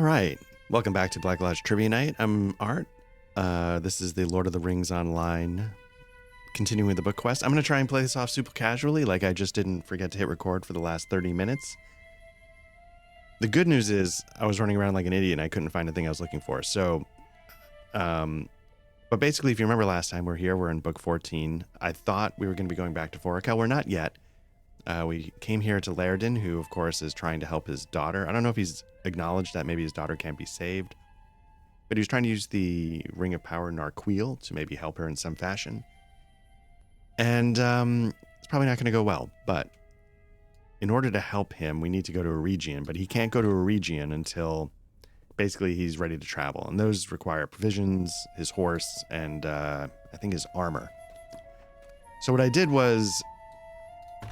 All right, welcome back to Black Lodge Trivia Night. I'm Art. This is the Lord of the Rings Online, continuing the book quest. I'm going to try and play this off super casually, like I just didn't forget to hit record for the last 30 minutes. The good news is I was running around like an idiot and I couldn't find the thing I was looking for. So, but basically, if you remember last time we're here, we're in book 14. I thought we were going to be going back to Forakel. We're not yet. We came here to Laerdan, who, of course, is trying to help his daughter. I don't know if he's acknowledged that maybe his daughter can't be saved, but he was trying to use the Ring of Power Narchuil to maybe help her in some fashion. And it's probably not going to go well, but in order to help him, we need to go to a region, but he can't go to a region until basically he's ready to travel. And those require provisions, his horse, and I think his armor. So what I did was,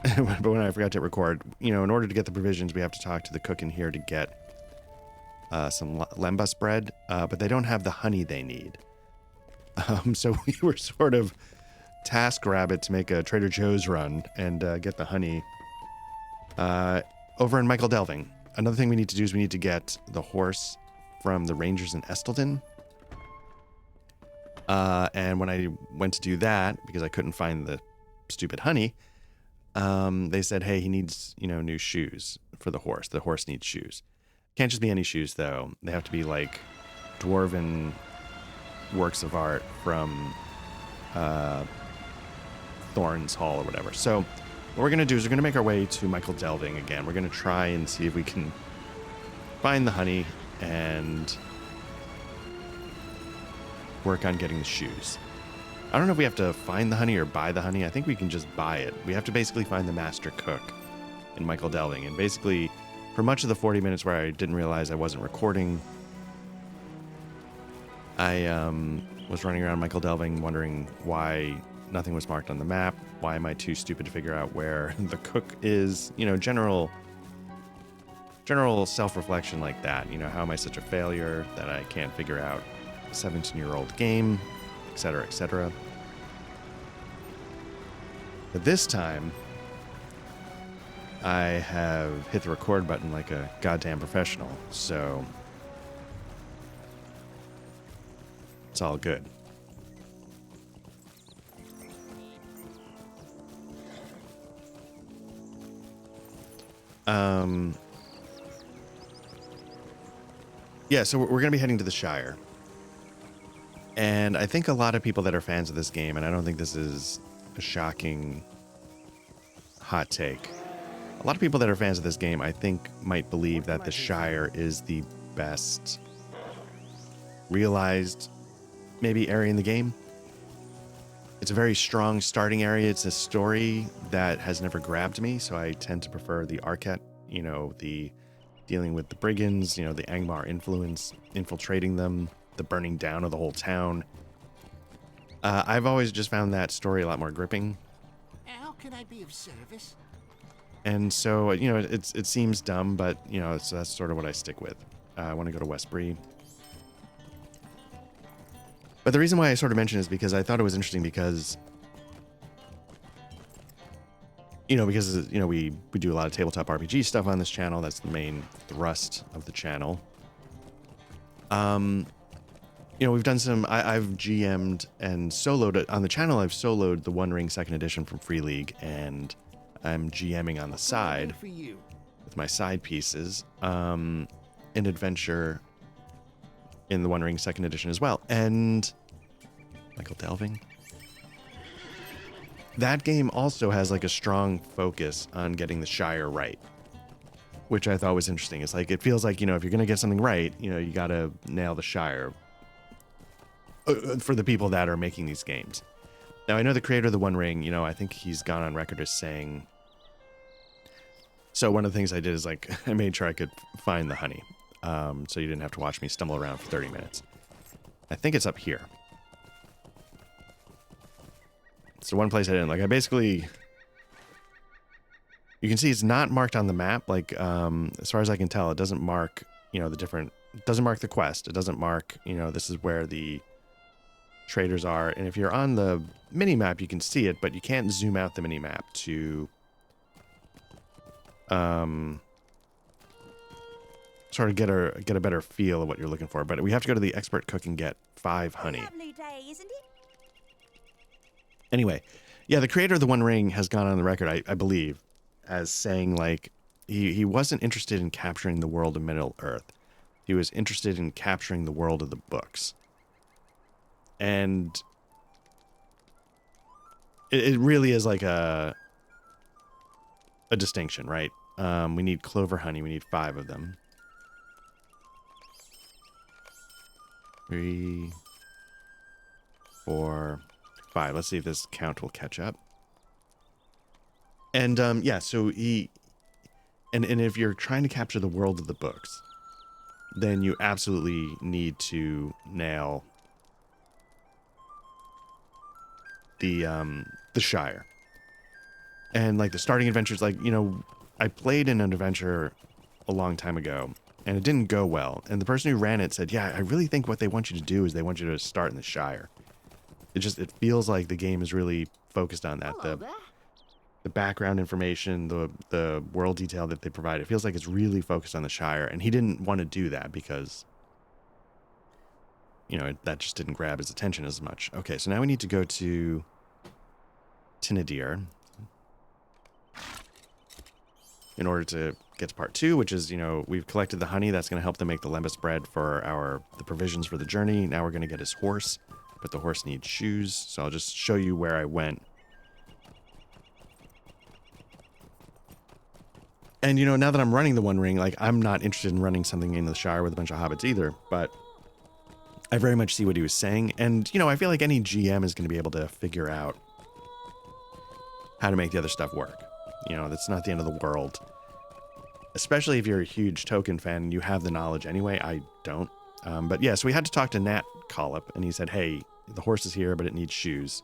but when I forgot to record, in order to get the provisions, we have to talk to the cook in here to get some lembas bread, but they don't have the honey they need. So we were sort of task rabbit to make a Trader Joe's run and get the honey over in Michael Delving. Another thing we need to do is we need to get the horse from the Rangers in Estelden. And when I went to do that, because I couldn't find the stupid honey, they said, hey, he needs, new shoes for the horse. The horse needs shoes. Can't just be any shoes, though. They have to be like dwarven works of art from Thorn's Hall or whatever. So what we're going to do is we're going to make our way to Michael Delving again. We're going to try and see if we can find the honey and work on getting the shoes. I don't know if we have to find the honey or buy the honey. I think we can just buy it. We have to basically find the master cook in Michael Delving. And basically, for much of the 40 minutes where I didn't realize I wasn't recording, I was running around Michael Delving wondering why nothing was marked on the map. Why am I too stupid to figure out where the cook is? General self-reflection like that. How am I such a failure that I can't figure out a 17-year-old game? Etc., etc. But this time, I have hit the record button like a goddamn professional, so it's all good. Yeah, so we're going to be heading to the Shire. And I think a lot of people that are fans of this game, and I don't think this is a shocking hot take, a lot of people that are fans of this game, I think, might believe that the Shire is the best realized, maybe, area in the game. It's a very strong starting area. It's a story that has never grabbed me, so I tend to prefer the Arquette, the dealing with the brigands, the Angmar influence, infiltrating them, the burning down of the whole town. I've always just found that story a lot more gripping. How can I be of service? And so, it seems dumb, but, so that's sort of what I stick with. I want to go to Westbury. But the reason why I sort of mentioned is because I thought it was interesting because, we do a lot of tabletop RPG stuff on this channel. That's the main thrust of the channel. We've done some, I've GM'd and soloed it on the channel. I've soloed the One Ring 2nd edition from Free League, and I'm GMing on the side with my side pieces, an adventure in the One Ring 2nd edition as well. And Michael Delving. That game also has like a strong focus on getting the Shire right, which I thought was interesting. It's like, it feels like, if you're going to get something right, you got to nail the Shire for the people that are making these games. Now, I know the creator of the One Ring, I think he's gone on record as saying, so one of the things I did is like, I made sure I could find the honey. So you didn't have to watch me stumble around for 30 minutes. I think it's up here. It's the one place I didn't like. I basically, you can see it's not marked on the map. Like, as far as I can tell, it doesn't mark, it doesn't mark the quest. It doesn't mark, this is where the traders are. And if you're on the mini map, you can see it, but you can't zoom out the mini map to sort sort of get a better feel of what you're looking for. But we have to go to the expert cook and get 5 honey. Lovely day, isn't it? Anyway, yeah, the creator of the One Ring has gone on the record, I believe, as saying like he wasn't interested in capturing the world of Middle Earth. He was interested in capturing the world of the books. And it really is like a distinction, right? We need clover honey. We need 5 of them. 3, 4, 5. Let's see if this count will catch up. And yeah, so and if you're trying to capture the world of the books, then you absolutely need to nail the Shire. And like the starting adventures, like, you know, I played in an adventure a long time ago and it didn't go well. And the person who ran it said, yeah, I really think what they want you to do is they want you to start in the Shire. It feels like the game is really focused on that. Hello there. The background information, the world detail that they provide, it feels like it's really focused on the Shire. And he didn't want to do that because, you know, that just didn't grab his attention as much. Okay, so now we need to go to Tinadir in order to get to part 2, which is, you know, we've collected the honey. That's going to help them make the lembas bread for the provisions for the journey. Now we're going to get his horse, but the horse needs shoes. So I'll just show you where I went. And, you know, now that I'm running the One Ring, like, I'm not interested in running something in the Shire with a bunch of hobbits either, but I very much see what he was saying. And, you know, I feel like any GM is going to be able to figure out how to make the other stuff work. You know, that's not the end of the world. Especially if you're a huge Tolkien fan and you have the knowledge anyway. I don't. But yeah, so we had to talk to Nat Collop, and he said, hey, the horse is here, but it needs shoes.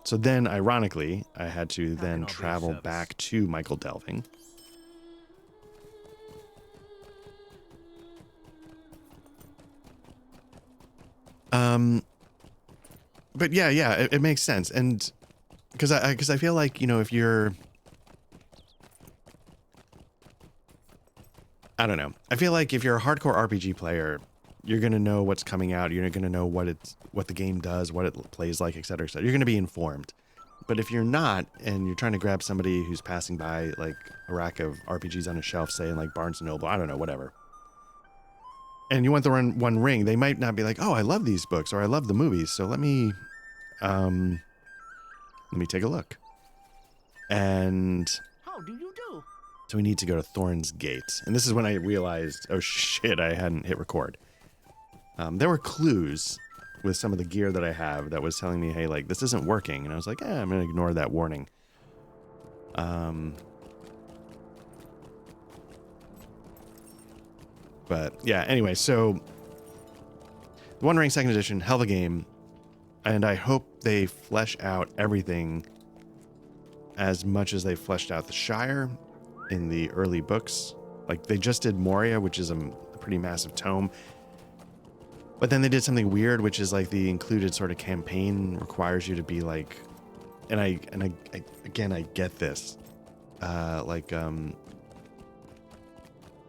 So then, ironically, I had to then travel back to Michael Delving. But yeah, it makes sense. And because I feel like, you know, if you're, I don't know. I feel like if you're a hardcore RPG player, you're going to know what's coming out. You're going to know what the game does, what it plays like, et cetera, et cetera. You're going to be informed. But if you're not, and you're trying to grab somebody who's passing by like a rack of RPGs on a shelf, say in like Barnes & Noble, I don't know, whatever, and you want the One Ring, they might not be like, oh, I love these books or I love the movies, so let me take a look. And How do you do? so we need to go to Thorn's Gate. And this is when I realized, oh shit, I hadn't hit record. There were clues with some of the gear that I have that was telling me, hey, like, this isn't working. And I was like, I'm going to ignore that warning. But yeah, anyway, so the One Ring 2nd Edition, hell of a game. And I hope they flesh out everything as much as they fleshed out the Shire in the early books. Like, they just did Moria, which is a pretty massive tome. But then they did something weird, which is like the included sort of campaign requires you to be like, and I again, I get this,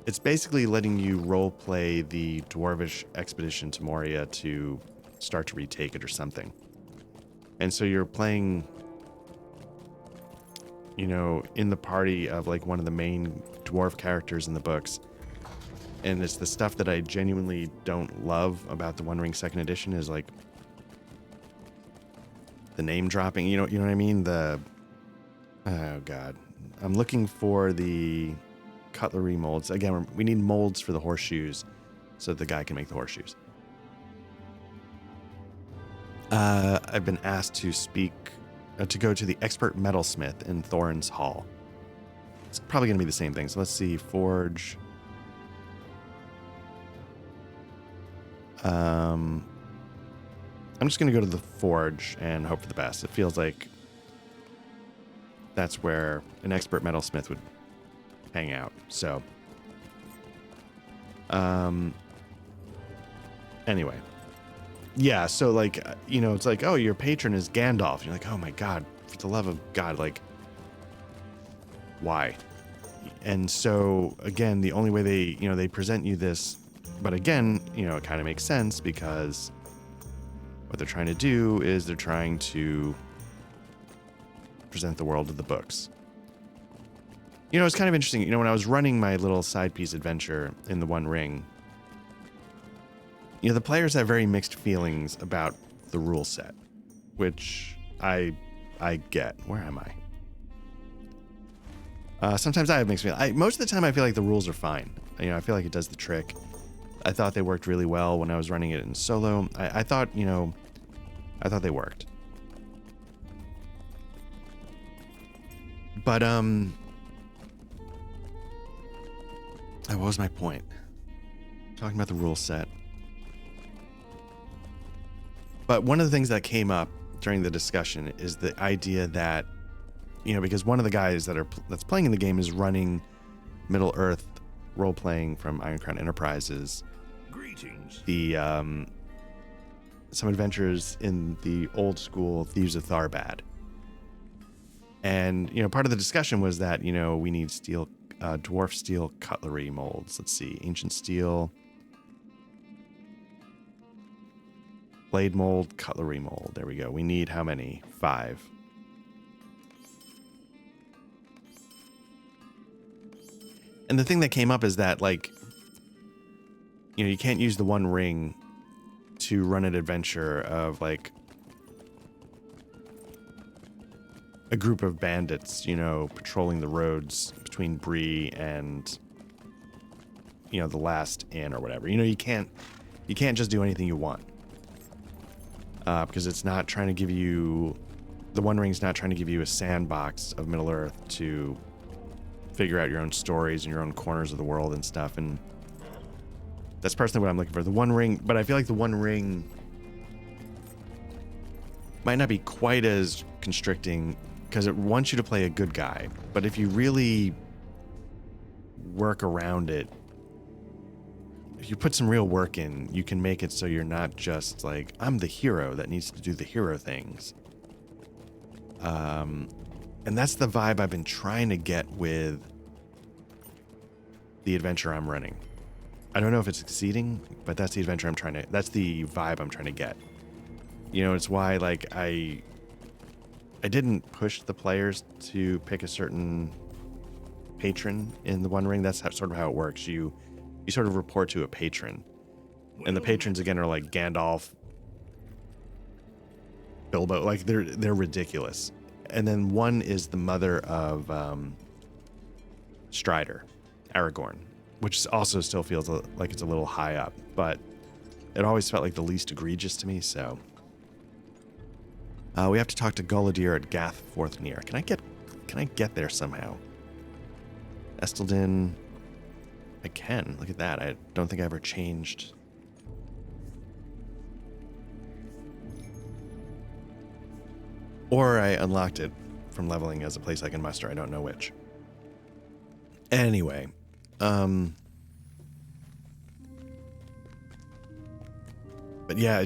it's basically letting you role play the dwarvish expedition to Moria to start to retake it or something. And so you're playing, you know, in the party of like one of the main dwarf characters in the books. And it's the stuff that I genuinely don't love about the One Ring 2nd Edition is like the name dropping, you know what I mean? Oh God, I'm looking for the cutlery molds. Again, we need molds for the horseshoes so that the guy can make the horseshoes. I've been asked to to go to the expert metalsmith in Thorin's Hall. It's probably going to be the same thing. So let's see, forge. I'm just going to go to the forge and hope for the best. It feels like that's where an expert metalsmith would hang out. So, anyway, yeah. So like, you know, it's like, oh, your patron is Gandalf. You're like, oh my God, for the love of God, like, why? And so, again, the only way they present you this, but again, it kind of makes sense because what they're trying to do is they're trying to present the world of the books. It's kind of interesting. When I was running my little side piece adventure in the One Ring, the players have very mixed feelings about the rule set, which I get. Where am I? Sometimes I have mixed feelings. Most of the time, I feel like the rules are fine. I feel like it does the trick. I thought they worked really well when I was running it in solo. I thought they worked. But what was my point? Talking about the rule set. But one of the things that came up during the discussion is the idea that, because one of the guys that's playing in the game is running Middle Earth role-playing from Iron Crown Enterprises. Greetings. Some adventures in the old school Thieves of Tharbad. And, part of the discussion was that, we need steel, dwarf steel cutlery molds. Let's see, ancient steel, blade mold, cutlery mold. There we go. We need how many? 5. And the thing that came up is that, you can't use the One Ring to run an adventure of, a group of bandits, patrolling the roads between Bree and, the last inn or whatever. You can't just do anything you want. Because it's not trying to give you, the One Ring's not trying to give you a sandbox of Middle Earth to figure out your own stories and your own corners of the world and stuff. And that's personally what I'm looking for. The One Ring, but I feel like the One Ring might not be quite as constricting because it wants you to play a good guy. But if you really work around it, if you put some real work in, you can make it so you're not just like, I'm the hero that needs to do the hero things. And that's the vibe I've been trying to get with the adventure I'm running. I don't know if it's succeeding, but that's the adventure that's the vibe I'm trying to get. It's why, I didn't push the players to pick a certain patron in the One Ring. That's sort of how it works. You sort of report to a patron. And the patrons, again, are like Gandalf, Bilbo. They're ridiculous. And then one is the mother of Strider, Aragorn, which also still feels like it's a little high up, but it always felt like the least egregious to me, so. We have to talk to Guladir at Gath Forthnear. Can I get there somehow? Estelden, I can. Look at that. I don't think I ever changed. Or I unlocked it from leveling as a place I can muster. I don't know which. Anyway, but yeah,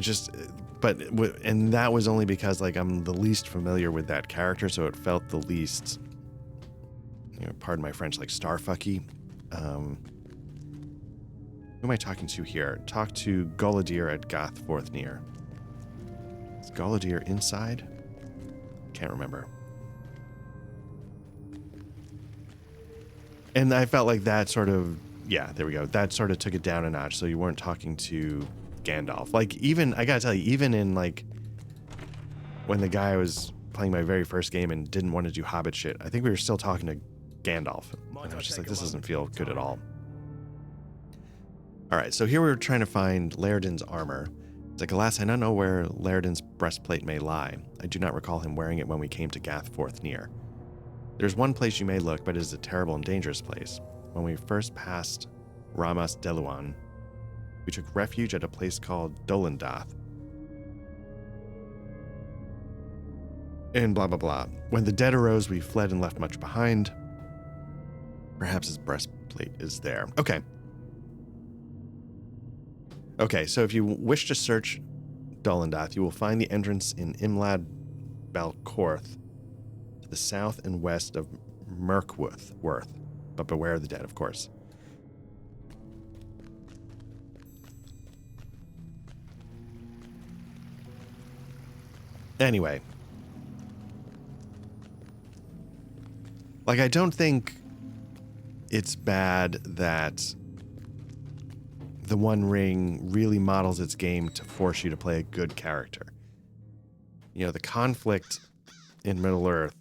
and that was only because I'm the least familiar with that character, so it felt the least, pardon my French, starfucky. Who am I talking to here? Talk to Guladir at Gath Forthnear. Is Guladir inside? Can't remember. And I felt like that sort of, yeah, there we go. That sort of took it down a notch. So you weren't talking to Gandalf. Even, I gotta tell you, even in when the guy was playing my very first game and didn't want to do Hobbit shit, I think we were still talking to Gandalf. And I was just like, this doesn't feel good at all. All right, so here we were trying to find Laerdan's armor. It's like, alas, I don't know where Laerdan's breastplate may lie. I do not recall him wearing it when we came to Gath Forthnear. There's one place you may look, but it is a terrible and dangerous place. When we first passed Ramas Deluan, we took refuge at a place called Dolandath. And blah, blah, blah. When the dead arose, we fled and left much behind. Perhaps his breastplate is there. Okay. Okay, so if you wish to search Dolandath, you will find the entrance in Imlad Balcorth, to the south and west of Mirkworth. but beware the dead, of course. Anyway. Like, I don't think it's bad that the One Ring really models its game to force you to play a good character. You know, the conflict in Middle-earth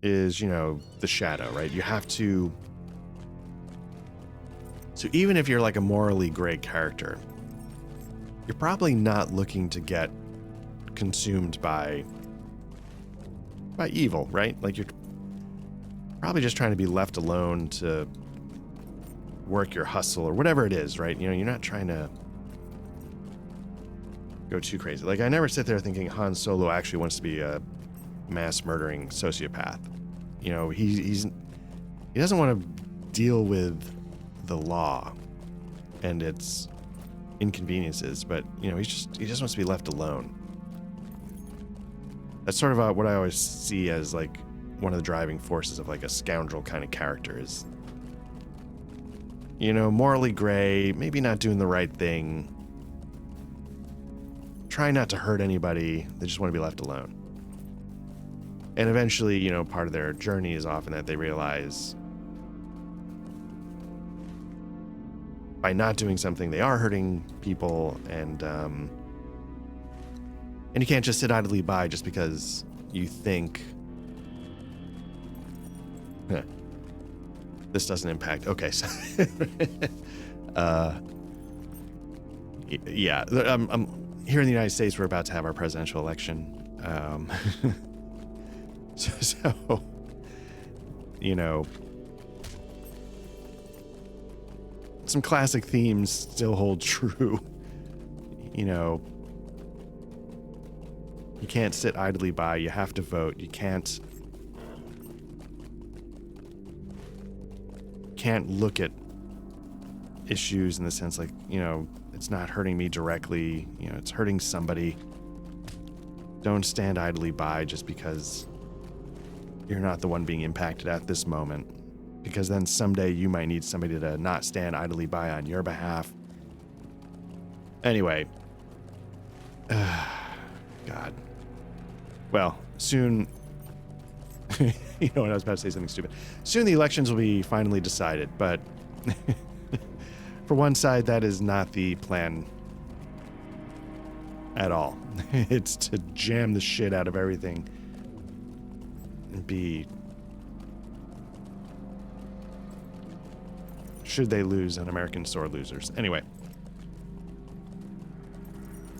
is, you know, the shadow, right? You have to... So even if you're like a morally great character, you're probably not looking to get consumed by evil, right? Like, you're probably just trying to be left alone to work your hustle or whatever it is, right? You know, you're not trying to go too crazy. Like, I never sit there thinking Han Solo actually wants to be a mass murdering sociopath. You know, he doesn't want to deal with the law and its inconveniences, but, you know, he just wants to be left alone. That's sort of what I always see as, like, one of the driving forces of, like, a scoundrel kind of character is, you know, morally gray, maybe not doing the right thing, try not to hurt anybody, they just want to be left alone. And eventually, you know, part of their journey is often that they realize by not doing something, they are hurting people, and you can't just sit idly by just because you think this doesn't impact. Okay, so yeah, here in the United States, we're about to have our presidential election. So, you know, some classic themes still hold true. You know, you can't sit idly by. You have to vote. You can't look at issues in the sense like, you know, it's not hurting me directly. You know, it's hurting somebody. Don't stand idly by just because you're not the one being impacted at this moment. Because then someday you might need somebody to not stand idly by on your behalf. Anyway. God. Well, soon... you know what, I was about to say something stupid. Soon the elections will be finally decided, but... for one side, that is not the plan at all. It's to jam the shit out of everything and be... should they lose, an American sore losers. Anyway.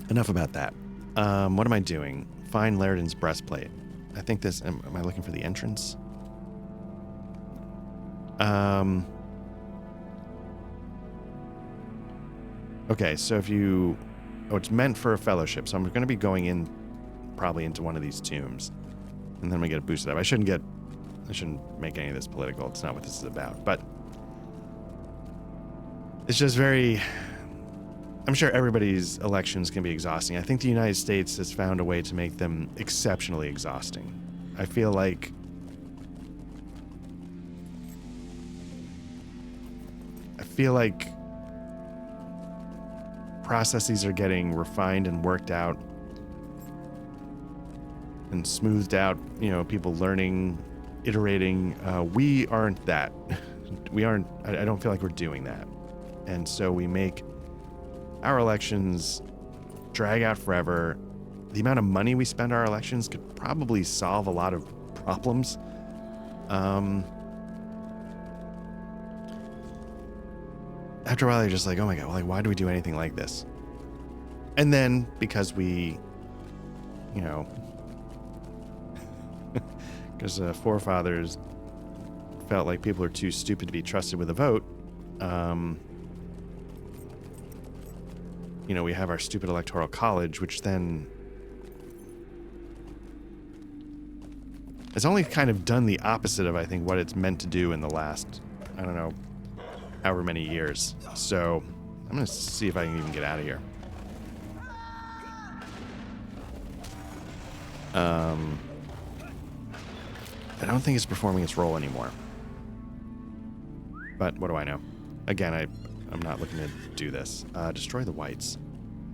Enough about that. What am I doing? Find Laerdan's breastplate. I think this... Am I looking for the entrance? Okay, so if you... Oh, it's meant for a fellowship, so I'm going to be going in probably into one of these tombs. And then we get it boosted up. I shouldn't make any of this political. It's not what this is about. But it's just very... I'm sure everybody's elections can be exhausting. I think the United States has found a way to make them exceptionally exhausting. I feel like... processes are getting refined and worked out and smoothed out, you know, people learning, iterating. We aren't that. I don't feel like we're doing that. And so we make our elections drag out forever. The amount of money we spend on our elections could probably solve a lot of problems. After a while, you're just like, oh my God, well, like, why do we do anything like this? And then, because we, you know, because forefathers felt like people are too stupid to be trusted with a vote, you know, we have our stupid electoral college, which then has only kind of done the opposite of, I think, what it's meant to do in the last, I don't know, however many years. So I'm going to see if I can even get out of here. I don't think it's performing its role anymore. But what do I know? Again, I'm not looking to do this. Destroy the whites.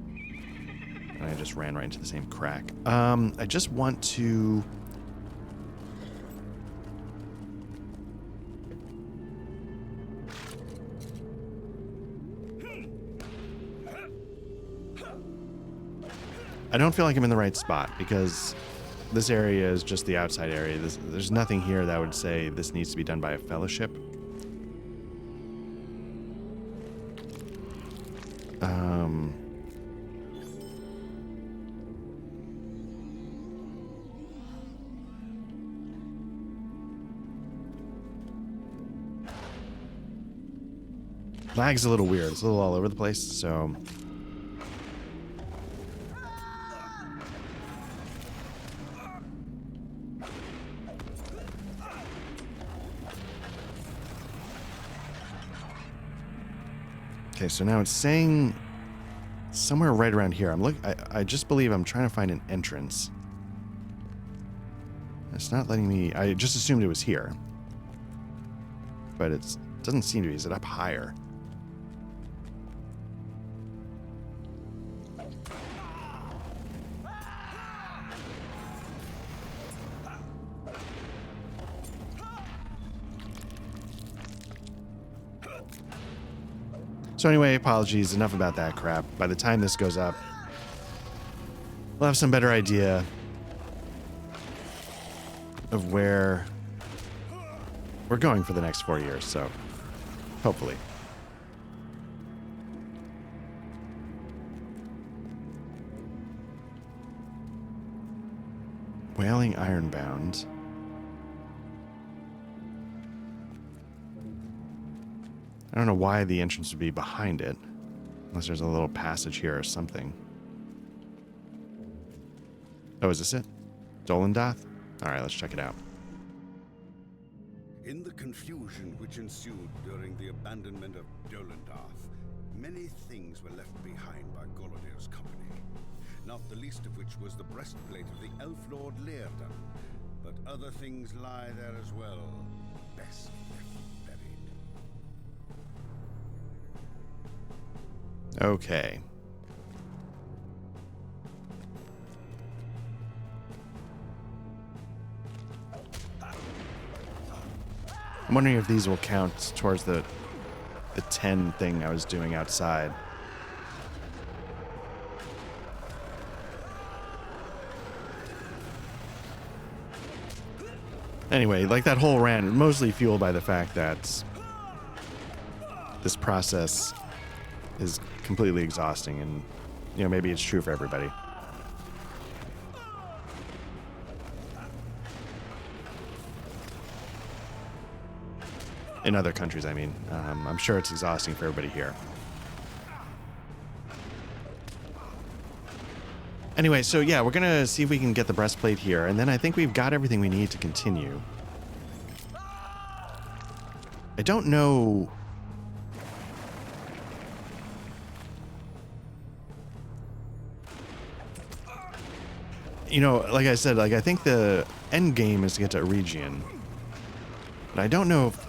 And I just ran right into the same crack. I just want to... I don't feel like I'm in the right spot because this area is just the outside area. There's nothing here that would say this needs to be done by a fellowship. Lag's a little weird. It's a little all over the place, so... Okay, so now it's saying somewhere right around here. I just believe I'm trying to find an entrance. It's not letting me... I just assumed it was here. But it doesn't seem to be. Is it up higher? So anyway, apologies. Enough about that crap. By the time this goes up, we'll have some better idea of where we're going for the next 4 years, so hopefully. Wailing Ironbound. I don't know why the entrance would be behind it, unless there's a little passage here or something. Oh, is this it? Dolendoth? Alright, let's check it out. In the confusion which ensued during the abandonment of Dolendoth, many things were left behind by Golodir's company, not the least of which was the breastplate of the elf lord Laerdan, but other things lie there as well, best left buried. Okay. I'm wondering if these will count towards the 10 thing I was doing outside. Anyway, like that whole rant, mostly fueled by the fact that this process is completely exhausting, and you know, maybe it's true for everybody. In other countries, I mean. I'm sure it's exhausting for everybody here. Anyway, so yeah, we're gonna see if we can get the breastplate here, and then I think we've got everything we need to continue. I don't know... You know, like I said, like I think the end game is to get to Eregion. But I don't know if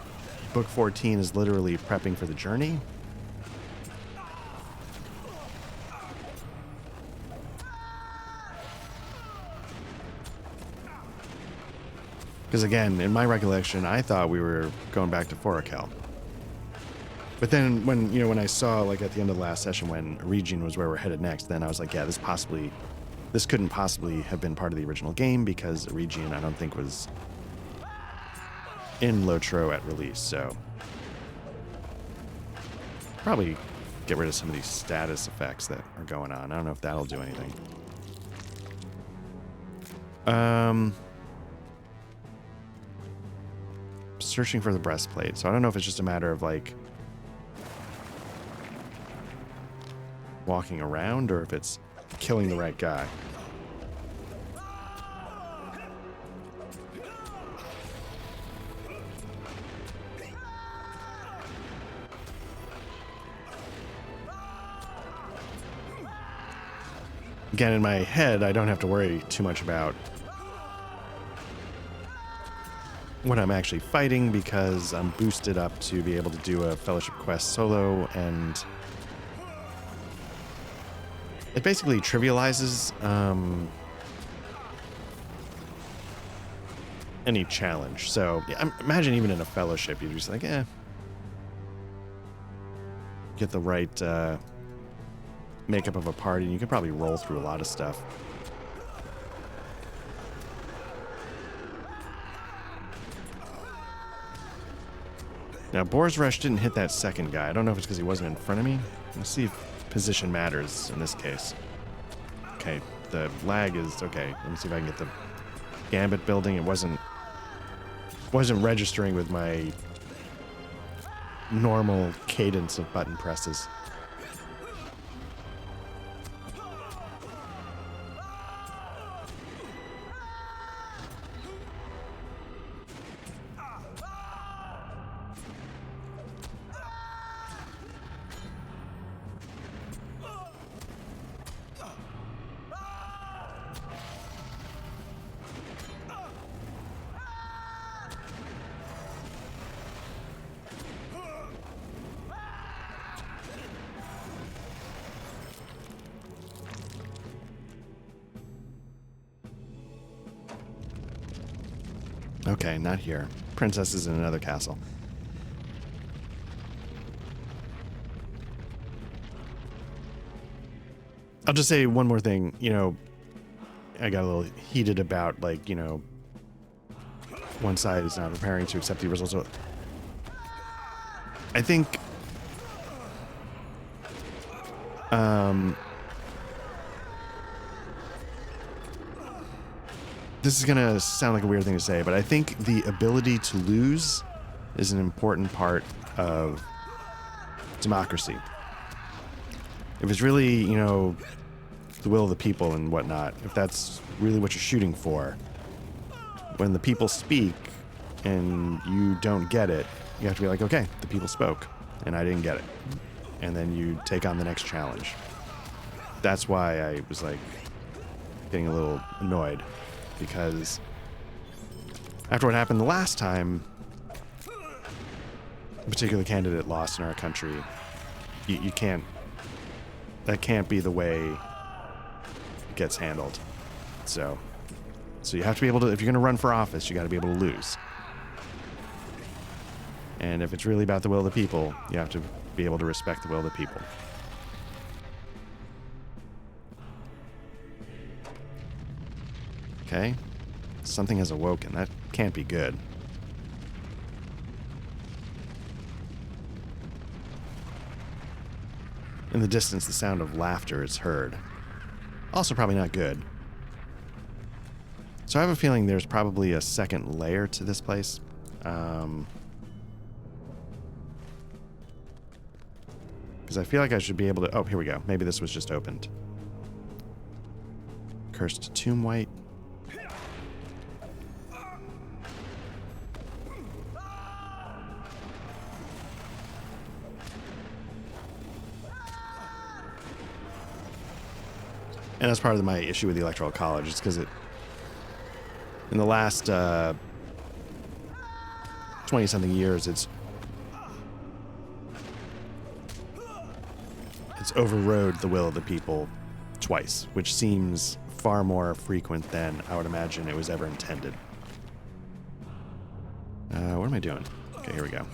Book 14 is literally prepping for the journey. Because again, in my recollection, I thought we were going back to Forakel. But then when, you know, when I saw like at the end of the last session when Eregion was where we're headed next, then I was like, yeah, this couldn't possibly have been part of the original game because Eregion, I don't think, was in Lotro at release, so probably get rid of some of these status effects that are going on. I don't know if that'll do anything. Searching for the breastplate, so I don't know if it's just a matter of like walking around or if it's killing the right guy. Again, in my head, I don't have to worry too much about, what I'm actually fighting because I'm boosted up to be able to do a fellowship quest solo, and it basically trivializes any challenge. So yeah, imagine even in a fellowship, you're just like, get the right makeup of a party, and you could probably roll through a lot of stuff. Now, Boar's Rush didn't hit that second guy. I don't know if it's because he wasn't in front of me. Let's see if position matters in this case. Okay, the lag is okay. Let me see if I can get the gambit building. It wasn't registering with my normal cadence of button presses. Okay, not here. Princess is in another castle. I'll just say one more thing. You know, I got a little heated about, like, you know, one side is not preparing to accept the results. I think this is going to sound like a weird thing to say, but I think the ability to lose is an important part of democracy. If it's really, you know, the will of the people and whatnot, if that's really what you're shooting for, when the people speak and you don't get it, you have to be like, okay, the people spoke and I didn't get it. And then you take on the next challenge. That's why I was like getting a little annoyed, because after what happened the last time, a particular candidate lost in our country. You can't, that can't be the way it gets handled. So you have to be able to, if you're going to run for office, you got to be able to lose. And if it's really about the will of the people, you have to be able to respect the will of the people. Okay. Something has awoken. That can't be good. In the distance, the sound of laughter is heard. Also probably not good. So I have a feeling there's probably a second layer to this place. Because I feel like I should be able to... Oh, here we go. Maybe this was just opened. Cursed Tomb White. And that's part of my issue with the Electoral College. It's because it... In the last 20-something years, it's overrode the will of the people twice, which seems far more frequent than I would imagine it was ever intended. What am I doing? Okay, here we go.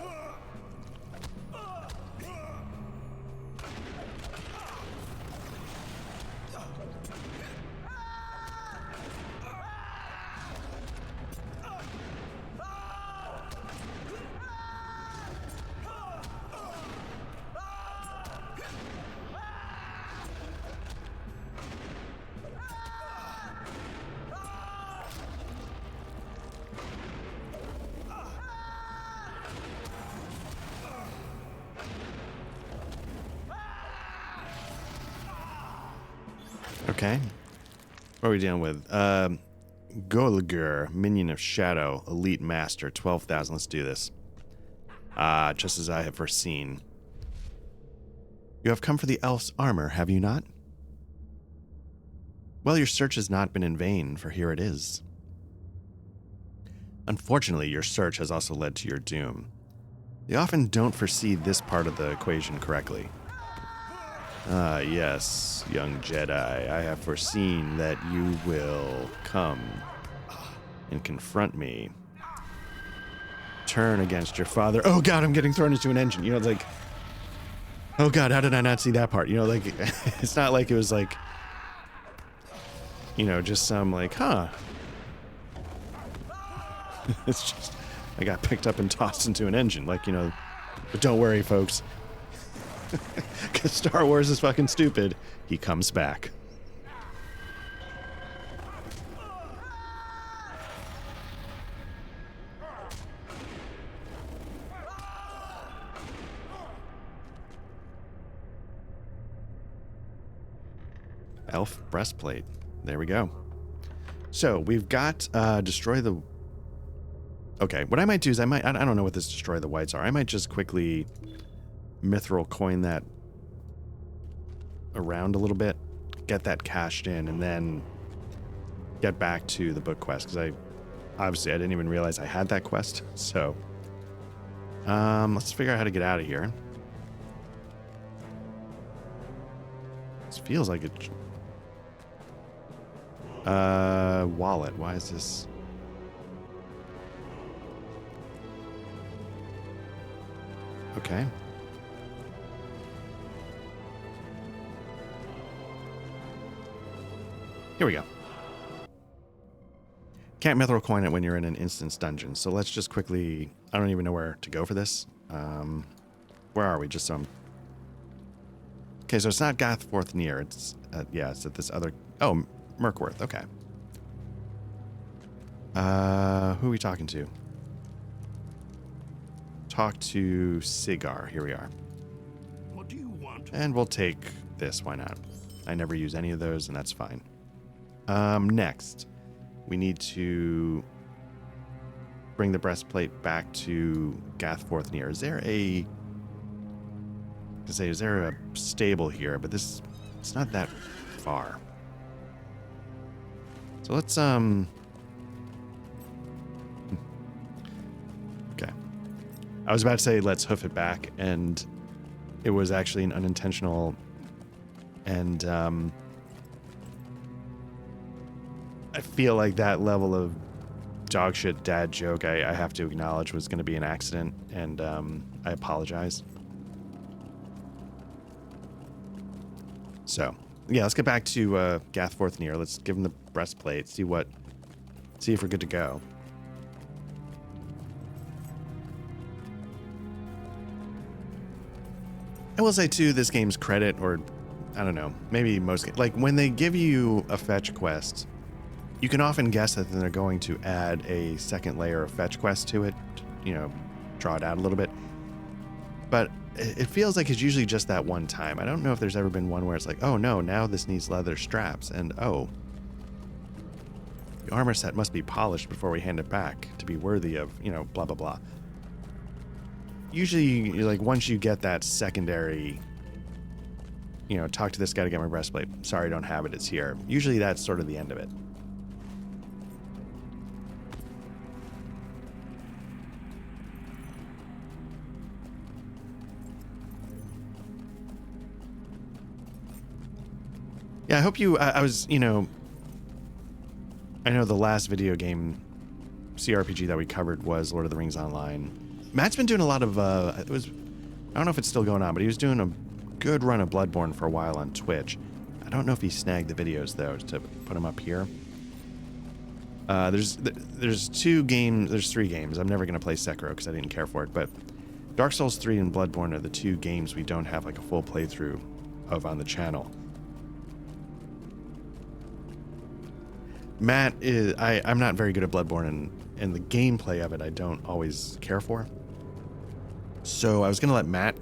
Okay. What are we dealing with? Golgur, Minion of Shadow, Elite Master, 12,000. Let's do this. Just as I have foreseen. You have come for the elf's armor, have you not? Well, your search has not been in vain, for here it is. Unfortunately, your search has also led to your doom. They often don't foresee this part of the equation correctly. Ah, yes, young Jedi, I have foreseen that you will come and confront me. Turn against your father. Oh god, I'm getting thrown into an engine. You know, it's like, oh god, how did I not see that part? You know, like, it's not like it was like, you know, just some like, huh. It's just, I got picked up and tossed into an engine. Like, you know, but don't worry, folks. Because Star Wars is fucking stupid. He comes back. Elf breastplate. There we go. So we've got destroy the... Okay, what I might do is I don't know what this destroy the whites are. I might just quickly mithril coin that around a little bit, get that cashed in, and then get back to the book quest, because I didn't even realize I had that quest. So let's figure out how to get out of here. This feels like it... wallet. Why is this? Okay. Here we go. Can't mithril coin it when you're in an instance dungeon. So let's just quickly... I don't even know where to go for this. Where are we? Just some... Okay, so it's not Gathforth near. It's... yeah, it's at this other... Oh, Mirkworth. Okay. Who are we talking to? Talk to Sigar. Here we are. What do you want? And we'll take this. Why not? I never use any of those, and that's fine. Next, we need to bring the breastplate back to Gathforth near. Is there a... is there a stable here? But this... It's not that far. So let's, Okay. I was about to say, let's hoof it back, and it was actually an unintentional, and, I feel like that level of dogshit dad joke I have to acknowledge was going to be an accident, and, I apologize. So, yeah, let's get back to, Gathforth near. Let's give him the breastplate, see if we're good to go. I will say too, this game's credit, or I don't know, maybe most, like when they give you a fetch quest, you can often guess that they're going to add a second layer of fetch quest to it, you know, draw it out a little bit. But it feels like it's usually just that one time. I don't know if there's ever been one where it's like, oh no, now this needs leather straps, and oh, the armor set must be polished before we hand it back to be worthy of, you know, blah, blah, blah. Usually, like, once you get that secondary, you know, talk to this guy to get my breastplate. Sorry, I don't have it. It's here. Usually that's sort of the end of it. Yeah, I hope you... I was, you know... I know the last video game CRPG that we covered was Lord of the Rings Online. Matt's been doing a lot of... I don't know if it's still going on, but he was doing a good run of Bloodborne for a while on Twitch. I don't know if he snagged the videos, though, to put them up here. There's 2 games... There's 3 games. I'm never going to play Sekiro because I didn't care for it, but Dark Souls 3 and Bloodborne are the 2 games we don't have, like, a full playthrough of on the channel. Matt is... I'm not very good at Bloodborne, and the gameplay of it I don't always care for. So I was going to let Matt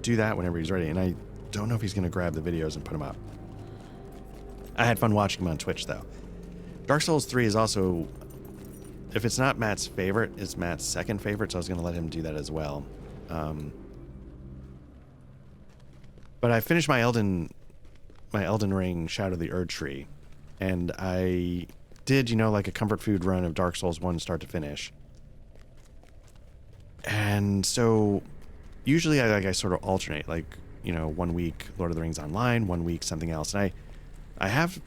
do that whenever he's ready, and I don't know if he's going to grab the videos and put them up. I had fun watching him on Twitch, though. Dark Souls 3 is also... If it's not Matt's favorite, it's Matt's second favorite, so I was going to let him do that as well. But I finished my Elden Ring Shadow of the Erdtree, and I did, you know, like a comfort food run of Dark Souls 1 start to finish. And so usually I sort of alternate, like, you know, 1 week Lord of the Rings Online, 1 week something else. And I have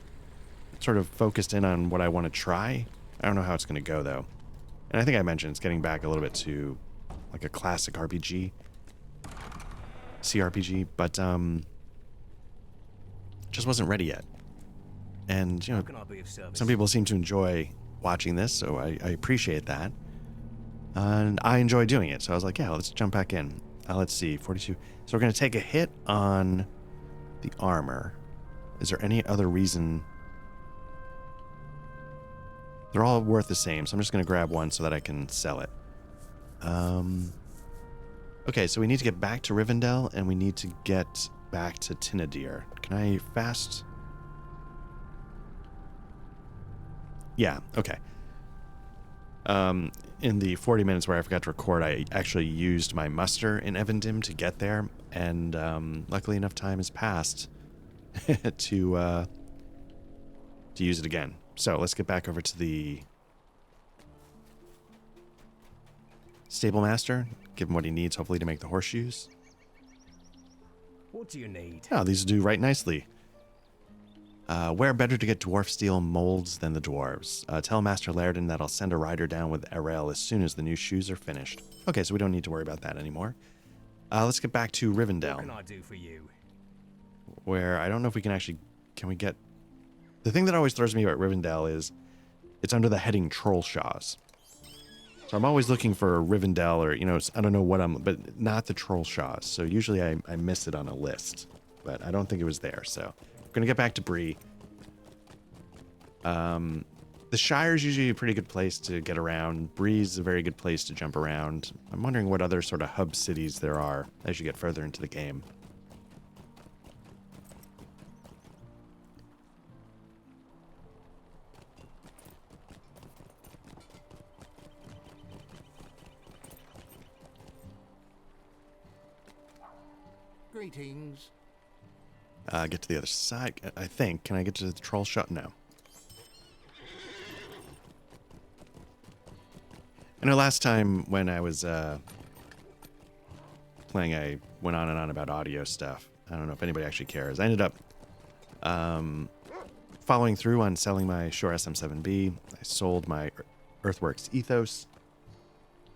sort of focused in on what I want to try. I don't know how it's going to go, though. And I think I mentioned it's getting back a little bit to like a classic RPG, CRPG, but just wasn't ready yet. And, you know, some people seem to enjoy watching this, so I appreciate that. And I enjoy doing it, so I was like, yeah, let's jump back in. Let's see, 42. So we're going to take a hit on the armor. Is there any other reason? They're all worth the same, so I'm just going to grab one so that I can sell it. Okay, so we need to get back to Rivendell, and we need to get back to Tinadir. Can I fast? Yeah, okay. In the 40 minutes where I forgot to record, I actually used my muster in Evendim to get there, and luckily enough time has passed to use it again. So let's get back over to the stable master, give him what he needs, hopefully to make the horseshoes. What do you need? Oh, these do right nicely. Where better to get dwarf steel molds than the dwarves? Tell Master Laerdan that I'll send a rider down with Erel as soon as the new shoes are finished. Okay, so we don't need to worry about that anymore. Let's get back to Rivendell. What can I do for you? Where I don't know if we can actually... Can we get... The thing that always throws me about Rivendell is it's under the heading Trollshaws. So I'm always looking for Rivendell or, you know, I don't know what but not the Trollshaws. So usually I miss it on a list, but I don't think it was there. So we're going to get back to Bree. The Shire is usually a pretty good place to get around. Bree's a very good place to jump around. I'm wondering what other sort of hub cities there are as you get further into the game. Greetings. Get to the other side, I think. Can I get to the troll shot? No. I know last time when I was playing, I went on and on about audio stuff. I don't know if anybody actually cares. I ended up following through on selling my Shure SM7B. I sold my Earthworks Ethos.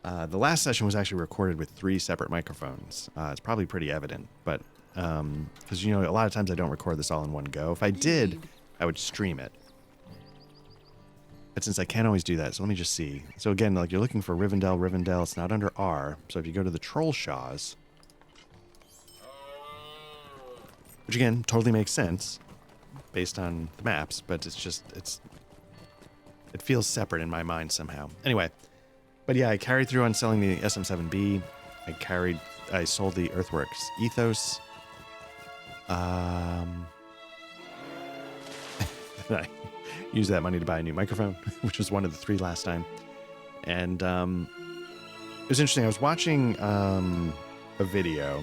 The last session was actually recorded with 3 separate microphones. It's probably pretty evident, but because, you know, a lot of times I don't record this all in one go. If I did, I would stream it. But since I can't always do that, so let me just see. So again, like, you're looking for Rivendell, it's not under R. So if you go to the Trollshaws, which again, totally makes sense based on the maps, but it's just, it feels separate in my mind somehow. Anyway. But yeah, I carried through on selling the SM7B. I sold the Earthworks Ethos. And I used that money to buy a new microphone, which was one of the 3 last time. And it was interesting. I was watching a video.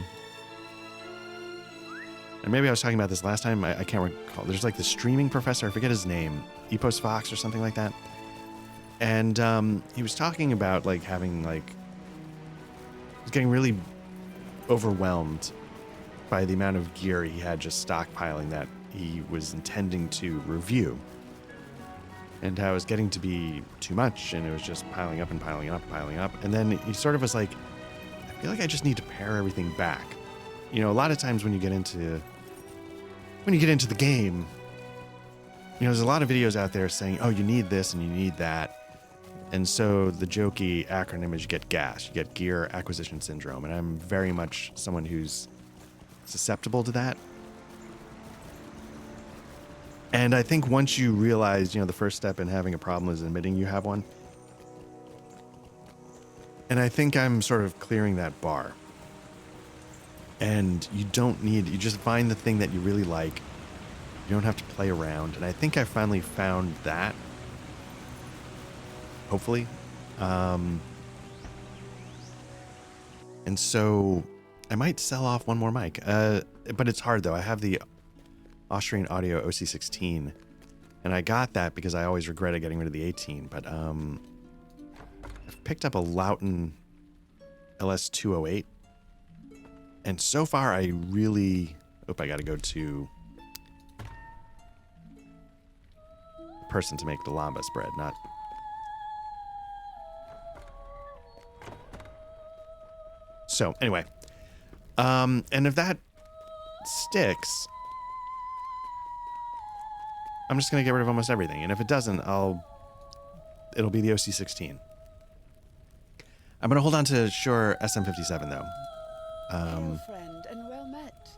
And maybe I was talking about this last time. I can't recall. There's like the streaming professor. I forget his name. Epos Fox or something like that. And he was talking about, like, having, like, he was getting really overwhelmed by the amount of gear he had just stockpiling that he was intending to review. And how it was getting to be too much, and it was just piling up and piling up and piling up. And then he sort of was like, I feel like I just need to pare everything back. You know, a lot of times when you get into the game, you know, there's a lot of videos out there saying, oh, you need this and you need that. And so the jokey acronym is you get GAS, you get Gear Acquisition Syndrome. And I'm very much someone who's susceptible to that. And I think once you realize, you know, the first step in having a problem is admitting you have one. And I think I'm sort of clearing that bar. And you just find the thing that you really like. You don't have to play around. And I think I finally found that. Hopefully. And so I might sell off one more mic. But it's hard, though. I have the Austrian Audio OC16. And I got that because I always regretted getting rid of the 18. But I've picked up a Lauten LS208. And so far, I really... Oh, I got to go to... person to make the lambas bread, not... So, anyway. And if that sticks, I'm just going to get rid of almost everything. And if it doesn't, it'll be the OC-16. I'm going to hold on to Shure SM-57, though. Hail, friend, and well met.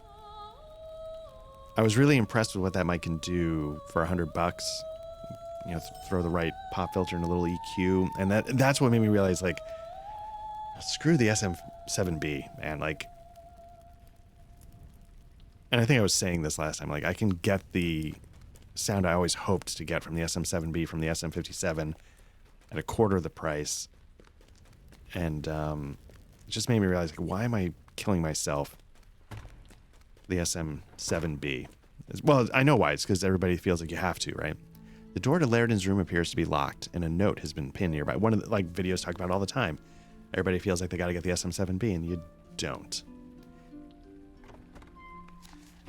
I was really impressed with what that mic can do for $100. You know, throw the right pop filter and a little EQ. And that's what made me realize, like, screw the SM7B, man. Like, and I think I was saying this last time, like, I can get the sound I always hoped to get from the SM7B from the SM57 at a quarter of the price. And it just made me realize, like, why am I killing myself? The SM7B. Well, I know why. It's because everybody feels like you have to, right? The door to Laerdan's room appears to be locked, and a note has been pinned nearby. One of the videos talk about it all the time. Everybody feels like they got to get the SM7B, and you don't.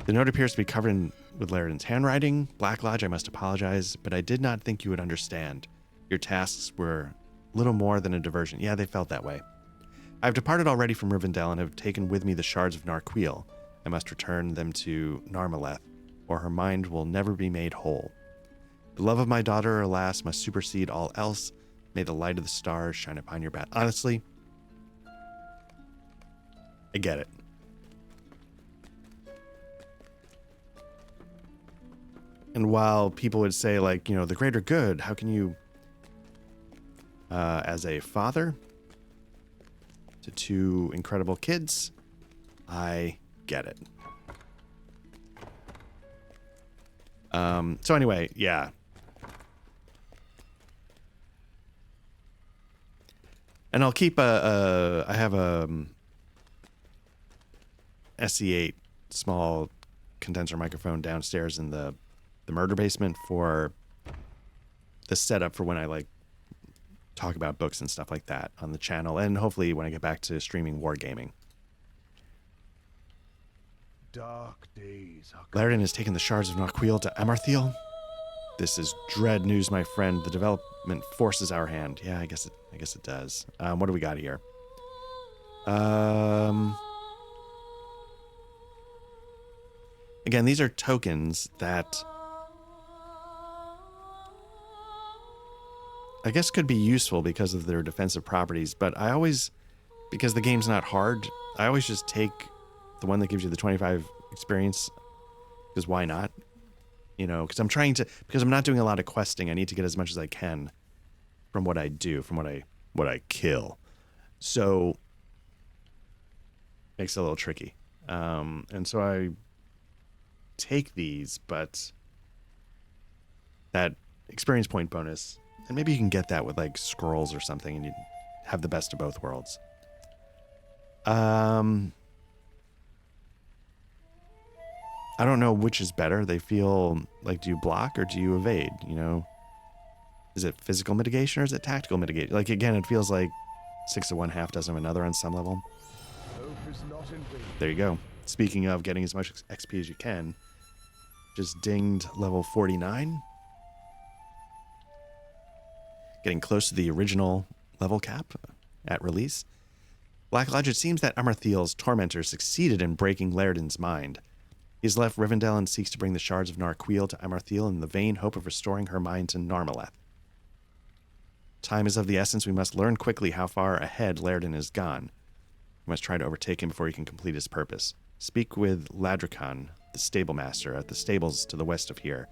The note appears to be covered with Laerdan's handwriting. Black Lodge, I must apologize, but I did not think you would understand. Your tasks were little more than a diversion. Yeah, they felt that way. I have departed already from Rivendell and have taken with me the shards of Narchuil. I must return them to Narmaleth, or her mind will never be made whole. The love of my daughter, alas, must supersede all else. May the light of the stars shine upon your back. Honestly, I get it. And while people would say, like, you know, the greater good, how can you, as a father to two incredible kids, I get it. So anyway, yeah. And I'll keep I have a SE8 small condenser microphone downstairs in the murder basement for the setup for when I like talk about books and stuff like that on the channel, and hopefully when I get back to streaming wargaming. Dark days are Laerdan has taken the shards of Narchuil to Amarthiel. This is dread news, my friend. The development forces our hand. Yeah, I guess it does. What do we got here? Again, these are tokens that I guess could be useful because of their defensive properties, but I always, because the game's not hard, I always just take the one that gives you the 25 experience, because why not? You know, because I'm not doing a lot of questing. I need to get as much as I can from what I do, from what I kill. So makes it a little tricky. And so I take these, but that experience point bonus, and maybe you can get that with like scrolls or something, and you have the best of both worlds. I don't know which is better. They feel like, do you block or do you evade? You know, is it physical mitigation or is it tactical mitigation? Like, again, it feels like 6 of one, half dozen of another on some level. hope is not in vain. There you go. Speaking of getting as much XP as you can, just dinged level 49. Getting close to the original level cap at release. Black Lodge, it seems that Amarthiel's tormentor succeeded in breaking Laerdan's mind. He has left Rivendell and seeks to bring the shards of Narchuil to Amarthiel in the vain hope of restoring her mind to Narmaleth. Time is of the essence. We must learn quickly how far ahead Laerdan is gone. We must try to overtake him before he can complete his purpose. Speak with Ladrakon, the stable master, at the stables to the west of here.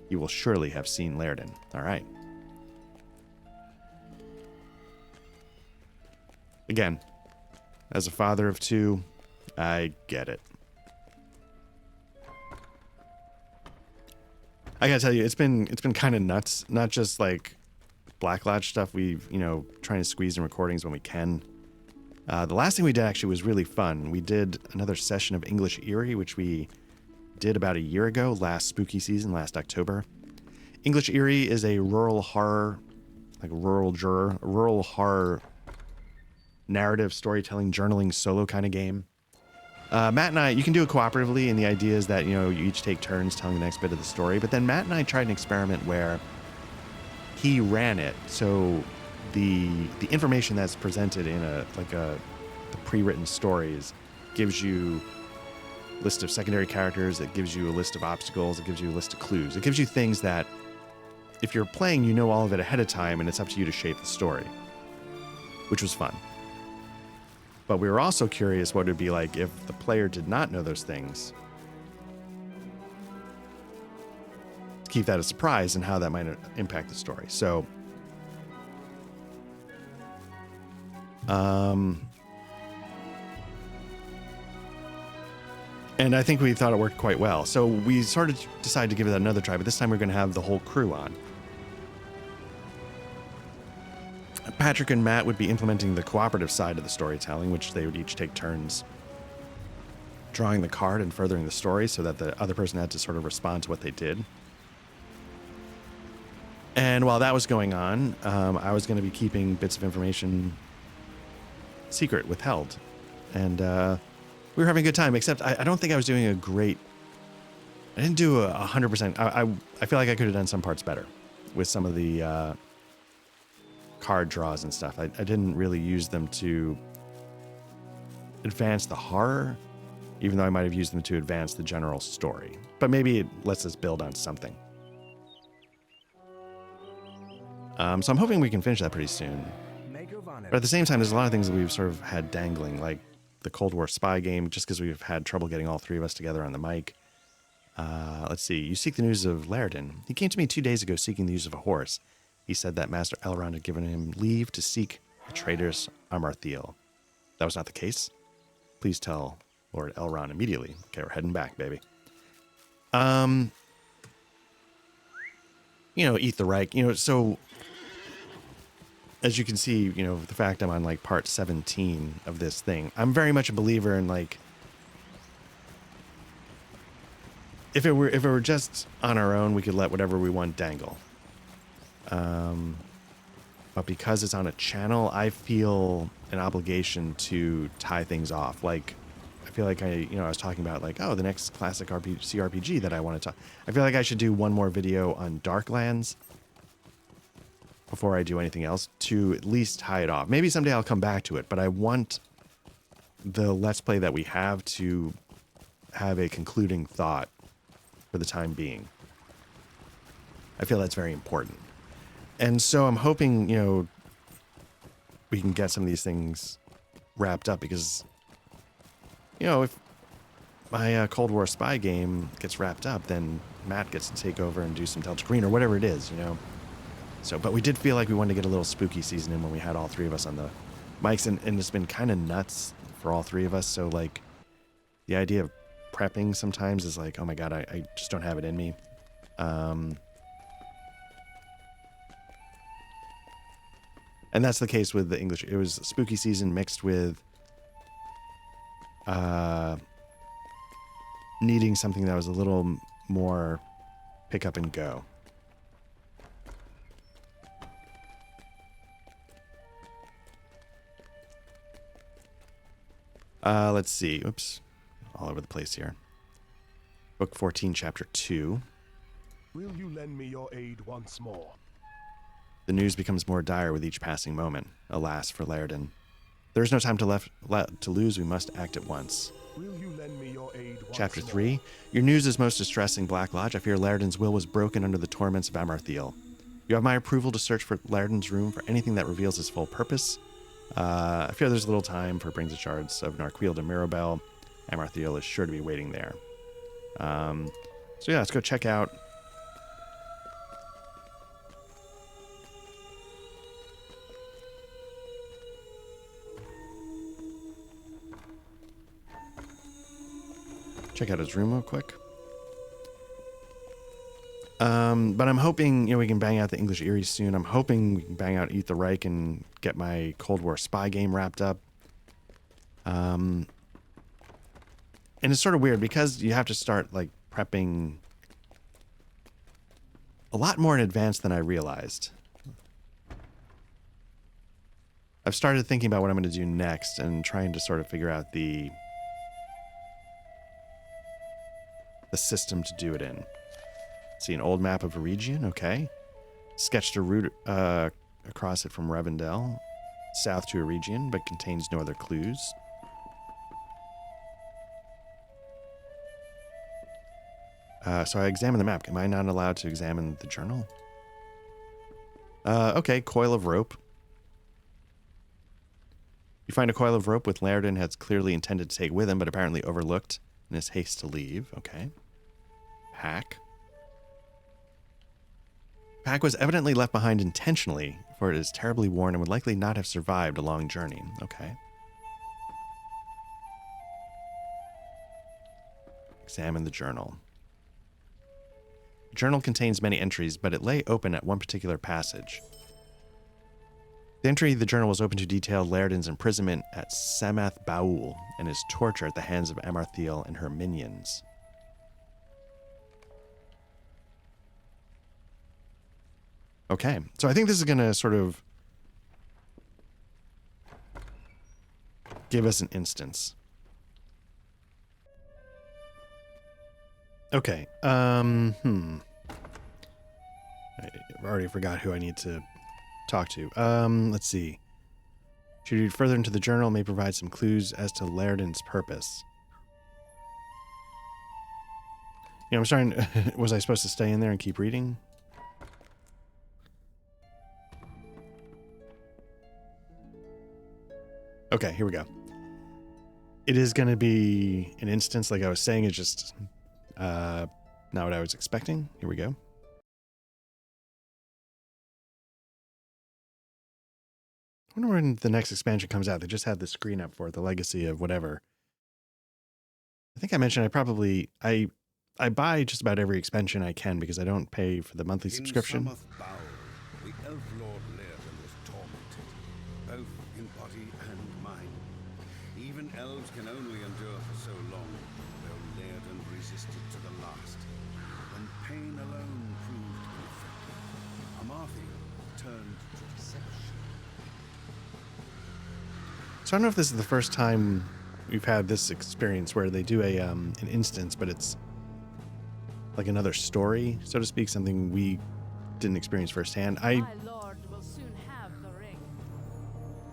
He will surely have seen Laerdan. All right. Again, as a father of two, I get it. I gotta tell you, it's been kind of nuts. Not just like Black Lodge stuff. We've, trying to squeeze in recordings when we can. The last thing we did actually was really fun. We did another session of English Eerie, which we did about a year ago, last spooky season, last October. English Eerie is a rural horror, like rural horror narrative storytelling, journaling, solo kind of game. Matt and I, you can do it cooperatively, and the idea is that, you each take turns telling the next bit of the story. But then Matt and I tried an experiment where he ran it. So the information that's presented in the pre-written stories gives you a list of secondary characters, it gives you a list of obstacles, it gives you a list of clues. It gives you things that if you're playing, you know all of it ahead of time, and it's up to you to shape the story, which was fun. But we were also curious what it would be like if the player did not know those things. To keep that a surprise and how that might impact the story. So, and I think we thought it worked quite well. So we sort of decided to give it another try, but this time we're going to have the whole crew on. Patrick and Matt would be implementing the cooperative side of the storytelling, which they would each take turns drawing the card and furthering the story so that the other person had to sort of respond to what they did. And while that was going on, I was going to be keeping bits of information secret, withheld. And we were having a good time, except I don't think I was doing a great... I didn't do 100%. I feel like I could have done some parts better with some of the card draws and stuff. I didn't really use them to advance the horror, even though I might have used them to advance the general story. But maybe it lets us build on something. So I'm hoping we can finish that pretty soon. But at the same time, there's a lot of things that we've sort of had dangling, like the Cold War spy game, just because we've had trouble getting all three of us together on the mic. Let's see. You seek the news of Laerdan. He came to me 2 days ago seeking the use of a horse. He said that Master Elrond had given him leave to seek the traitorous Amarthiel. That was not the case. Please tell Lord Elrond immediately. Okay, we're heading back, baby. Eat the Reich. So as you can see, the fact I'm on like part 17 of this thing, I'm very much a believer in like, if it were just on our own, we could let whatever we want dangle. But because it's on a channel, I feel an obligation to tie things off. Like, I feel like I was talking about like, the next classic CRPG that I want to talk. I feel like I should do one more video on Darklands before I do anything else to at least tie it off. Maybe someday I'll come back to it, but I want the Let's Play that we have to have a concluding thought for the time being. I feel that's very important. And so I'm hoping, we can get some of these things wrapped up because, if my Cold War spy game gets wrapped up, then Matt gets to take over and do some Delta Green or whatever it is, So, but we did feel like we wanted to get a little spooky season in when we had all three of us on the mics, and it's been kind of nuts for all three of us. So, like, the idea of prepping sometimes is like, oh my God, I just don't have it in me. And that's the case with the English. It was spooky season mixed with needing something that was a little more pick up and go. Let's see. Oops. All over the place here. Book 14, Chapter 2. Will you lend me your aid once more? The news becomes more dire with each passing moment. Alas for Laerdan. There is no time to lose. We must act at once. Will you lend me your aid once Chapter more? 3. Your news is most distressing, Black Lodge. I fear Laerdan's will was broken under the torments of Amarthiel. You have my approval to search for Laerdan's room for anything that reveals his full purpose. I fear there's little time for brings the shards of Narchuil to Mirabel. Amarthiel is sure to be waiting there. So yeah, let's go check out his room real quick. But I'm hoping, we can bang out the English Eerie soon. I'm hoping we can bang out Eat the Reich and get my Cold War spy game wrapped up. And it's sort of weird because you have to start like prepping a lot more in advance than I realized. I've started thinking about what I'm going to do next and trying to sort of figure out the system to do it in. See, an old map of a region, okay. Sketched a route across it from Revendell, south to a region, but contains no other clues. So I examine the map. Am I not allowed to examine the journal? Okay, coil of rope. You find a coil of rope with Laerdan has clearly intended to take with him, but apparently overlooked in his haste to leave. Okay. Pack. Pack was evidently left behind intentionally, for it is terribly worn and would likely not have survived a long journey. Okay. Examine the journal. The journal contains many entries, but it lay open at one particular passage. The entry the journal was open to detail Laerdan's imprisonment at Samath Baul and his torture at the hands of Amarthiel and her minions. Okay, so I think this is going to sort of give us an instance. Okay, I already forgot who I need to talk to. Let's see. Should you read further into the journal, may provide some clues as to Laerdan's purpose. I'm starting. Was I supposed to stay in there and keep reading? Okay, here we go. It is going to be an instance, like I was saying. It's just not what I was expecting. Here we go. I wonder when the next expansion comes out. They just had the screen up for it, the legacy of whatever. I think I mentioned I buy just about every expansion I can because I don't pay for the monthly subscription. In Samath Baul, the elf lord Laerdan was tormented, both in body and mind. Even elves can only endure for so long, though Laerdan resisted to the last. When pain alone proved ineffective, Amarthiel turned to deception. So I don't know if this is the first time we've had this experience where they do an instance, but it's like another story, so to speak, something we didn't experience firsthand. My lord will soon have the ring.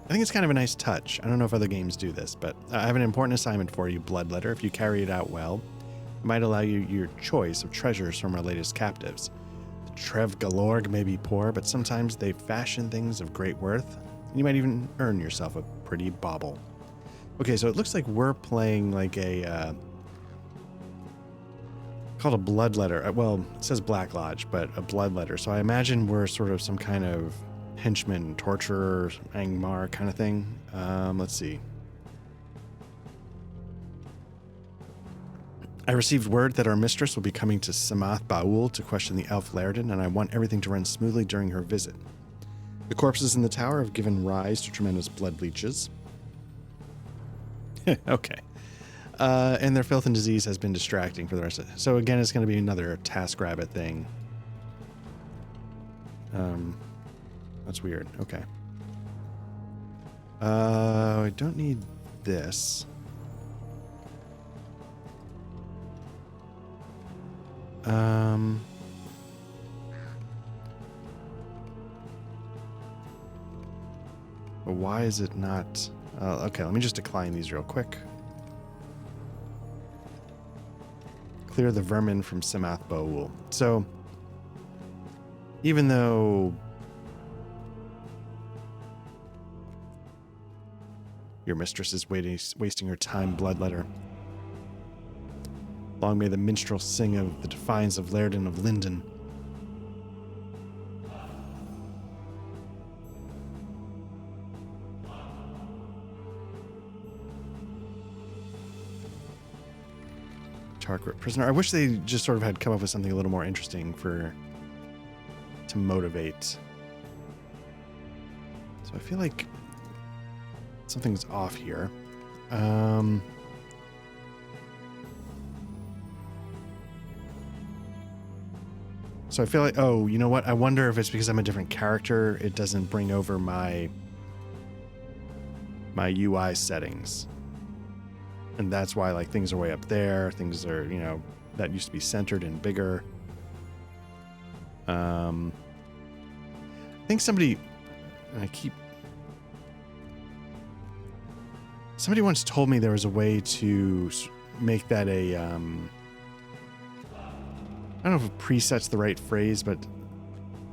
I think it's kind of a nice touch. I don't know if other games do this, but I have an important assignment for you, Bloodletter. If you carry it out well, it might allow you your choice of treasures from our latest captives. The Trev Galorg may be poor, but sometimes they fashion things of great worth, and you might even earn yourself a pretty bauble. Okay, so it looks like we're playing like a called a Bloodletter. Well, it says Black Lodge, but a Bloodletter. So I imagine we're sort of some kind of henchman, torturer, Angmar kind of thing. Let's see. I received word that our mistress will be coming to Samath Baul to question the elf Laerdan, and I want everything to run smoothly during her visit. The corpses in the tower have given rise to tremendous blood leeches. Okay. And their filth and disease has been distracting for the rest of it. So again, it's going to be another TaskRabbit thing. That's weird. Okay. I don't need this. But why is it not? Okay, let me just decline these real quick. Clear the vermin from Samath Baul. So, even though your mistress is wasting her time, Bloodletter, long may the minstrel sing of the defiance of Laerdan of Linden. Target prisoner. I wish they just sort of had come up with something a little more interesting to motivate. So I feel like something's off here. So I feel like, oh, you know what? I wonder if it's because I'm a different character. It doesn't bring over my my UI settings. And that's why like things are way up there. Things are, you know, that used to be centered and bigger. I think somebody once told me there was a way to make that a, I don't know if preset's the right phrase, but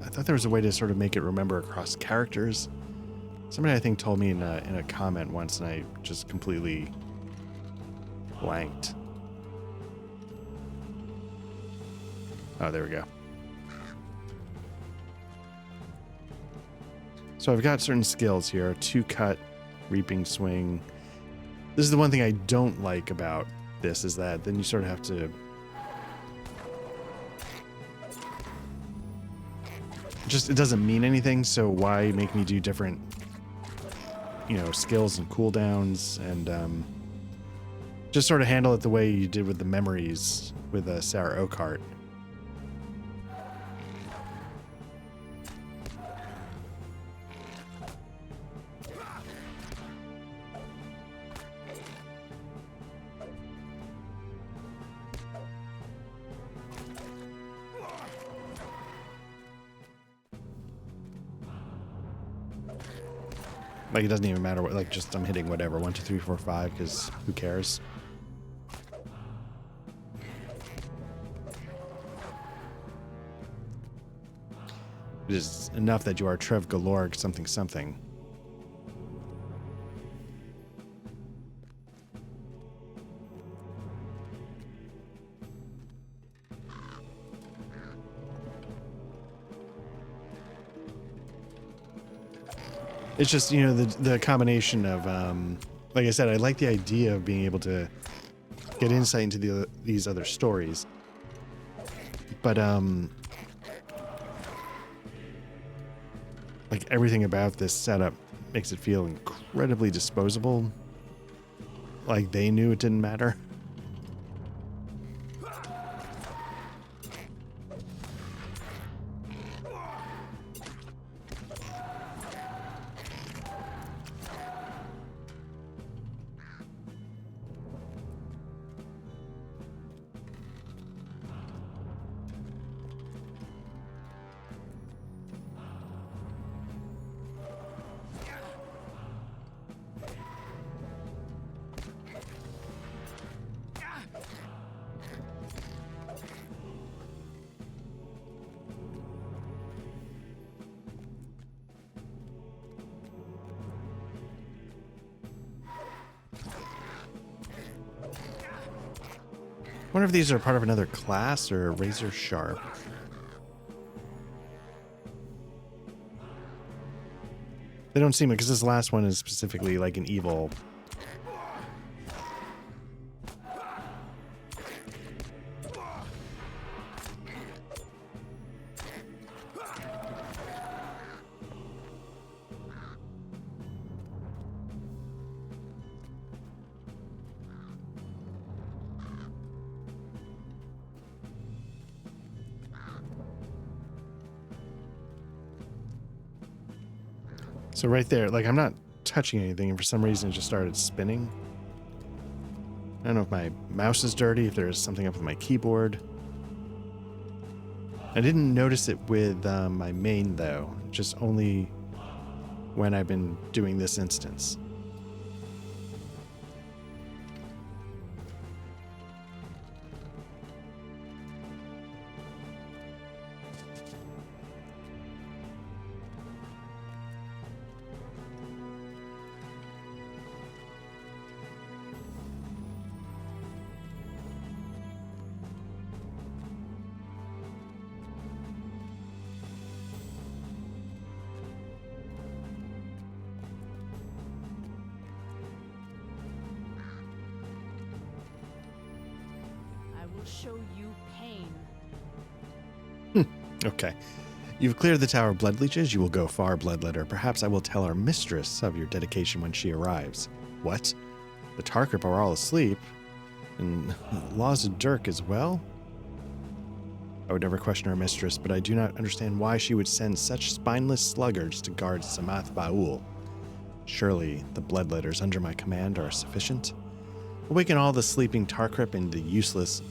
I thought there was a way to sort of make it remember across characters. Somebody I think told me in a comment once, and I just completely blanked. Oh, there we go. So I've got certain skills here: 2-cut, reaping swing. This is the one thing I don't like about this, is that then you sort of have to it doesn't mean anything, so why make me do different, you know, skills and cooldowns, and just sort of handle it the way you did with the memories with Sarah Oakheart. Like, it doesn't even matter what, like, just I'm hitting whatever, 1, 2, 3, 4, 5, because who cares? It is enough that you are Trev Galorg something something. It's just, you know, the combination of, like I said, I like the idea of being able to get insight into these other stories. But, like, everything about this setup makes it feel incredibly disposable. Like they knew it didn't matter. I wonder if these are part of another class or razor sharp. They don't seem, because this last one is specifically like an evil. So right there, like I'm not touching anything, and for some reason it just started spinning. I don't know if my mouse is dirty, if there's something up with my keyboard. I didn't notice it with my main though, just only when I've been doing this instance. Show you pain. Okay. You've cleared the Tower of Blood Leeches. You will go far, Bloodletter. Perhaps I will tell our mistress of your dedication when she arrives. What? The Tarkrip are all asleep? And Laws of Dirk as well? I would never question our mistress, but I do not understand why she would send such spineless sluggards to guard Samath Baul. Surely the bloodletters under my command are sufficient. Awaken all the sleeping Tarkrip and the useless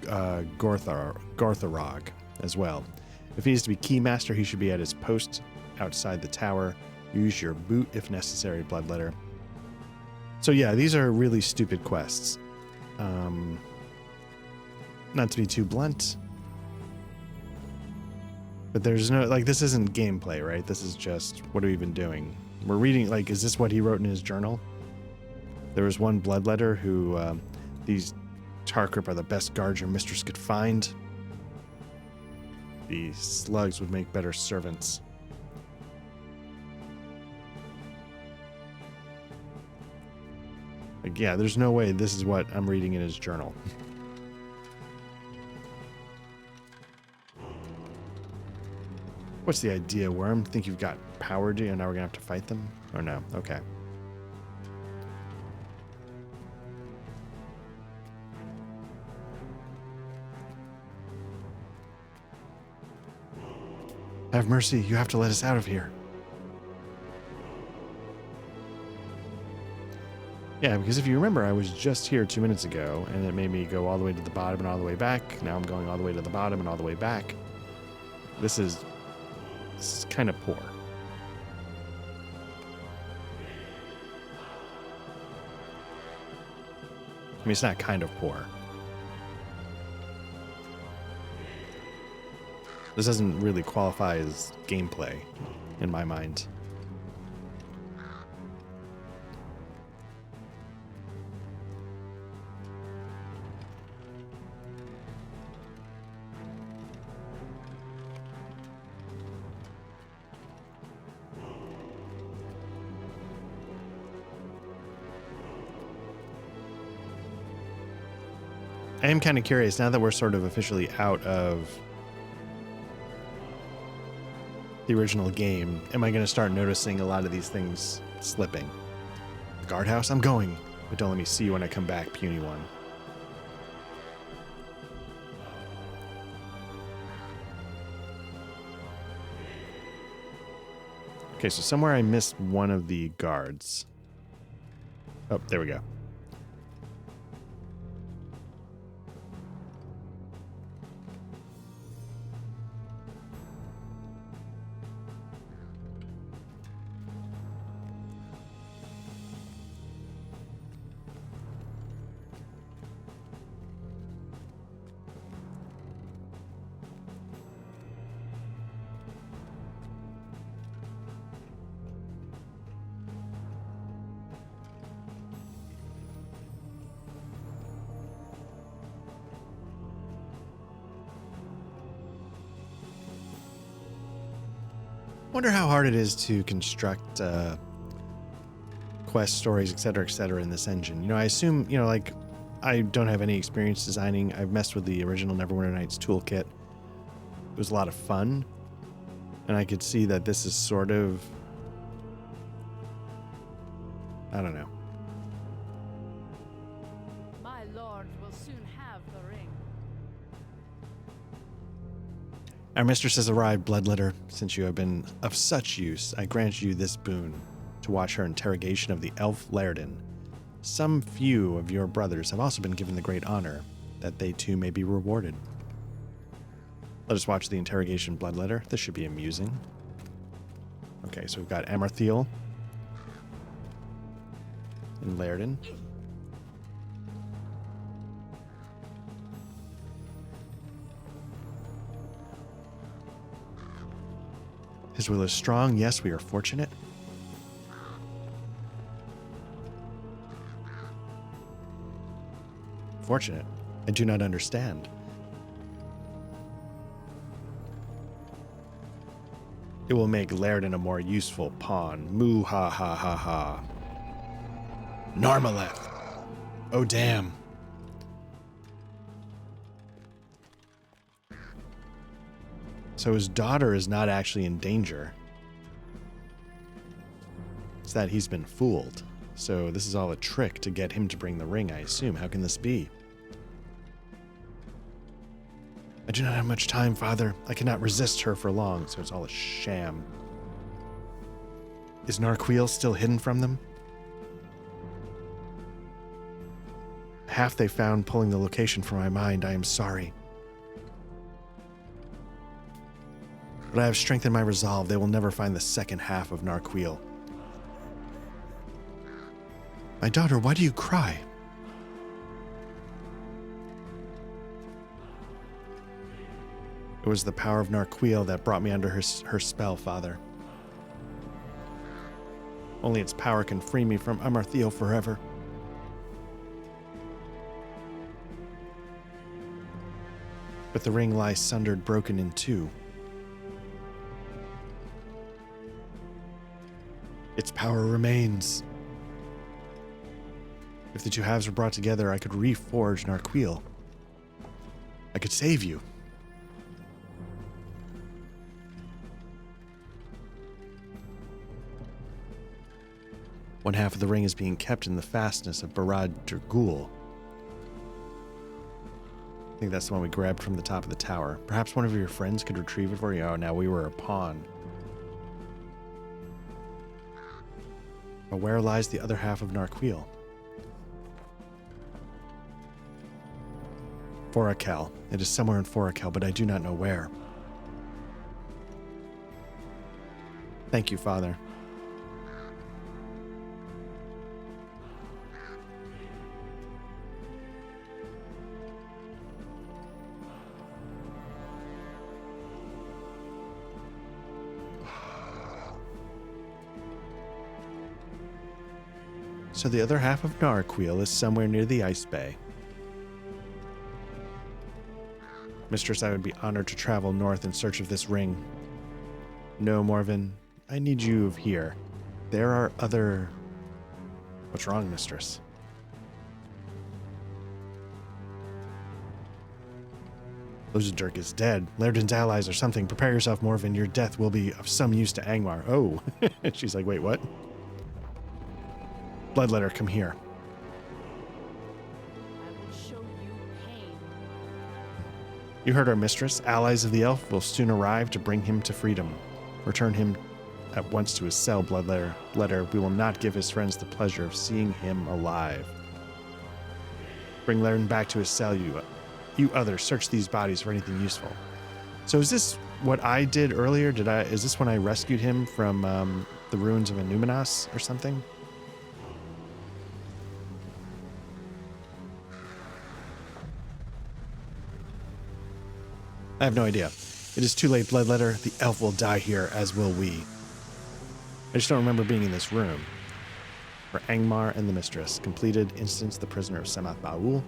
Gortharog as well. If he is to be keymaster, he should be at his post outside the tower. Use your boot if necessary, bloodletter. So yeah, these are really stupid quests. Not to be too blunt, but there's no, like, this isn't gameplay, right? This is just, what have we been doing? We're reading, like, is this what he wrote in his journal? There was one bloodletter who, these Tarkrip are the best guards your mistress could find. The slugs would make better servants. Like, yeah, there's no way this is what I'm reading in his journal. What's the idea, Worm? Think you've got power, do you? And now we're gonna have to fight them? Or no? Okay. Have mercy, you have to let us out of here. Yeah, because if you remember, I was just here 2 minutes ago, and it made me go all the way to the bottom and all the way back. Now I'm going all the way to the bottom and all the way back. This is kind of poor. I mean, it's not kind of poor. This doesn't really qualify as gameplay, in my mind. I am kind of curious, now that we're sort of officially out of the original game, am I going to start noticing a lot of these things slipping? The guardhouse? I'm going, but don't let me see you when I come back, puny one. Okay, so somewhere I missed one of the guards. Oh, there we go. Wonder how hard it is to construct quest stories, etc., in this engine. You know, I assume, you know, like, I don't have any experience designing. I've messed with the original Neverwinter Nights toolkit. It was a lot of fun, and I could see that this is sort of, I don't know. My lord will soon have the ring. Our mistress has arrived, bloodletter. Since you have been of such use, I grant you this boon, to watch her interrogation of the elf Laerdan. Some few of your brothers have also been given the great honor that they too may be rewarded. Let us watch the interrogation, bloodletter. This should be amusing. Okay, so we've got Amarthiel and Laerdan. His will is strong. Yes, we are fortunate. Fortunate? I do not understand. It will make Laerdan a more useful pawn. Moo ha ha ha ha. Narmaleth. Oh damn. So his daughter is not actually in danger. It's that he's been fooled. So this is all a trick to get him to bring the ring, I assume. How can this be? I do not have much time, father. I cannot resist her for long, so it's all a sham. Is Narchuil still hidden from them? Half they found pulling the location from my mind. I am sorry. But I have strengthened my resolve. They will never find the second half of Narchuil. My daughter, why do you cry? It was the power of Narchuil that brought me under her spell, Father. Only its power can free me from Amarthiel forever. But the ring lies sundered, broken in two. Its power remains. If the two halves were brought together, I could reforge Narchuil. I could save you. One half of the ring is being kept in the fastness of Barad Dragul. I think that's the one we grabbed from the top of the tower. Perhaps one of your friends could retrieve it for you. Oh, now we were a pawn. But where lies the other half of Narchuil? Forakel. It is somewhere in Forakel, but I do not know where. Thank you, Father. So the other half of Narchuil is somewhere near the Ice Bay. Mistress, I would be honored to travel north in search of this ring. No, Morven, I need you here. There are other... What's wrong, Mistress? Luzadirk is dead. Laerdan's allies or something. Prepare yourself, Morven. Your death will be of some use to Angmar. Oh. She's like, wait, what? Bloodletter, come here. I will show you pain. You heard our mistress. Allies of the elf will soon arrive to bring him to freedom. Return him at once to his cell, Bloodletter. We will not give his friends the pleasure of seeing him alive. Bring Laerdan back to his cell, you others. Search these bodies for anything useful. So is this what I did earlier? Is this when I rescued him from the ruins of Enumenas or something? I have no idea. It is too late, Bloodletter. The elf will die here, as will we. I just don't remember being in this room. For Angmar and the Mistress. Completed. Instance the prisoner of Samath Baul.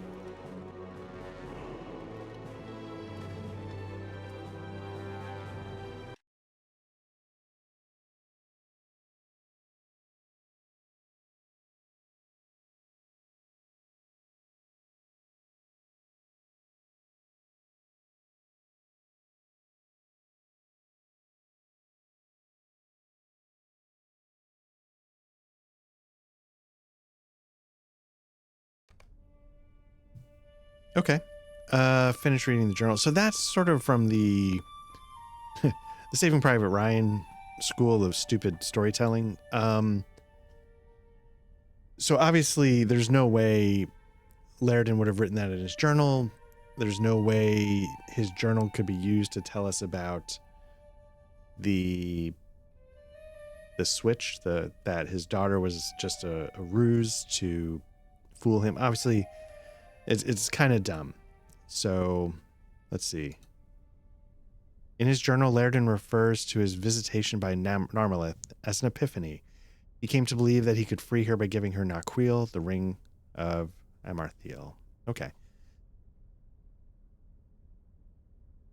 Okay. Finish reading the journal. So that's sort of from the the Saving Private Ryan school of stupid storytelling. So obviously there's no way Laerdan would have written that in his journal. There's no way his journal could be used to tell us about the switch, that his daughter was just a ruse to fool him. Obviously, it's kind of dumb. So, let's see. In his journal, Laerdan refers to his visitation by Narmalith as an epiphany. He came to believe that he could free her by giving her Narchuil, the ring of Amarthiel. Okay.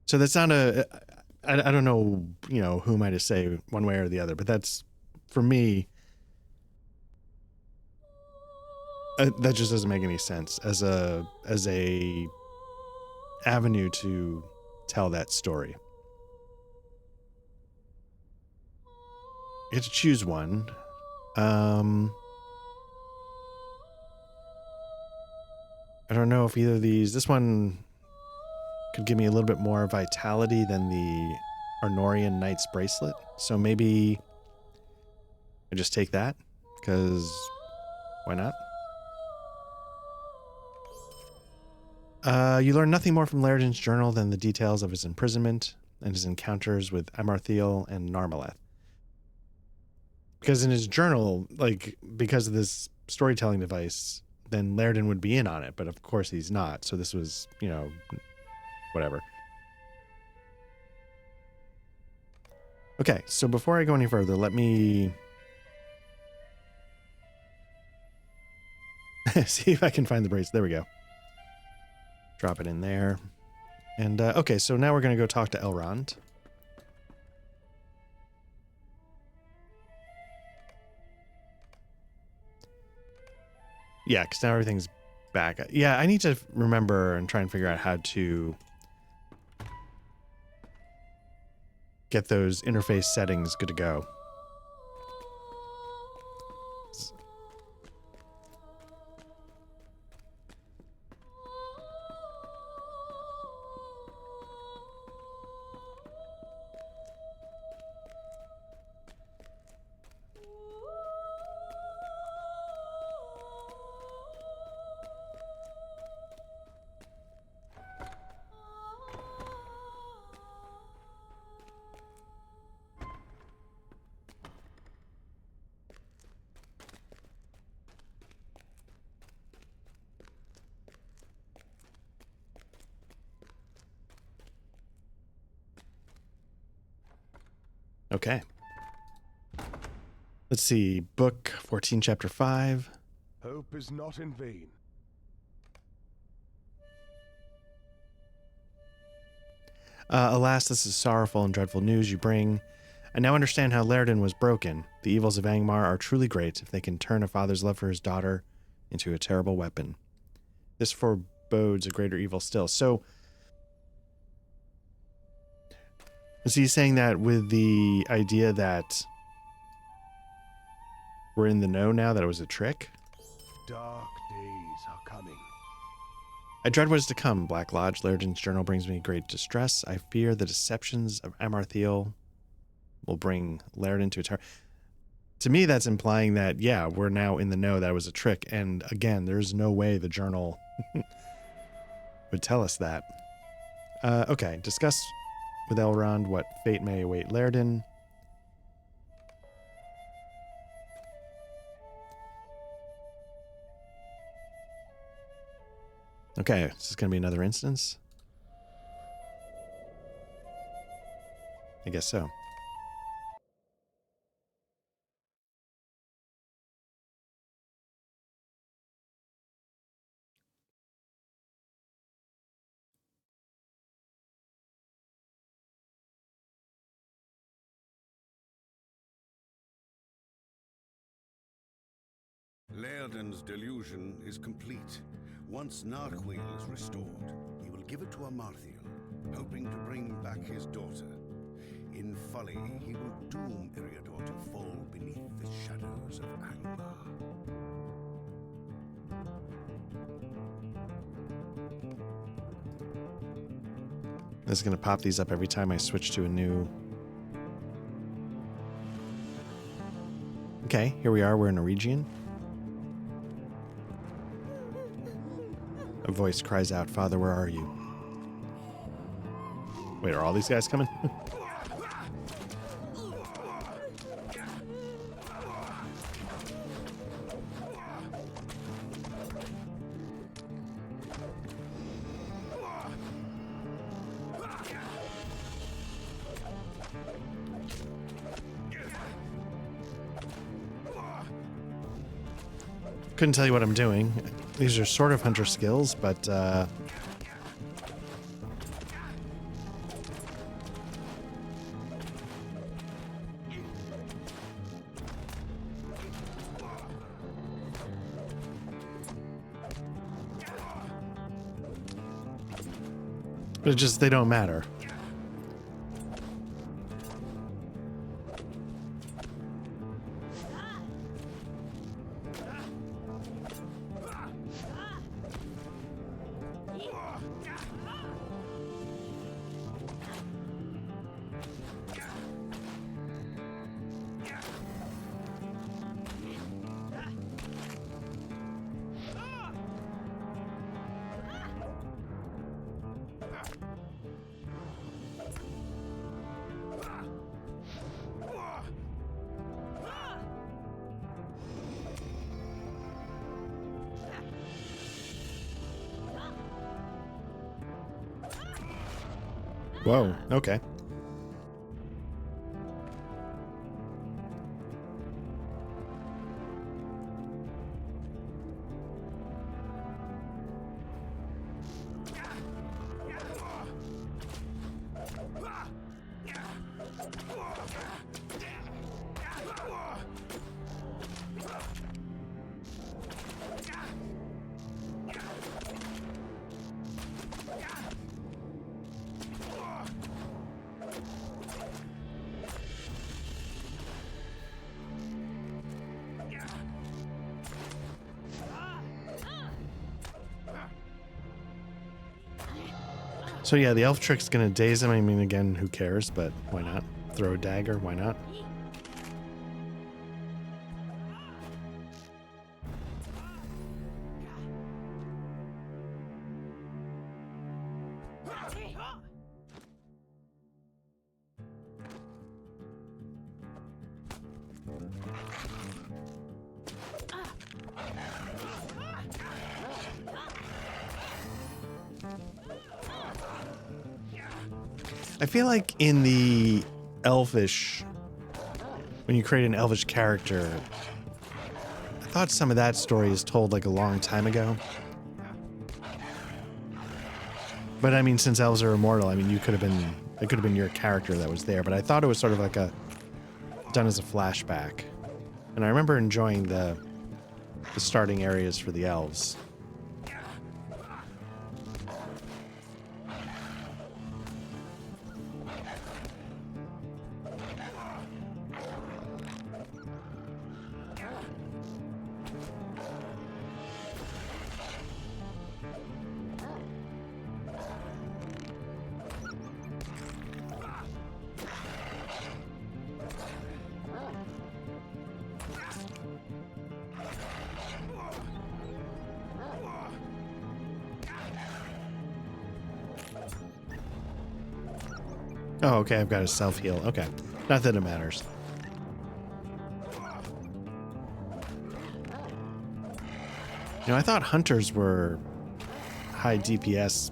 So that's not I don't know, who am I to say one way or the other, but that's, for me, that just doesn't make any sense as a avenue to tell that story. You have to choose one. I don't know if either of these. This one could give me a little bit more vitality than the Arnorian Knight's Bracelet. So maybe I just take that, because why not? You learn nothing more from Laerdan's journal than the details of his imprisonment and his encounters with Amarthiel and Narmaleth. Because in his journal, like, because of this storytelling device, then Laerdan would be in on it, but of course he's not. So this was, you know, whatever. Okay, so before I go any further, let me see if I can find the bracelet. There we go. Drop it in there. And, okay, so now we're going to go talk to Elrond. Yeah, because now everything's back. Yeah, I need to remember and try and figure out how to get those interface settings good to go. Okay. Let's see. Book 14, Chapter 5. Hope is not in vain. Alas, this is sorrowful and dreadful news you bring. I now understand how Laerdan was broken. The evils of Angmar are truly great if they can turn a father's love for his daughter into a terrible weapon. This forebodes a greater evil still. So, is he saying that with the idea that we're in the know now, that it was a trick? Dark days are coming. I dread what is to come, Black Lodge. Laerdan's journal brings me great distress. I fear the deceptions of Amarthiel will bring Laerdan to a terror. To me, that's implying that, yeah, we're now in the know that it was a trick. And again, there's no way the journal would tell us that. Okay, discuss with Elrond what fate may await Laerdan. Okay, this is going to be another instance. I guess so. Laerdan's delusion is complete. Once Narchuil is restored, he will give it to Amarthiel, hoping to bring back his daughter. In folly, he will doom Eriador to fall beneath the shadows of Angmar. This is going to pop these up every time I switch to a new... Okay, here we are. We're in a region. A voice cries out, "Father, where are you?" Wait, are all these guys coming? Couldn't tell you what I'm doing. These are sort of hunter skills, but it just, they don't matter. Whoa, okay. So yeah, the elf trick's gonna daze him. I mean, again, who cares? But why not? Throw a dagger, why not? I feel like in the elvish, when you create an elvish character, I thought some of that story is told like a long time ago. But I mean, since elves are immortal, I mean, it could have been your character that was there. But I thought it was sort of like done as a flashback. And I remember enjoying the starting areas for the elves. Oh, okay, I've got a self-heal. Okay. Not that it matters. You know, I thought hunters were high DPS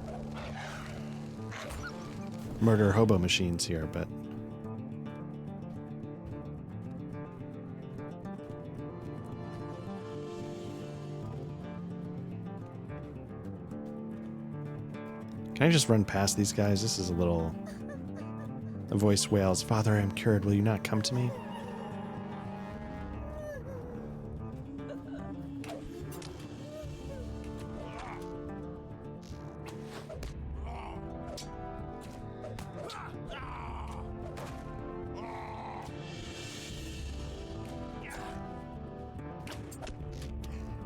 murder hobo machines here, but... Can I just run past these guys? This is a little... The voice wails, "Father, I am cured. Will you not come to me?"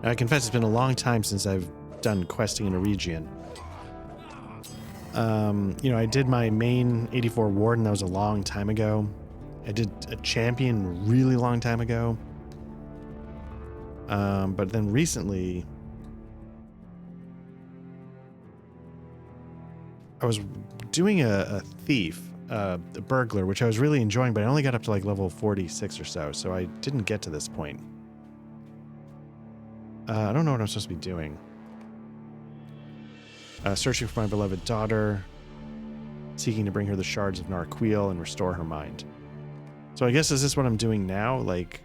Now, I confess it's been a long time since I've done questing in a region. You know, I did my main 84 Warden, that was a long time ago. I did a champion a really long time ago. But then recently, I was doing a thief, a burglar, which I was really enjoying, but I only got up to like level 46 or so I didn't get to this point. I don't know what I'm supposed to be doing. Searching for my beloved daughter, seeking to bring her the shards of Narchuil and restore her mind. So I guess, is this what I'm doing now? Like...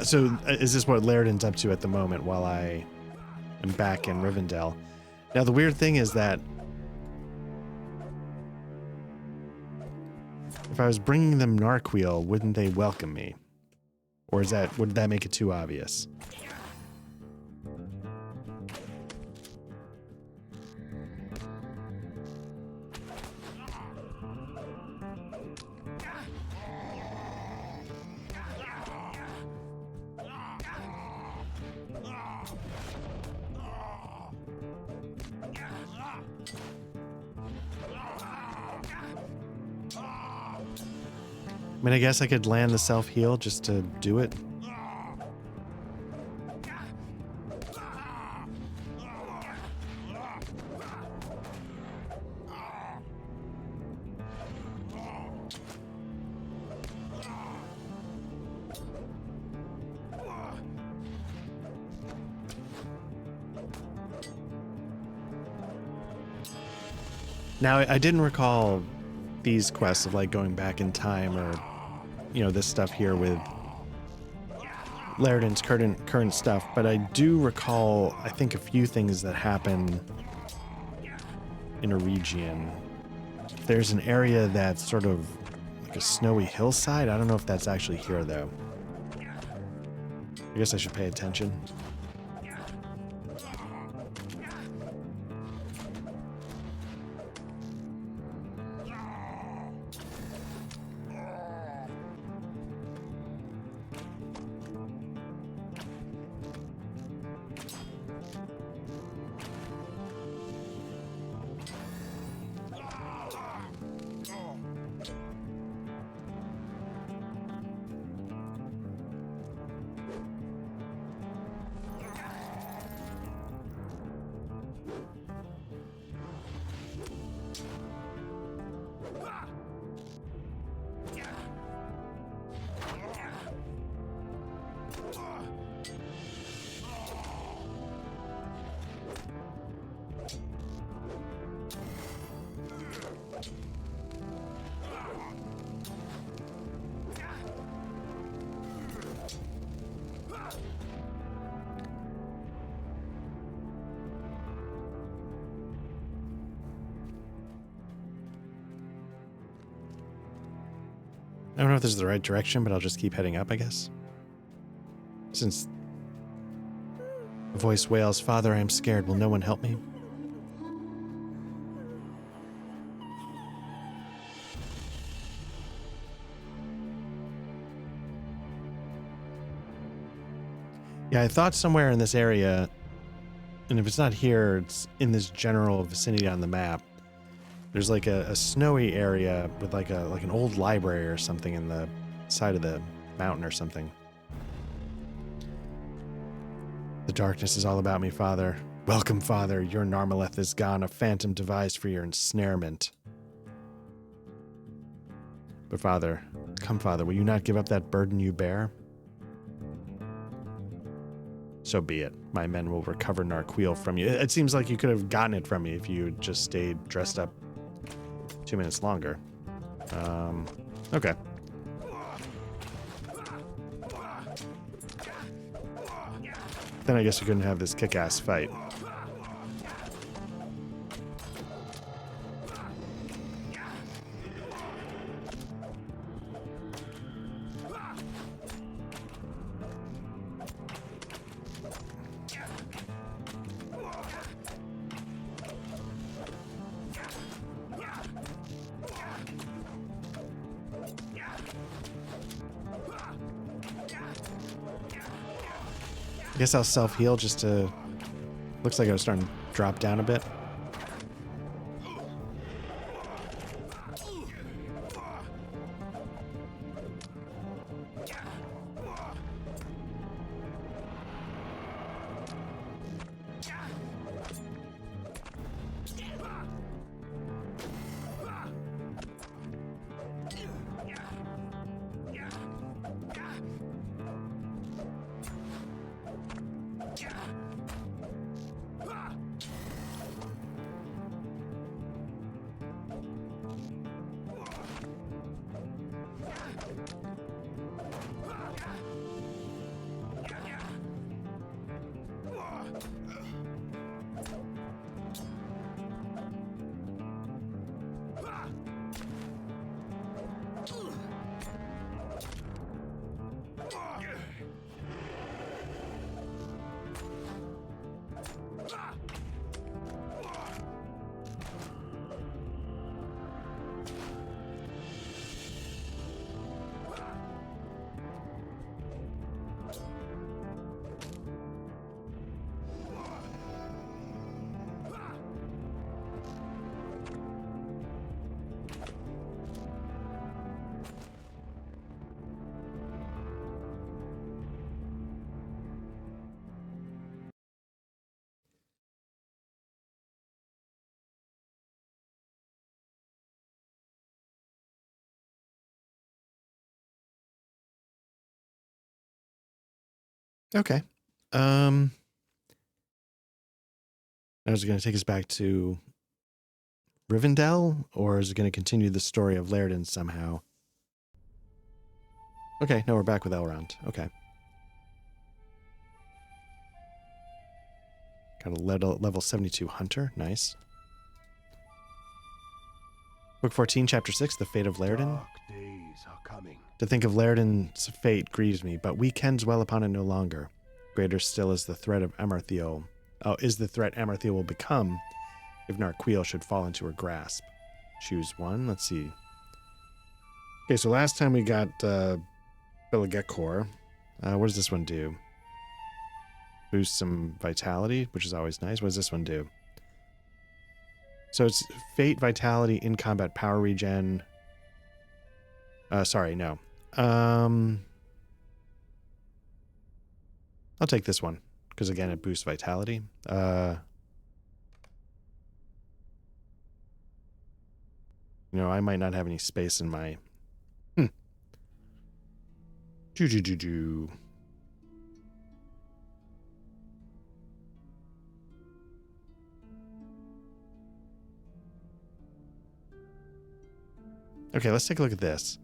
So is this what Laerdan's up to at the moment while I am back in Rivendell? Now the weird thing is that if I was bringing them Narchuil, wouldn't they welcome me? Or would that make it too obvious? I mean, I guess I could land the self-heal just to do it. Now, I didn't recall these quests of like going back in time or, this stuff here with Laerdan's current stuff, but I do recall, I think, a few things that happen in a region. There's an area that's sort of like a snowy hillside. I don't know if that's actually here, though. I guess I should pay attention. I don't know if this is the right direction, but I'll just keep heading up, I guess. Since the voice wails, "Father, I am scared. Will no one help me?" Yeah, I thought somewhere in this area, and if it's not here, it's in this general vicinity on the map. There's like a snowy area with like an old library or something in the side of the mountain or something. The darkness is all about me, Father. Welcome, Father. Your Narmaleth is gone, a phantom devised for your ensnarement. But Father, come, Father, will you not give up that burden you bear? So be it. My men will recover Narchuil from you. It seems like you could have gotten it from me if you had just stayed dressed up 2 minutes longer. Okay. Then I guess we couldn't have this kick-ass fight. I guess I'll self-heal just to... Looks like I was starting to drop down a bit. Okay. I was going to take us back to Rivendell, or is it going to continue the story of Laerdan somehow? Okay, no, we're back with Elrond. Okay. Got a level 72 hunter. Nice. Book 14, Chapter 6, The Fate of Laerdan. Dark days are coming. To think of Laerdan's fate grieves me, but we can dwell upon it no longer. Greater still is the threat of Amarthiel. Oh, is the threat Amarthiel will become if Narchuil should fall into her grasp. Choose one. Let's see. Okay, so last time we got Billigekor. What does this one do? Boost some vitality, which is always nice. What does this one do? So it's fate, vitality, in combat, power regen. Sorry, no. I'll take this one because again it boosts vitality. You know, I might not have any space in my. Do. Okay, let's take a look at this.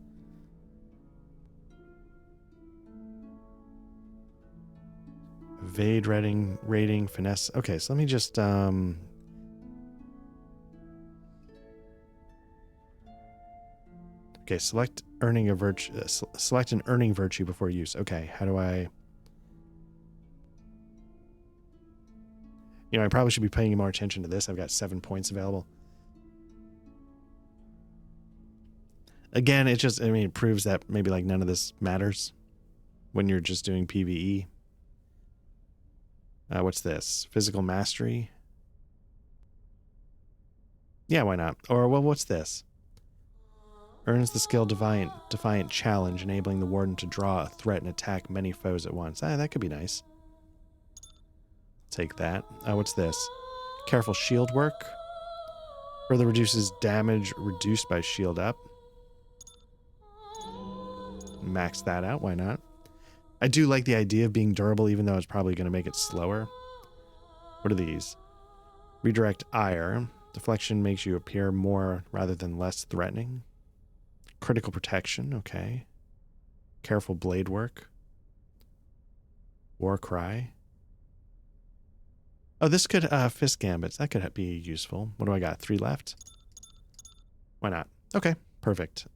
Evade rating, finesse. Okay, so let me just okay, select earning a virtue. Select an earning virtue before use. Okay, how do I? You know, I probably should be paying more attention to this. I've got 7 points available. Again, it just, I mean, it proves that maybe like none of this matters when you're just doing PvE. What's this? Physical mastery? Yeah, why not? Or, well, what's this? Earns the skill Defiant Challenge, enabling the Warden to draw a threat and attack many foes at once. That could be nice. Take that. What's this? Careful shield work. Further reduces damage reduced by shield up. Max that out, why not? I do like the idea of being durable, even though it's probably going to make it slower. What are these? Redirect ire. Deflection makes you appear more rather than less threatening. Critical protection, okay. Careful blade work. War cry. Oh, this could, fist gambits. That could be useful. What do I got? 3 left? Why not? Okay, perfect.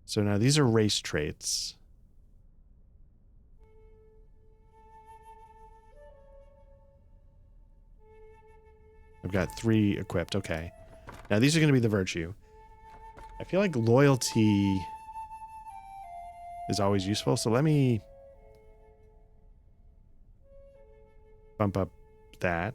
So now these are race traits. I've got 3 equipped. Okay. Now these are going to be the virtue. I feel like loyalty is always useful. So let me bump up that.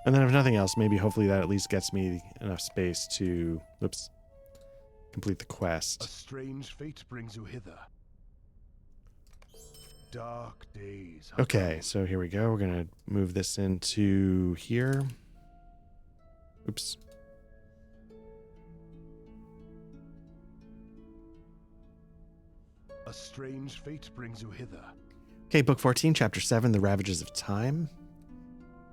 And then if nothing else, maybe hopefully that at least gets me enough space to, oops, complete the A quest. strange fate brings you hither. Dark days are Okay, coming. so here we go. We're going to move this into here. Oops. A strange fate brings you hither. Okay, Book 14, Chapter 7, The Ravages of Time.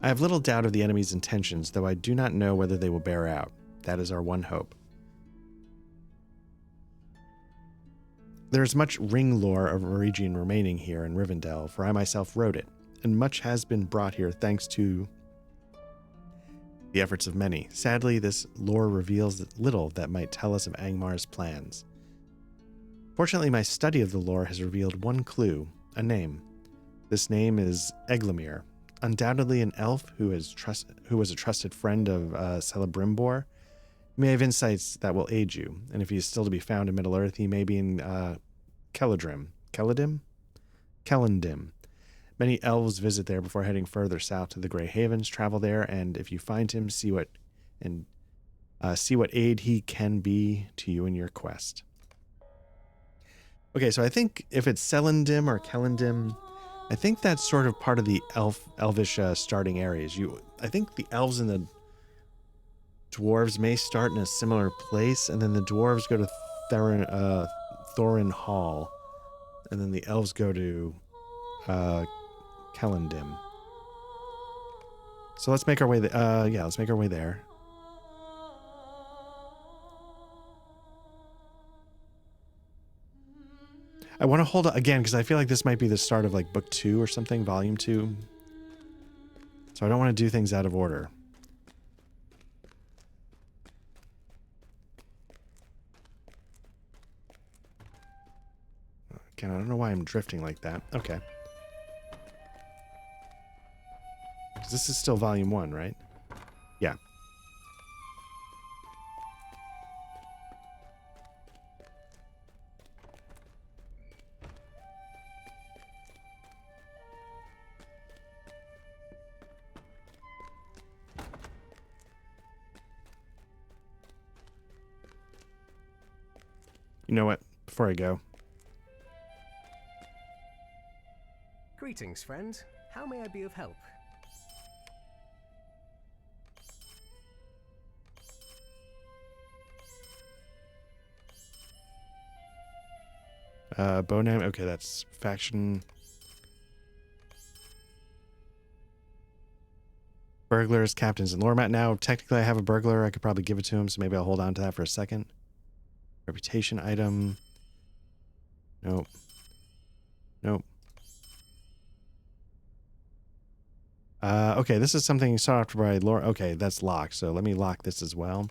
I have little doubt of the enemy's intentions, though I do not know whether they will bear out. That is our one hope. There is much ring lore of Eregion remaining here in Rivendell, for I myself wrote it, and much has been brought here thanks to the efforts of many. Sadly, this lore reveals little that might tell us of Angmar's plans. Fortunately, my study of the lore has revealed one clue, a name. This name is Eglaimir, undoubtedly an elf who was a trusted friend of Celebrimbor. He may have insights that will aid you, and if he is still to be found in Middle-earth, he may be in Celadrim. Celendim. Many elves visit there before heading further south to the Grey Havens. Travel there, and if you find him, see what aid he can be to you in your quest. Okay, so I think if it's Celendim or Celendim, I think that's sort of part of the elvish starting areas. I think the elves and the dwarves may start in a similar place, and then the dwarves go to Thorin Hall. And then the elves go to Kellendim. So let's make our way yeah, let's make our way there. I want to hold it again because I feel like this might be the start of like book 2 or something, volume 2. So I don't want to do things out of order. Again, I don't know why I'm drifting like that. Okay. 'Cause this is still volume 1, right? Yeah. You know what? Before I go, Greetings, friend. How may I be of help? Bonam. Okay, that's faction. Burglars, captains, and Lormat. Now, technically, I have a burglar. I could probably give it to him, so maybe I'll hold on to that for a second. Reputation item. Nope. Nope. Okay, this is something sought after by Laura. Okay, that's locked, so let me lock this as well.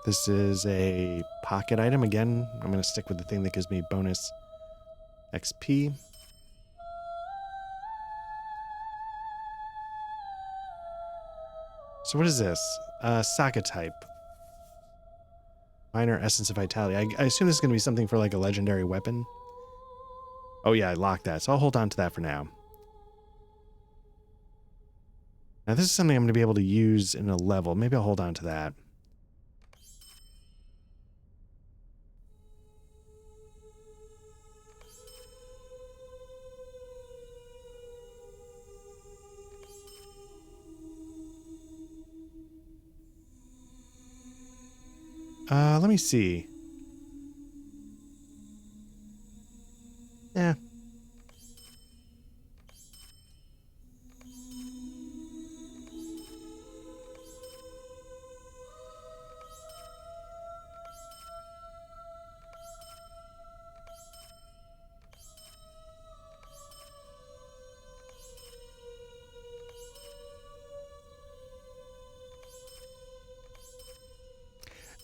This is a pocket item. Again, I'm going to stick with the thing that gives me bonus XP. So what is this? Saka type. Minor essence of vitality. I assume this is going to be something for like a legendary weapon. Oh yeah, I locked that. So I'll hold on to that for now. Now this is something I'm going to be able to use in a level. Maybe I'll hold on to that. Let me see. Yeah.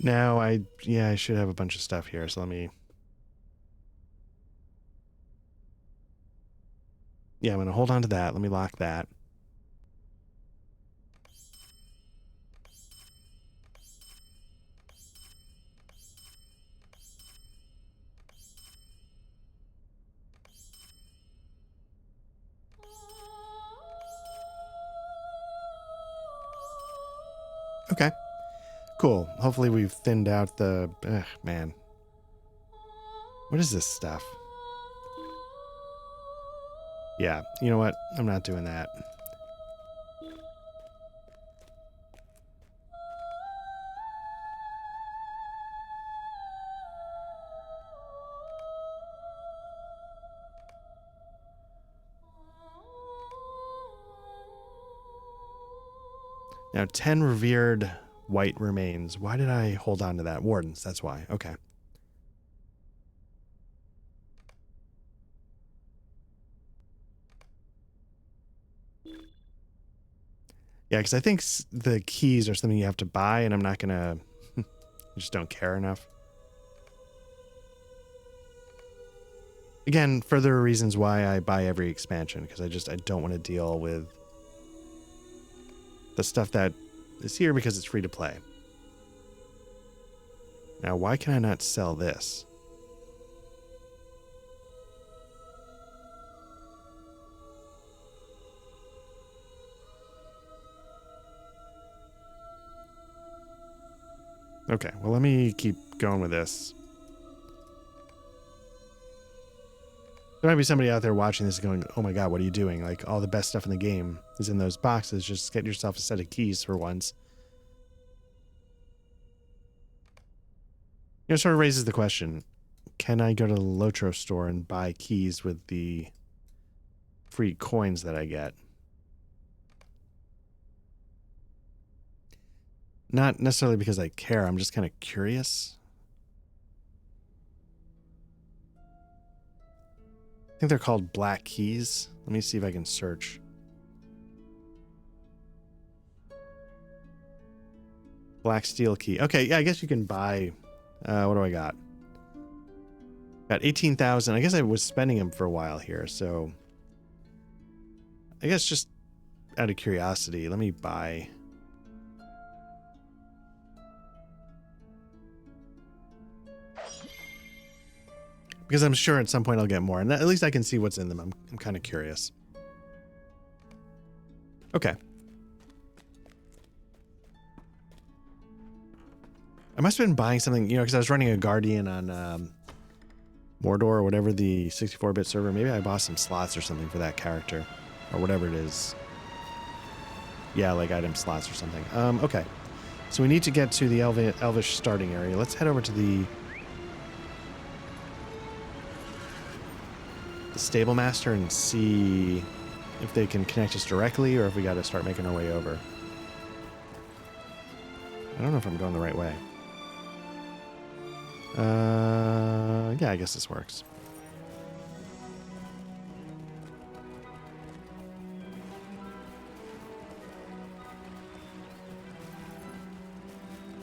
Now I should have a bunch of stuff here, so let me... Yeah, I'm going to hold on to that. Let me lock that. Okay. Cool. Hopefully we've thinned out the... Ugh, man. What is this stuff? Yeah, you know what? I'm not doing that. Now, 10 revered white remains. Why did I hold on to that? Wardens, that's why. Okay. Yeah, because I think the keys are something you have to buy, and I'm not going to... I just don't care enough. Again, further reasons why I buy every expansion, because I don't want to deal with the stuff that is here because it's free to play. Now, why can I not sell this? Okay, well, let me keep going with this. There might be somebody out there watching this going, oh my god, what are you doing? Like, all the best stuff in the game is in those boxes. Just get yourself a set of keys for once. You know, it sort of raises the question, can I go to the Lotro store and buy keys with the free coins that I get? Not necessarily because I care, I'm just kind of curious. I think they're called black keys. Let me see if I can search. Black steel key. Okay, yeah, I guess you can buy... what do I got? Got 18,000. I guess I was spending them for a while here, so... I guess just out of curiosity, let me buy... Because I'm sure at some point I'll get more. And at least I can see what's in them. I'm kind of curious. Okay. I must have been buying something, you know, because I was running a Guardian on Mordor or whatever, the 64-bit server. Maybe I bought some slots or something for that character. Or whatever it is. Yeah, like item slots or something. Okay. So we need to get to the Elvish starting area. Let's head over to the Stable Master and see if they can connect us directly or if we got to start making our way over. I don't know if I'm going the right way. Yeah, I guess this works.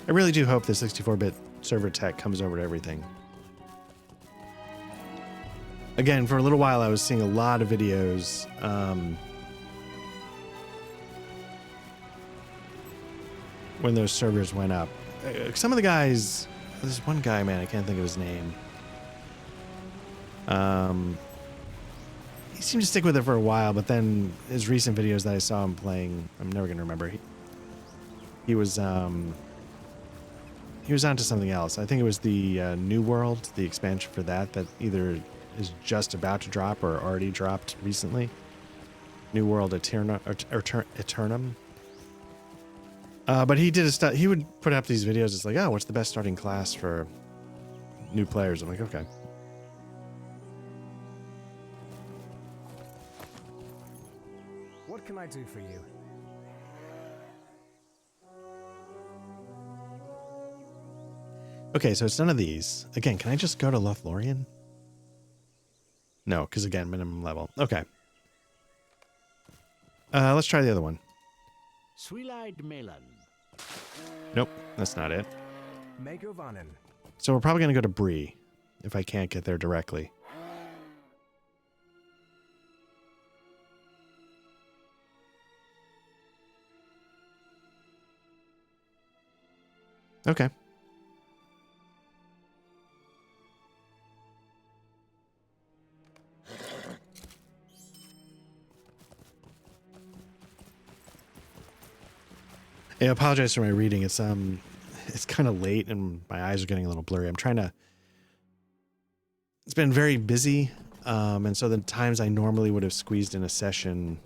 I really do hope the 64-bit server tech comes over to everything. Again, for a little while, I was seeing a lot of videos when those servers went up. Some of the guys, there's one guy, man, I can't think of his name. He seemed to stick with it for a while, but then his recent videos that I saw him playing, I'm never going to remember. He was onto something else. I think it was the New World, the expansion for that either is just about to drop or already dropped recently. New World Eternum. But he did he would put up these videos. It's like, oh, what's the best starting class for new players? I'm like, okay. What can I do for you? Okay, so it's none of these. Again, can I just go to Lothlorien? No, because again, minimum level. Okay. Let's try the other one. Swilide Melon. Nope, that's not it. Megovanen. So we're probably going to go to Bree, if I can't get there directly. Okay. I apologize for my reading. It's kind of late and my eyes are getting a little blurry. It's been very busy. And so the times I normally would have squeezed in a session,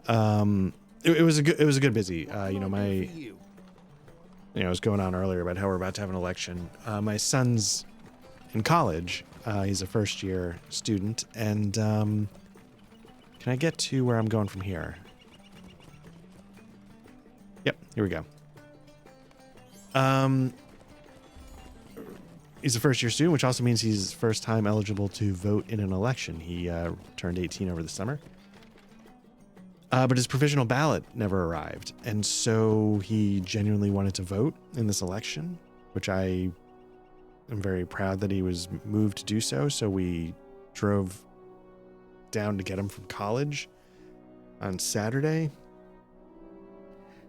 it was a good busy. I was going on earlier about how we're about to have an election. My son's in college. He's a first year student, and can I get to where I'm going from here? Yep, here we go. He's a first year student, which also means he's first time eligible to vote in an election. He turned 18 over the summer. But his provisional ballot never arrived. And so he genuinely wanted to vote in this election, which I am very proud that he was moved to do so. So we drove down to get him from college on Saturday.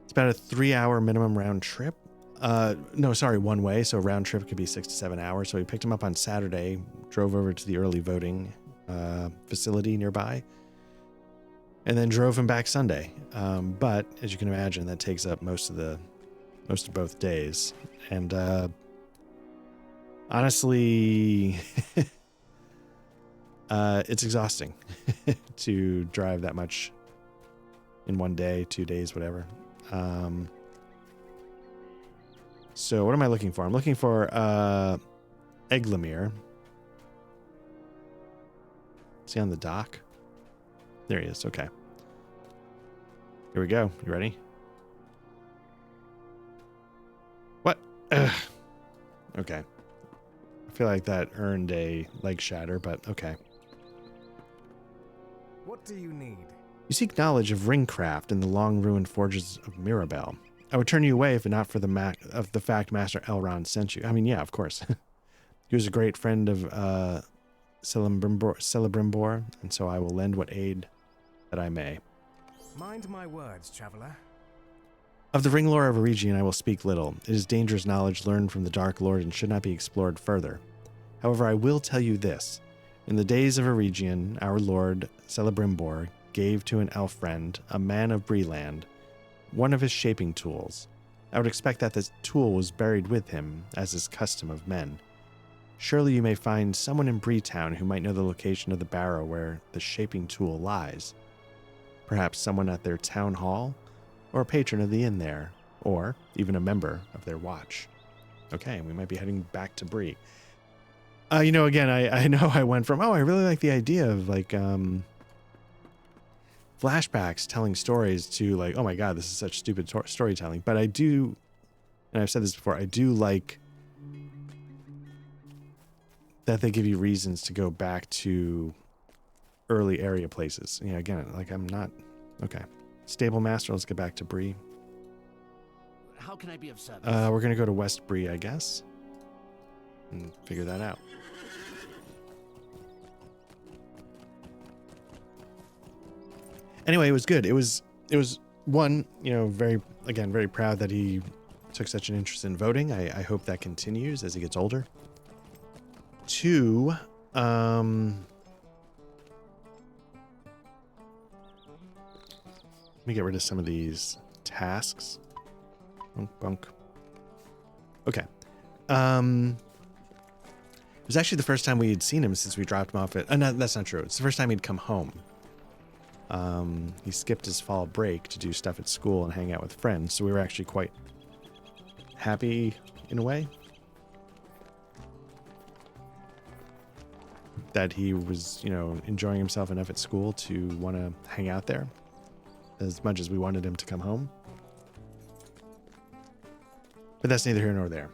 It's about a 3-hour minimum round trip. No, sorry, one way. So round trip could be 6 to 7 hours. So we picked him up on Saturday, drove over to the early voting facility nearby, and then drove him back Sunday. But as you can imagine, that takes up most of both days. And Honestly, it's exhausting to drive that much in one day, 2 days, whatever. So what am I looking for? I'm looking for Eglamir. Is he on the dock? There he is. Okay. Here we go. You ready? What? Ugh. Okay. I feel like that earned a leg shatter, but okay. What do you need? You seek knowledge of ringcraft in the long-ruined forges of Mirabel. I would turn you away if not for the fact Master Elrond sent you. I mean, yeah, of course. He was a great friend of Celebrimbor, and so I will lend what aid that I may. Mind my words, traveler. Of the ring lore of Eregion I will speak little. It is dangerous knowledge learned from the Dark Lord and should not be explored further. However, I will tell you this. In the days of Eregion, our Lord Celebrimbor gave to an elf friend, a man of Breeland, one of his shaping tools. I would expect that this tool was buried with him, as is custom of men. Surely you may find someone in Breetown who might know the location of the barrow where the shaping tool lies. Perhaps someone at their town hall, or a patron of the inn there, or even a member of their watch. Okay, we might be heading back to Bree. Again, I know I went from, I really like the idea of like flashbacks telling stories to like, oh my God, this is such stupid storytelling. But I do, and I've said this before, I do like that they give you reasons to go back to early area places. Yeah, again, like I'm not, okay. Stable Master, let's get back to Bree. How can I be of service? We're going to go to West Bree, I guess, and figure that out. Anyway, it was good. It was one, very proud that he took such an interest in voting. I hope that continues as he gets older. Two, let me get rid of some of these tasks. Bunk, bunk. Okay. It was actually the first time we had seen him since we dropped him off at... no, that's not true. It's the first time he'd come home. He skipped his fall break to do stuff at school and hang out with friends, so we were actually quite happy in a way that he was, enjoying himself enough at school to want to hang out there as much as we wanted him to come home. But that's neither here nor there.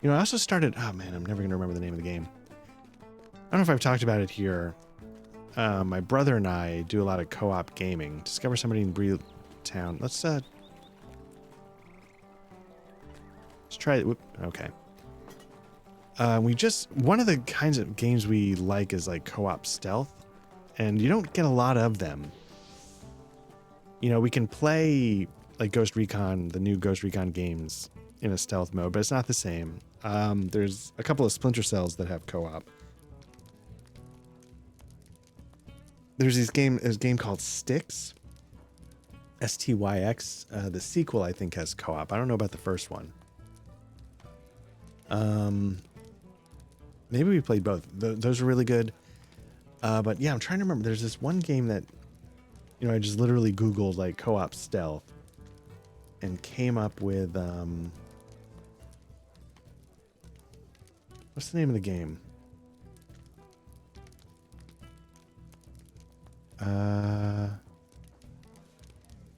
I also started... Oh, man, I'm never going to remember the name of the game. I don't know if I've talked about it here. My brother and I do a lot of co-op gaming. Discover somebody in Breetown. Let's try it. Whoop. Okay. One of the kinds of games we like is like co-op stealth, and you don't get a lot of them. We can play like Ghost Recon, the new Ghost Recon games in a stealth mode, but it's not the same. There's a couple of Splinter Cells that have co-op. There's a game called Styx, STYX. The sequel, I think, has co-op. I don't know about the first one. Maybe we played both. Those are really good. But yeah, I'm trying to remember. There's this one game that, I just literally Googled like co-op stealth and came up with, what's the name of the game?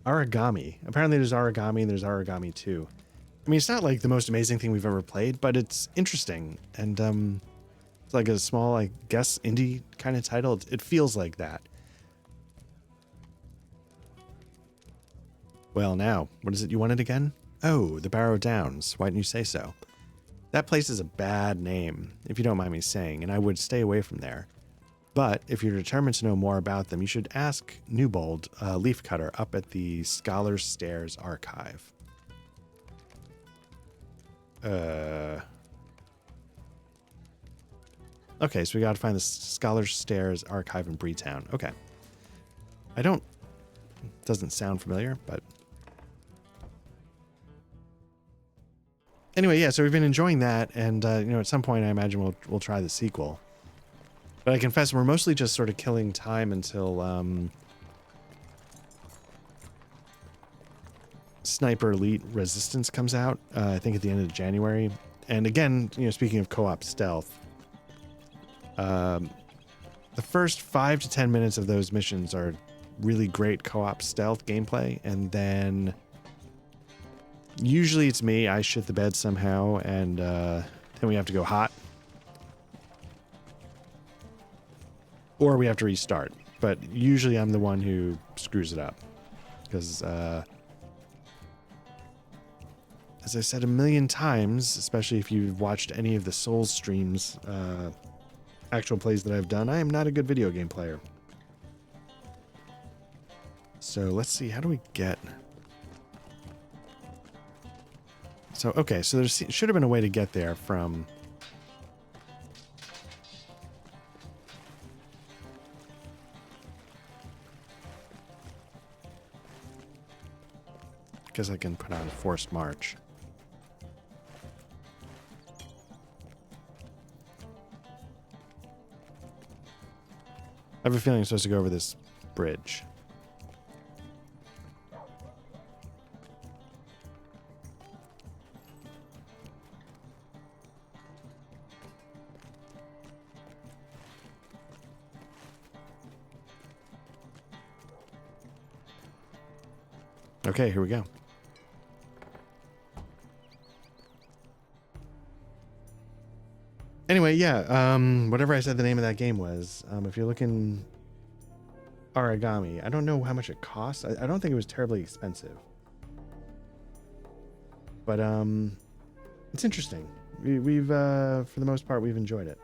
Origami. Apparently there's Origami and there's Origami 2. I mean, it's not like the most amazing thing we've ever played, but it's interesting. And it's like a small, I guess, indie kind of title. It feels like that. Well, now, what is it you wanted again? Oh, the Barrow Downs. Why didn't you say so? That place is a bad name, if you don't mind me saying, and I would stay away from there. But if you're determined to know more about them, you should ask Newbold, Leafcutter, up at the Scholar's Stairs Archive. Okay, so we gotta find the Scholar's Stairs Archive in Breetown. Okay. Doesn't sound familiar, but... Anyway, yeah, so we've been enjoying that, and at some point I imagine we'll try the sequel. But I confess we're mostly just sort of killing time until Sniper Elite Resistance comes out. I think at the end of January. And again, speaking of co-op stealth, the first 5 to 10 minutes of those missions are really great co-op stealth gameplay, and then usually it's me. I shit the bed somehow, and then we have to go hot. Or we have to restart. But usually I'm the one who screws it up. Because, as I said a million times, especially if you've watched any of the Souls streams, actual plays that I've done, I am not a good video game player. So let's see, how do we get... So, okay, so there should have been a way to get there from... Because I can put on Forced March. I have a feeling I'm supposed to go over this bridge. Okay, here we go. Anyway, yeah, whatever I said the name of that game was, if you're looking origami, I don't know how much it costs. I don't think it was terribly expensive. But it's interesting. We've for the most part, we've enjoyed it.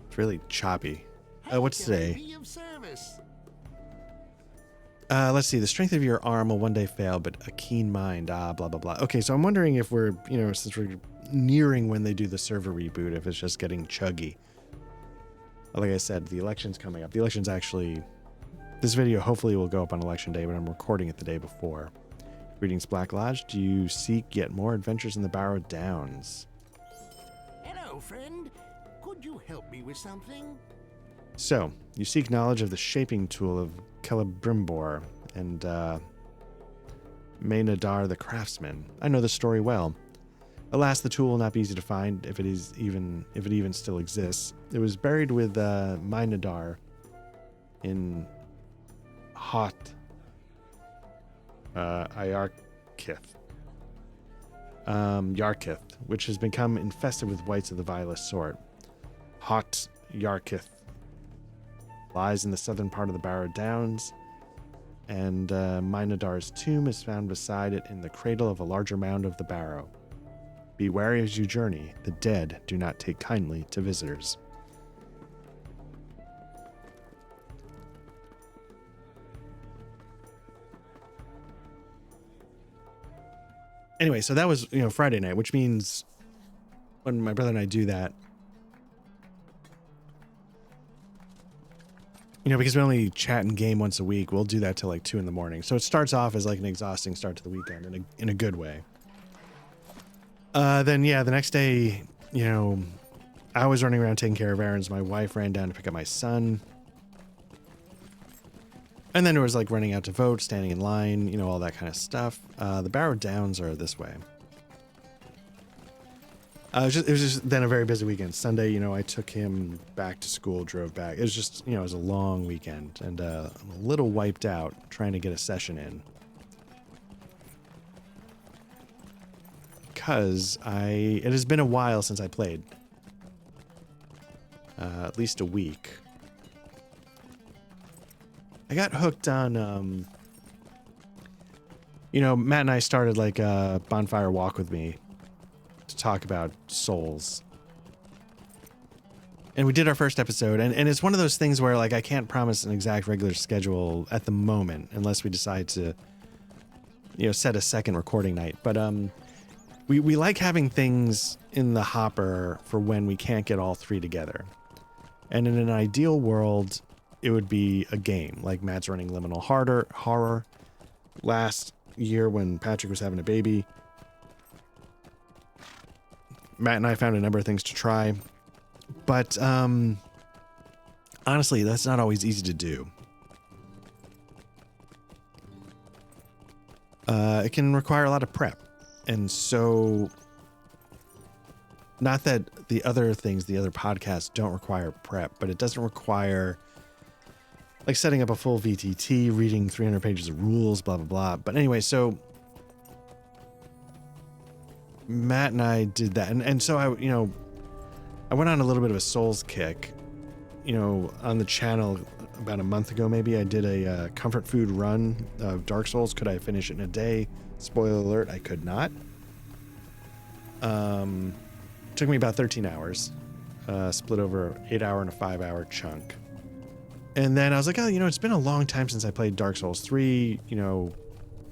It's really choppy. What's today? Let's see. The strength of your arm will one day fail, but a keen mind. Blah, blah, blah. Okay, so I'm wondering if we're, since we're nearing when they do the server reboot, if it's just getting chuggy. Like I said, the election's coming up. The election's actually... This video hopefully will go up on election day, but I'm recording it the day before. Greetings, Black Lodge. Do you seek yet more adventures in the Barrow Downs? Hello, friend. Could you help me with something? So, you seek knowledge of the shaping tool of Celebrimbor and Maynadar the craftsman. I know the story well. Alas, the tool will not be easy to find if it even still exists. It was buried with Maynadar in Hot Yarkith, which has become infested with wights of the vilest sort. Hot Yarkith lies in the southern part of the Barrow Downs, and Minadar's tomb is found beside it in the cradle of a larger mound of the Barrow. Be wary as you journey. The dead do not take kindly to visitors. Anyway, so that was, Friday night, which means when my brother and I do that, because we only chat and game once a week, we'll do that till like 2 a.m. So it starts off as like an exhausting start to the weekend in a good way. Then yeah, the next day, I was running around taking care of errands. My wife ran down to pick up my son. And then it was like running out to vote, standing in line, all that kind of stuff. The Barrow Downs are this way. It was just then a very busy weekend. Sunday, I took him back to school, drove back. It was just, it was a long weekend, and I'm a little wiped out trying to get a session in. Because it has been a while since I played. At least a week. I got hooked on, Matt and I started like a bonfire walk with me to talk about Souls. And we did our first episode, and it's one of those things where like I can't promise an exact regular schedule at the moment unless we decide to, set a second recording night. But we like having things in the hopper for when we can't get all three together. And in an ideal world, it would be a game, like Matt's running Liminal Horror. Last year when Patrick was having a baby, Matt and I found a number of things to try. But honestly, that's not always easy to do. It can require a lot of prep. And so, not that the other things, the other podcasts don't require prep, but it doesn't require like setting up a full VTT, reading 300 pages of rules, blah, blah, blah. But anyway, so Matt and I did that. And so I went on a little bit of a Souls kick, on the channel about a month ago, maybe. I did a comfort food run of Dark Souls. Could I finish it in a day? Spoiler alert, I could not. Took me about 13 hours, split over an 8-hour and a 5-hour chunk. And then I was like, oh, it's been a long time since I played Dark Souls 3,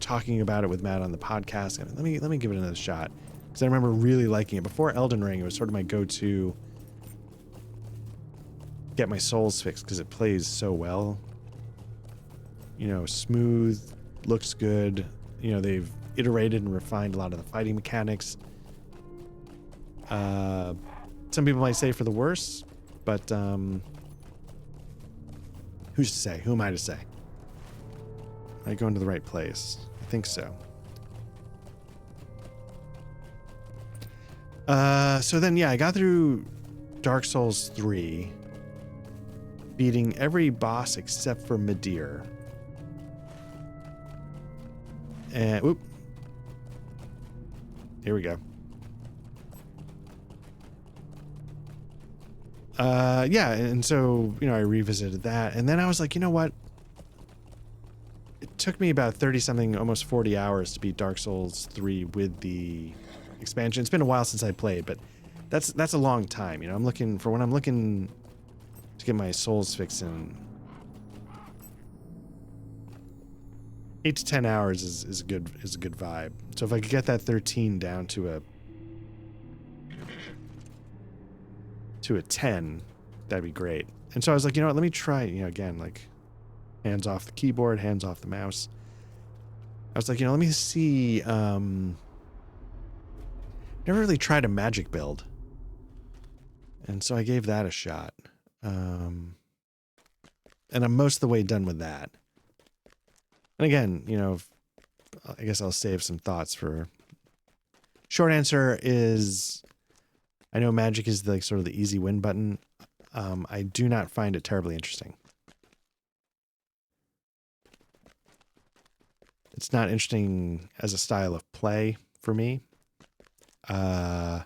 talking about it with Matt on the podcast. Let me give it another shot. Because I remember really liking it. Before Elden Ring, it was sort of my go-to get my souls fixed because it plays so well. Smooth, looks good. They've iterated and refined a lot of the fighting mechanics. Some people might say for the worse, but who's to say? Who am I to say? Am I going to the right place? I think so. So then, I got through Dark Souls 3, beating every boss except for Midir. And, whoop. Here we go. And so, I revisited that, and then I was like, you know what? It took me about 30-something, almost 40 hours to beat Dark Souls 3 with the expansion. It's been a while since I played, but that's a long time. I'm looking to get my souls fixed in 8 to 10 hours is a good vibe. So if I could get that 13 down to a 10, that'd be great. And so I was like, let me try, again, like hands off the keyboard, hands off the mouse. I was like, let me see. Never really tried a magic build. And so I gave that a shot. And I'm most of the way done with that. And again, I guess I'll save some thoughts for. Short answer is, I know magic is like sort of the easy win button. I do not find it terribly interesting. It's not interesting as a style of play for me. Here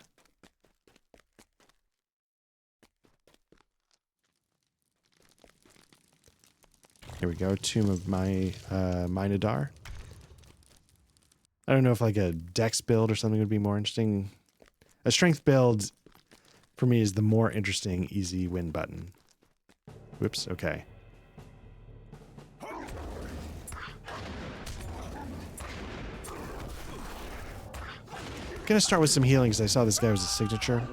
we go. Tomb of Minadar. I don't know if like a dex build or something would be more interesting. A strength build for me is the more interesting easy win button. Whoops. Okay. Gonna start with some healing because I saw this guy was a signature.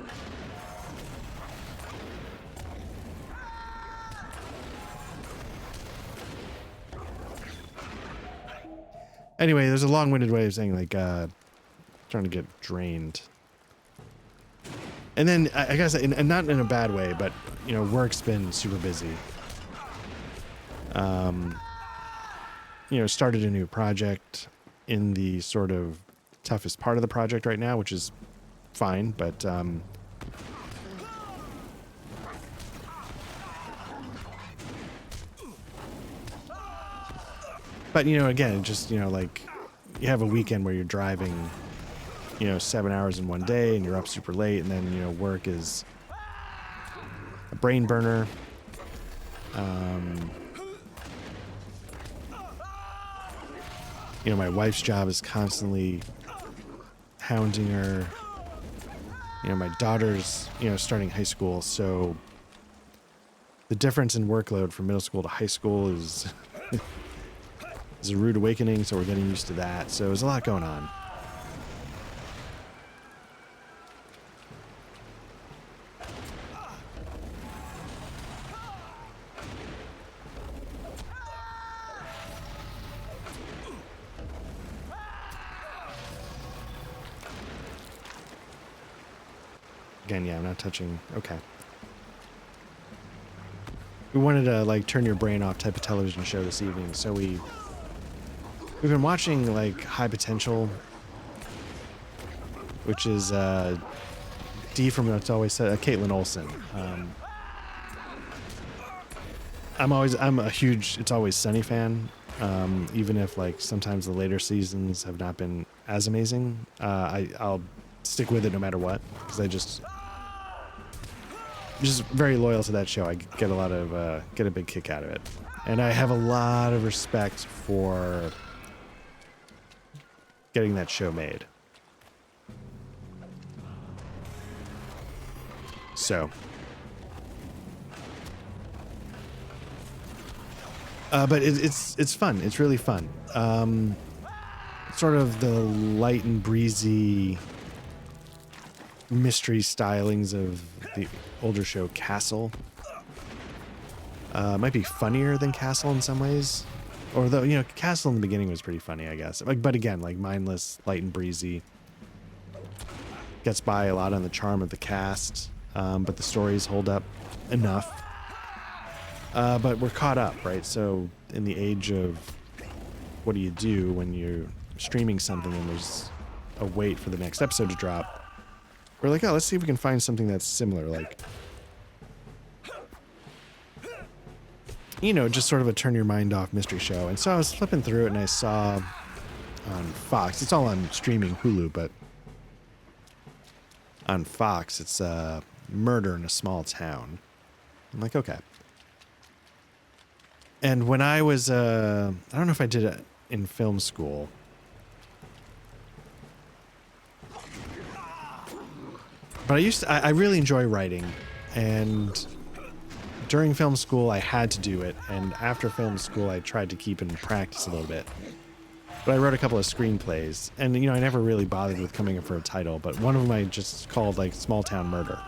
Anyway, there's a long-winded way of saying like trying to get drained. And then I guess, and not in a bad way, but work's been super busy. Started a new project in the sort of toughest part of the project right now, which is fine, but again, just like you have a weekend where you're driving 7 hours in one day and you're up super late, and then work is a brain burner. My wife's job is constantly hounding her. My daughter's starting high school, so the difference in workload from middle school to high school is is a rude awakening, so we're getting used to that. So there's a lot going on. Again, yeah, I'm not touching. Okay. We wanted to like turn your brain off type of television show this evening, so we've been watching like High Potential, which is D from It's Always Said, Caitlin Olsen. I'm a huge It's Always Sunny fan, even if like sometimes the later seasons have not been as amazing. I'll stick with it no matter what, because I just very loyal to that show. I get a lot of get a big kick out of it, and I have a lot of respect for getting that show made. So, but it's fun. It's really fun. Sort of the light and breezy mystery stylings of the older show Castle. Might be funnier than Castle in some ways, or though, you know, Castle in the beginning was pretty funny, I guess. Like, but again, like mindless, light and breezy. Gets by a lot on the charm of the cast, but the stories hold up enough. But we're caught up, right? So in the age of what do you do when you're streaming something and there's a wait for the next episode to drop? We're like, oh, let's see if we can find something that's similar, like, you know, just sort of a turn your mind off mystery show. And so I was flipping through it and I saw on Fox, it's all on streaming Hulu, but on Fox, it's Murder in a Small Town. I'm like, okay. And when I was, I don't know if I did it in film school. But I really enjoy writing, and during film school I had to do it, and after film school I tried to keep in practice a little bit. But I wrote a couple of screenplays, and you know, I never really bothered with coming up for a title, but one of them I just called like Small Town Murder.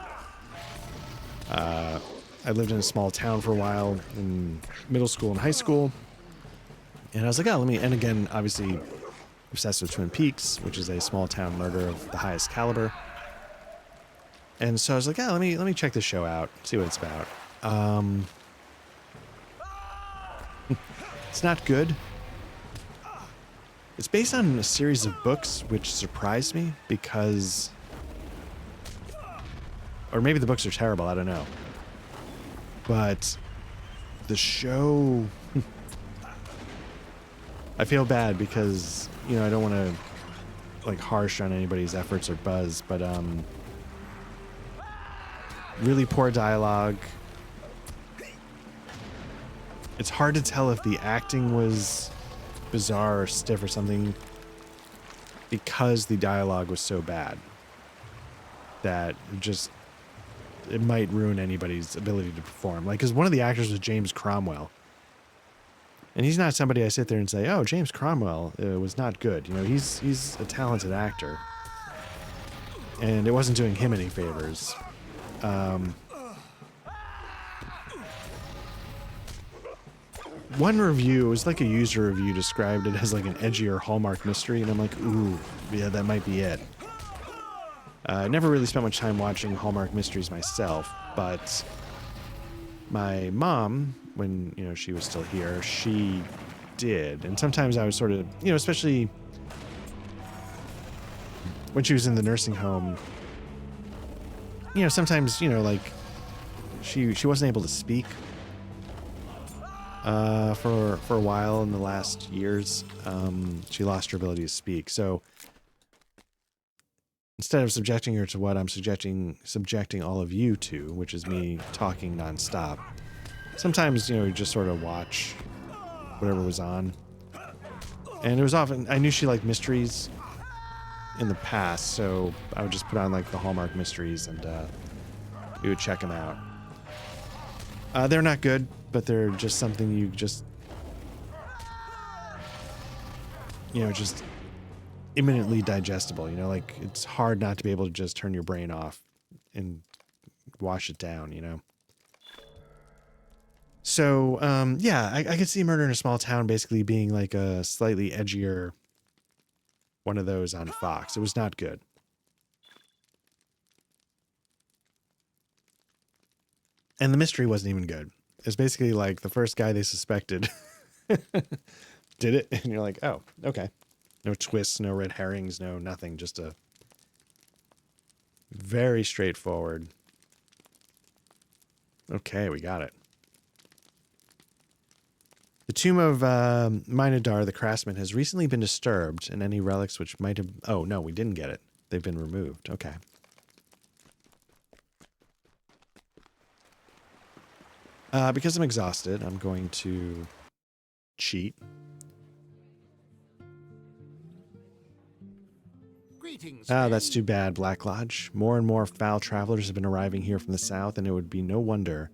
I lived in a small town for a while in middle school and high school, and I was like, oh, let me, and again, obviously obsessed with Twin Peaks, which is a small town murder of the highest caliber. And so I was like, yeah, let me check this show out, see what it's about. It's not good. It's based on a series of books, which surprised me because, or maybe the books are terrible, I don't know. But the show, I feel bad because, you know, I don't want to like harsh on anybody's efforts or buzz, but really poor dialogue. It's hard to tell if the acting was bizarre or stiff or something because the dialogue was so bad that it might ruin anybody's ability to perform. Like, because one of the actors was James Cromwell. And he's not somebody I sit there and say, oh, James Cromwell was not good. You know, he's a talented actor. And it wasn't doing him any favors. One review, it was like a user review, described it as like an edgier Hallmark mystery, and I'm like, ooh, yeah, that might be it. I never really spent much time watching Hallmark mysteries myself, but my mom, when, you know, she was still here, she did. And sometimes I was sort of, you know, especially when she was in the nursing home, you know, sometimes, you know, like she wasn't able to speak for a while in the last years. She lost her ability to speak. So instead of subjecting her to what I'm subjecting all of you to, which is me talking nonstop, sometimes, you know, you just sort of watch whatever was on. And it was often, I knew she liked mysteries in the past, so I would just put on like the Hallmark mysteries and we would check them out. They're not good, but they're just something you just, you know, just imminently digestible, you know, like it's hard not to be able to just turn your brain off and wash it down, you know? So, yeah, I could see Murder in a Small Town basically being like a slightly edgier one of those on Fox. It was not good. And the mystery wasn't even good. It's basically like the first guy they suspected did it, and you're like, oh, okay. No twists, no red herrings, no nothing. Just a very straightforward. Okay, we got it. The tomb of Minadar the craftsman has recently been disturbed, and any relics which might have... Oh, no, we didn't get it. They've been removed. Okay. Because I'm exhausted, I'm going to cheat. Greetings, Ah, that's friend. too bad, Black Lodge. More and more foul travelers have been arriving here from the south, and it would be no wonder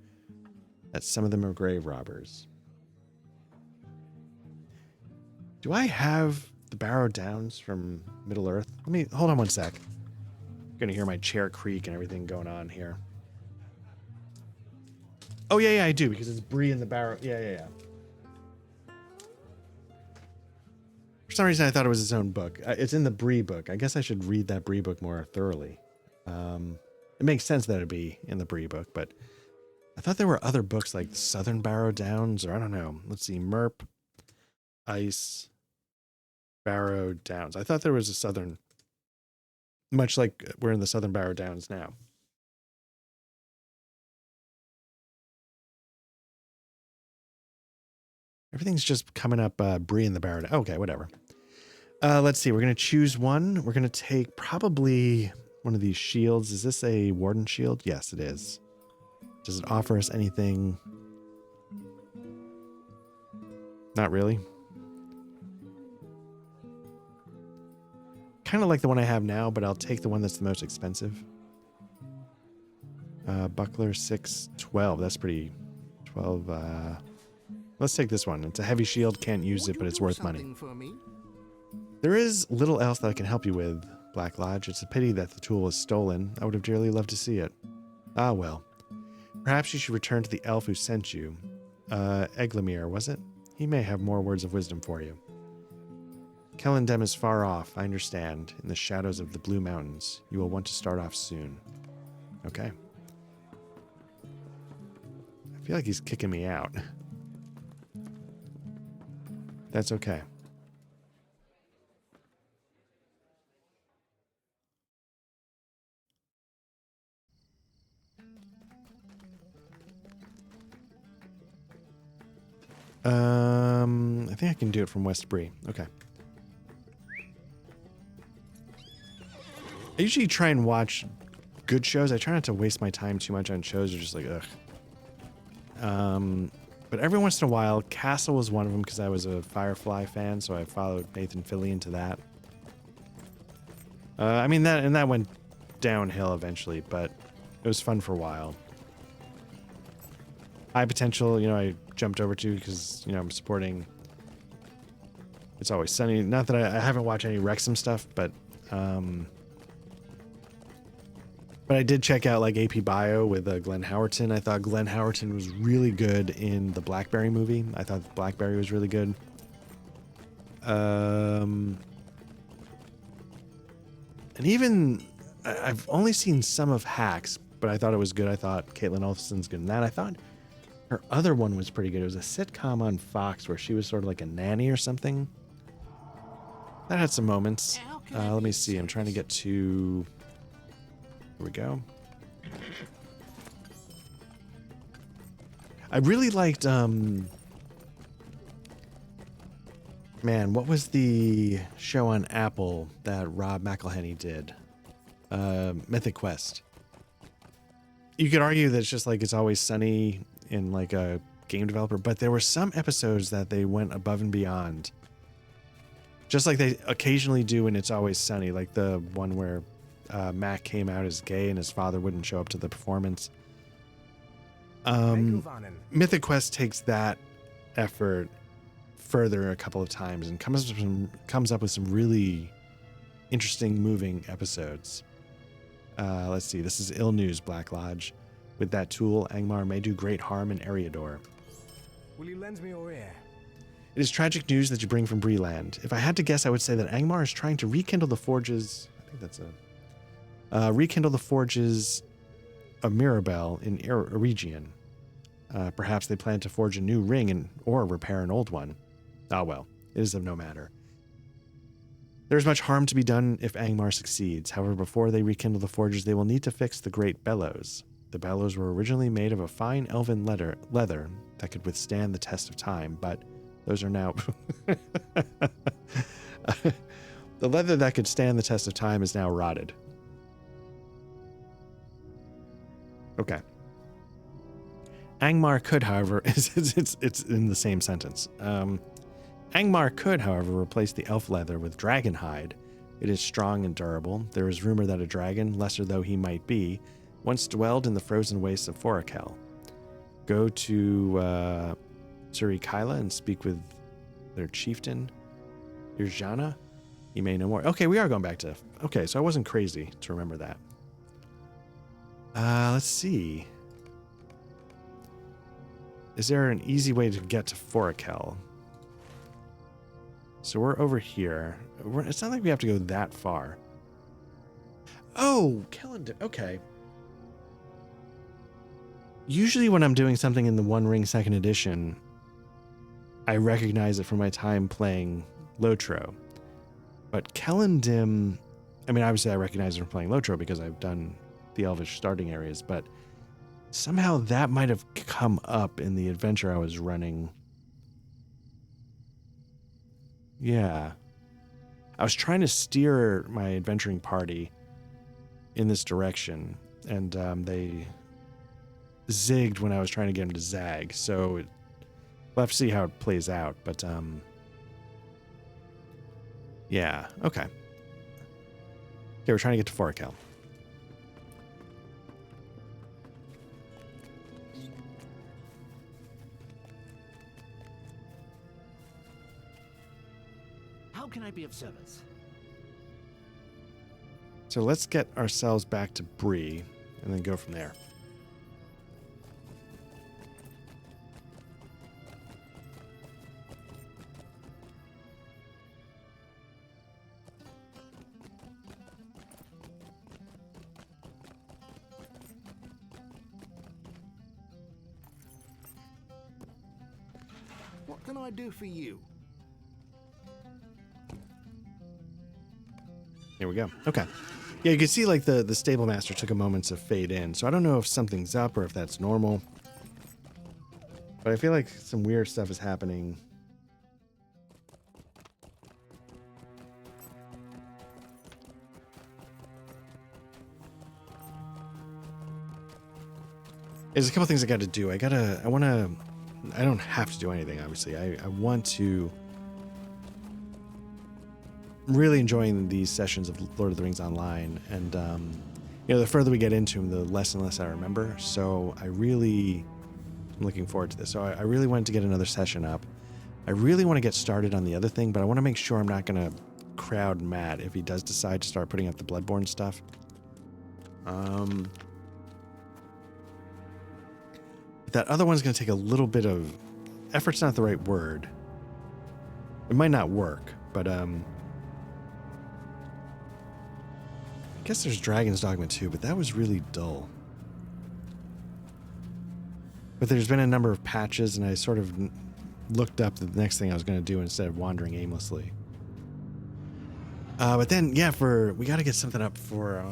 that some of them are grave robbers. Do I have the Barrow Downs from Middle Earth? Let me... Hold on one sec. You're going to hear my chair creak and everything going on here. Oh, yeah, I do, because it's Bree in the Barrow... Yeah. For some reason, I thought it was its own book. It's in the Bree book. I guess I should read that Bree book more thoroughly. It makes sense that it'd be in the Bree book, but I thought there were other books like Southern Barrow Downs, or I don't know. Let's see, Merp, Ice, Barrow Downs. I thought there was a Southern, much like we're in the Southern Barrow Downs now. Everything's just coming up Bree in the Barrow. Okay, whatever. Let's see. We're going to choose one. We're going to take probably one of these shields. Is this a Warden shield? Yes, it is. Does it offer us anything? Not really. Kind of like the one I have now, but I'll take the one that's the most expensive. Buckler 612. That's pretty... 12... Let's take this one. It's a heavy shield. Can't use it, but it's worth money. There is little else that I can help you with, Black Lodge. It's a pity that the tool was stolen. I would have dearly loved to see it. Ah, well. Perhaps you should return to the elf who sent you. Eglamir, was it? He may have more words of wisdom for you. Kellendem is far off, I understand, in the shadows of the Blue Mountains. You will want to start off soon. Okay. I feel like he's kicking me out. That's okay. I think I can do it from West Bree. Okay. I usually try and watch good shows. I try not to waste my time too much on shows. They're just like, ugh. But every once in a while, Castle was one of them because I was a Firefly fan, so I followed Nathan Fillion to that. I mean, that went downhill eventually, but it was fun for a while. High Potential, I jumped over to because, I'm supporting It's Always Sunny. Not that I haven't watched any Wrexham stuff, but I did check out like AP Bio with Glenn Howerton. I thought Glenn Howerton was really good in the Blackberry movie. I thought Blackberry was really good. And even I've only seen some of Hacks, but I thought it was good. I thought Caitlin Olsen's good in that. I thought her other one was pretty good. It was a sitcom on Fox where she was sort of like a nanny or something. That had some moments. Let me see. I'm trying to get to... Here we go. I really liked, man, what was the show on Apple that Rob McElhenney did? Mythic Quest. You could argue that it's just like It's Always Sunny in like a game developer, but there were some episodes that they went above and beyond. Just like they occasionally do in It's Always Sunny, like the one where Mac came out as gay and his father wouldn't show up to the performance. Mythic Quest takes that effort further a couple of times and comes up with some really interesting, moving episodes. Let's see. This is ill news, Black Lodge. With that tool, Angmar may do great harm in Eriador. Will you lend me your ear? It is tragic news that you bring from Breeland. If I had to guess, I would say that Angmar is trying to rekindle the forges. I think that's a rekindle the forges of Mirabelle in Eregion. Perhaps they plan to forge a new ring or repair an old one. Ah well, it is of no matter. There is much harm to be done if Angmar succeeds. However, before they rekindle the forges, they will need to fix the great bellows. The bellows were originally made of a fine elven leather that could withstand the test of time, but those are now... The leather that could stand the test of time is now rotted. Okay. Angmar could, however, it's in the same sentence. Angmar could, however, replace the elf leather with dragon hide. It is strong and durable. There is rumor that a dragon, lesser though he might be, once dwelled in the frozen wastes of Forakel. Go to Surikaila and speak with their chieftain, Irjana. He may know more. Okay, we are going back to... Okay, so I wasn't crazy to remember that. Let's see. Is there an easy way to get to Forakel? So we're over here. It's not like we have to go that far. Oh, calendar. Okay. Usually when I'm doing something in the One Ring 2nd edition, I recognize it from my time playing Lotro. But Kellendim, I mean, obviously I recognize it from playing Lotro because I've done the Elvish starting areas, but somehow that might have come up in the adventure I was running. Yeah. I was trying to steer my adventuring party in this direction, and they zigged when I was trying to get them to zag, so we'll have to see how it plays out, but yeah, okay. Okay, we're trying to get to Forakel. How can I be of service? So let's get ourselves back to Bree and then go from there. What can I do for you? Here we go. Okay. Yeah, you can see like the stable master took a moment to fade in. So I don't know if something's up or if that's normal. But I feel like some weird stuff is happening. There's a couple things I got to do. I don't have to do anything, obviously. I want to... really enjoying these sessions of Lord of the Rings Online, and the further we get into them, the less and less I remember. So I'm looking forward to this. So I really wanted to get another session up. I really want to get started on the other thing, but I want to make sure I'm not going to crowd Matt if he does decide to start putting up the Bloodborne stuff. That other one's going to take a little bit of... Effort's not the right word. It might not work, but I guess there's Dragon's Dogma too, but that was really dull. But there's been a number of patches, and I sort of looked up the next thing I was going to do instead of wandering aimlessly. But then, yeah, we got to get something up for...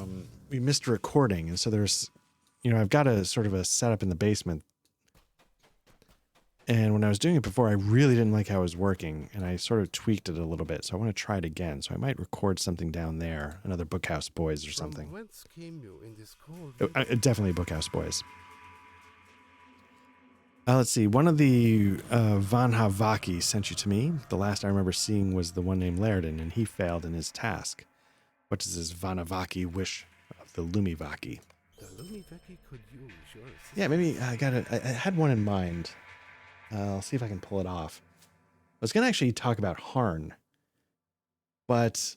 we missed a recording, and so there's... I've got a sort of a setup in the basement. And when I was doing it before, I really didn't like how it was working, and I sort of tweaked it a little bit, so I want to try it again. So I might record something down there, another Bookhouse Boys or something. From whence came you in this cold? Definitely Bookhouse Boys. Let's see. One of the Van Havaki sent you to me. The last I remember seeing was the one named Laerdan, and he failed in his task. What does this Van Havaki wish of the Lumivaki? The Lumivaki could use your assistance. Yeah, maybe I had one in mind. I'll see if I can pull it off. I was going to actually talk about Harn, but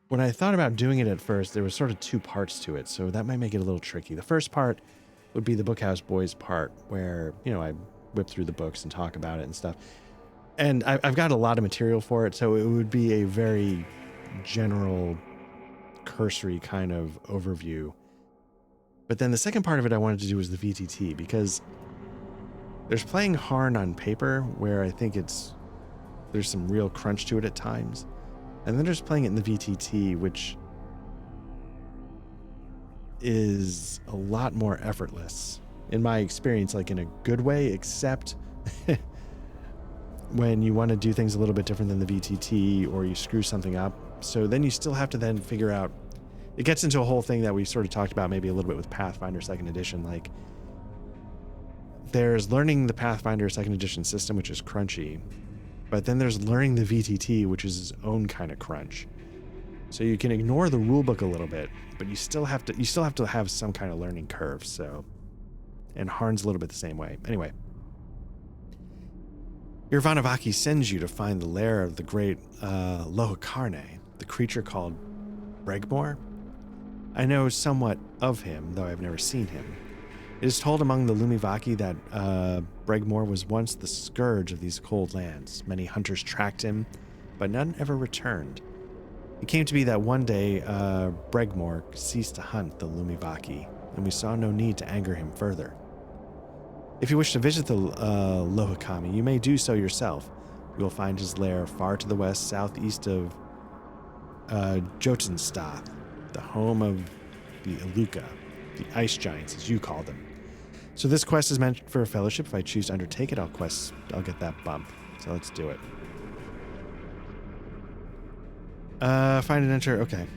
when I thought about doing it at first, there was sort of two parts to it, so that might make it a little tricky. The first part would be the Bookhouse Boys part, where, I whip through the books and talk about it and stuff. And I've got a lot of material for it, so it would be a very general, cursory kind of overview. But then the second part of it I wanted to do was the VTT, because there's playing Harn on paper where I think there's some real crunch to it at times. And then there's playing it in the VTT, which is a lot more effortless in my experience, like in a good way, except when you want to do things a little bit different than the VTT or you screw something up. So then you still have to then figure out, it gets into a whole thing that we sort of talked about maybe a little bit with Pathfinder 2nd Edition. Like, there's learning the Pathfinder 2nd Edition system, which is crunchy, but then there's learning the VTT, which is its own kind of crunch. So you can ignore the rulebook a little bit, but you still have to have some kind of learning curve. So, and Harn's a little bit the same way. Anyway, Irvanavaki sends you to find the lair of the great Lohakarne, the creature called Bregmore. I know somewhat of him, though I've never seen him. It is told among the Lumivaki that Bregmore was once the scourge of these cold lands. Many hunters tracked him, but none ever returned. It came to be that one day Bregmore ceased to hunt the Lumivaki, and we saw no need to anger him further. If you wish to visit the Lohakami, you may do so yourself. You will find his lair far to the west, southeast of Jotunstad, the home of the Iluka, the ice giants, as you call them. So this quest is meant for a fellowship. If I choose to undertake it, I'll get that bump. So let's do it. Find and enter. Okay.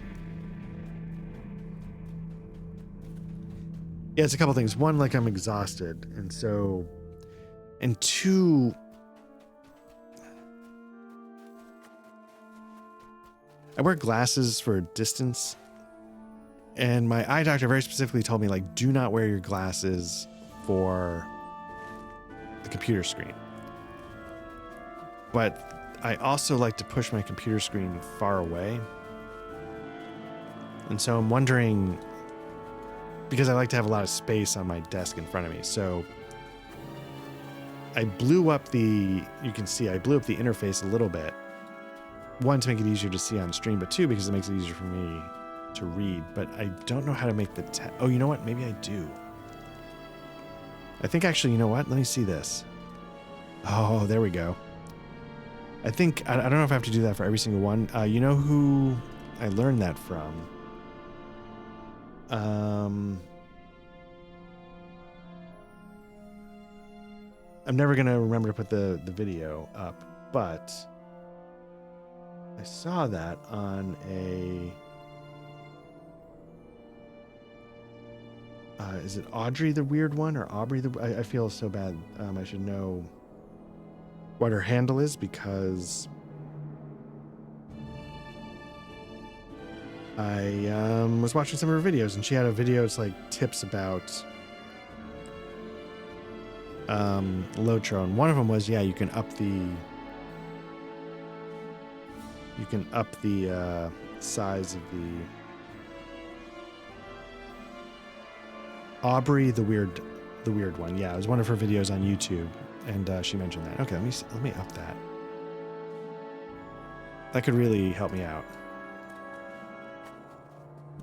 Yeah, it's a couple things. One, like I'm exhausted, and two, I wear glasses for distance, and my eye doctor very specifically told me, like, do not wear your glasses for the computer screen. But I also like to push my computer screen far away. And so I'm wondering, because I like to have a lot of space on my desk in front of me. So I blew up the interface a little bit. One, to make it easier to see on stream, but two, because it makes it easier for me to read. But I don't know how to make the oh, you know what? Maybe I do. I think actually, you know what? Let me see this. Oh, there we go. I think, I don't know if I have to do that for every single one. You know who I learned that from? I'm never going to remember to put the video up, but I saw that on a... is it Audrey the Weird One or Aubrey the... I feel so bad. I should know what her handle is, because I was watching some of her videos, and she had a video. It's like tips about Lotro, and one of them was, yeah, you can up the size of the Aubrey the weird one. Yeah, it was one of her videos on YouTube, and she mentioned that. Okay, let me up that. That could really help me out.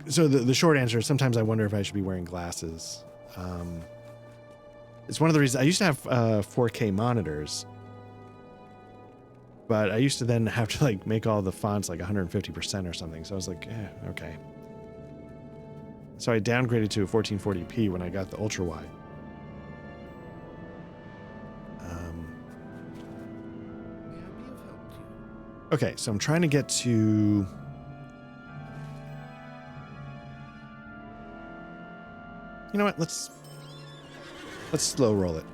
So the short answer is, sometimes I wonder if I should be wearing glasses. It's one of the reasons I used to have 4K monitors, but I used to then have to like make all the fonts like 150% or something. So I was like, okay. So I downgraded to a 1440p when I got the ultra wide. Okay, so I'm trying to get to... You know what? Let's slow roll it.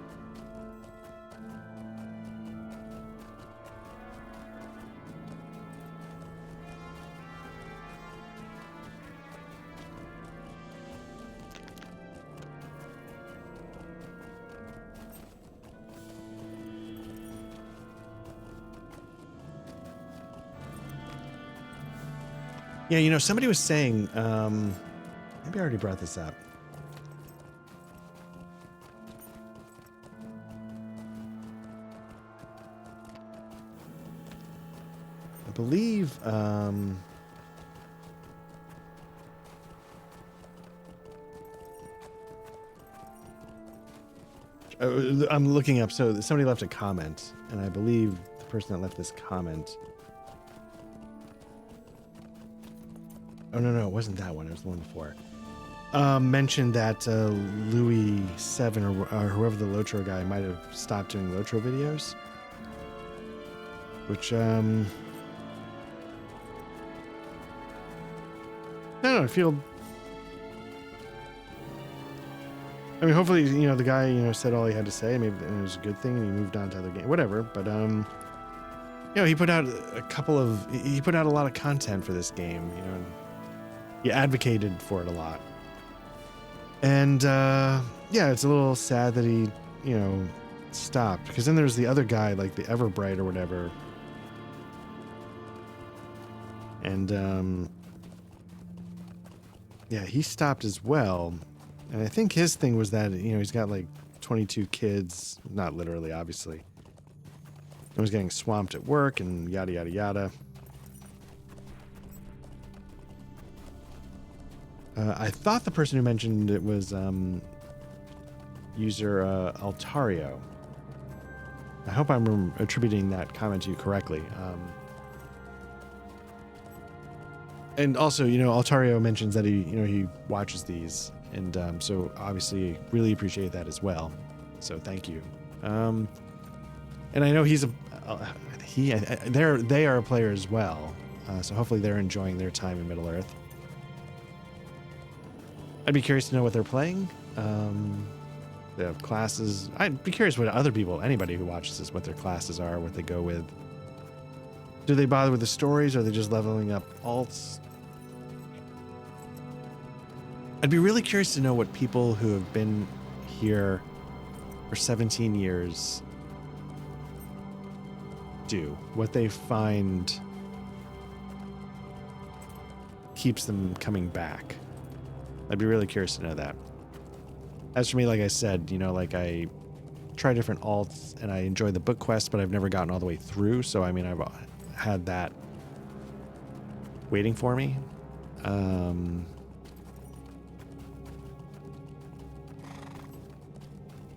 Yeah, you know, somebody was saying, maybe I already brought this up. I believe, I'm looking up. So somebody left a comment, and I believe the person that left this comment. Oh no, it wasn't that one. It was the one before. Mentioned that Louis 7 or whoever the Lotro guy might have stopped doing Lotro videos, which I don't know. I feel. I mean, hopefully, the guy, said all he had to say. Maybe it was a good thing, and he moved on to other game, whatever. But he put out he put out a lot of content for this game, and he advocated for it a lot. And it's a little sad that he, stopped, because then there's the other guy, like the Everbright or whatever, and he stopped as well. And I think his thing was that, he's got like 22 kids, not literally, obviously. He was getting swamped at work and yada, yada, yada. I thought the person who mentioned it was user Altario. I hope I'm attributing that comment to you correctly. And also, Altario mentions that he watches these. And so obviously really appreciate that as well. So thank you. And I know they are a player as well. So hopefully they're enjoying their time in Middle-earth. I'd be curious to know what they're playing. They have classes. I'd be curious what anybody who watches this, what their classes are, what they go with. Do they bother with the stories, or are they just leveling up alts? I'd be really curious to know what people who have been here for 17 years do, what they find keeps them coming back. I'd be really curious to know that. As for me, like I said, I try different alts and I enjoy the book quest, but I've never gotten all the way through. So, I mean, I've had that waiting for me.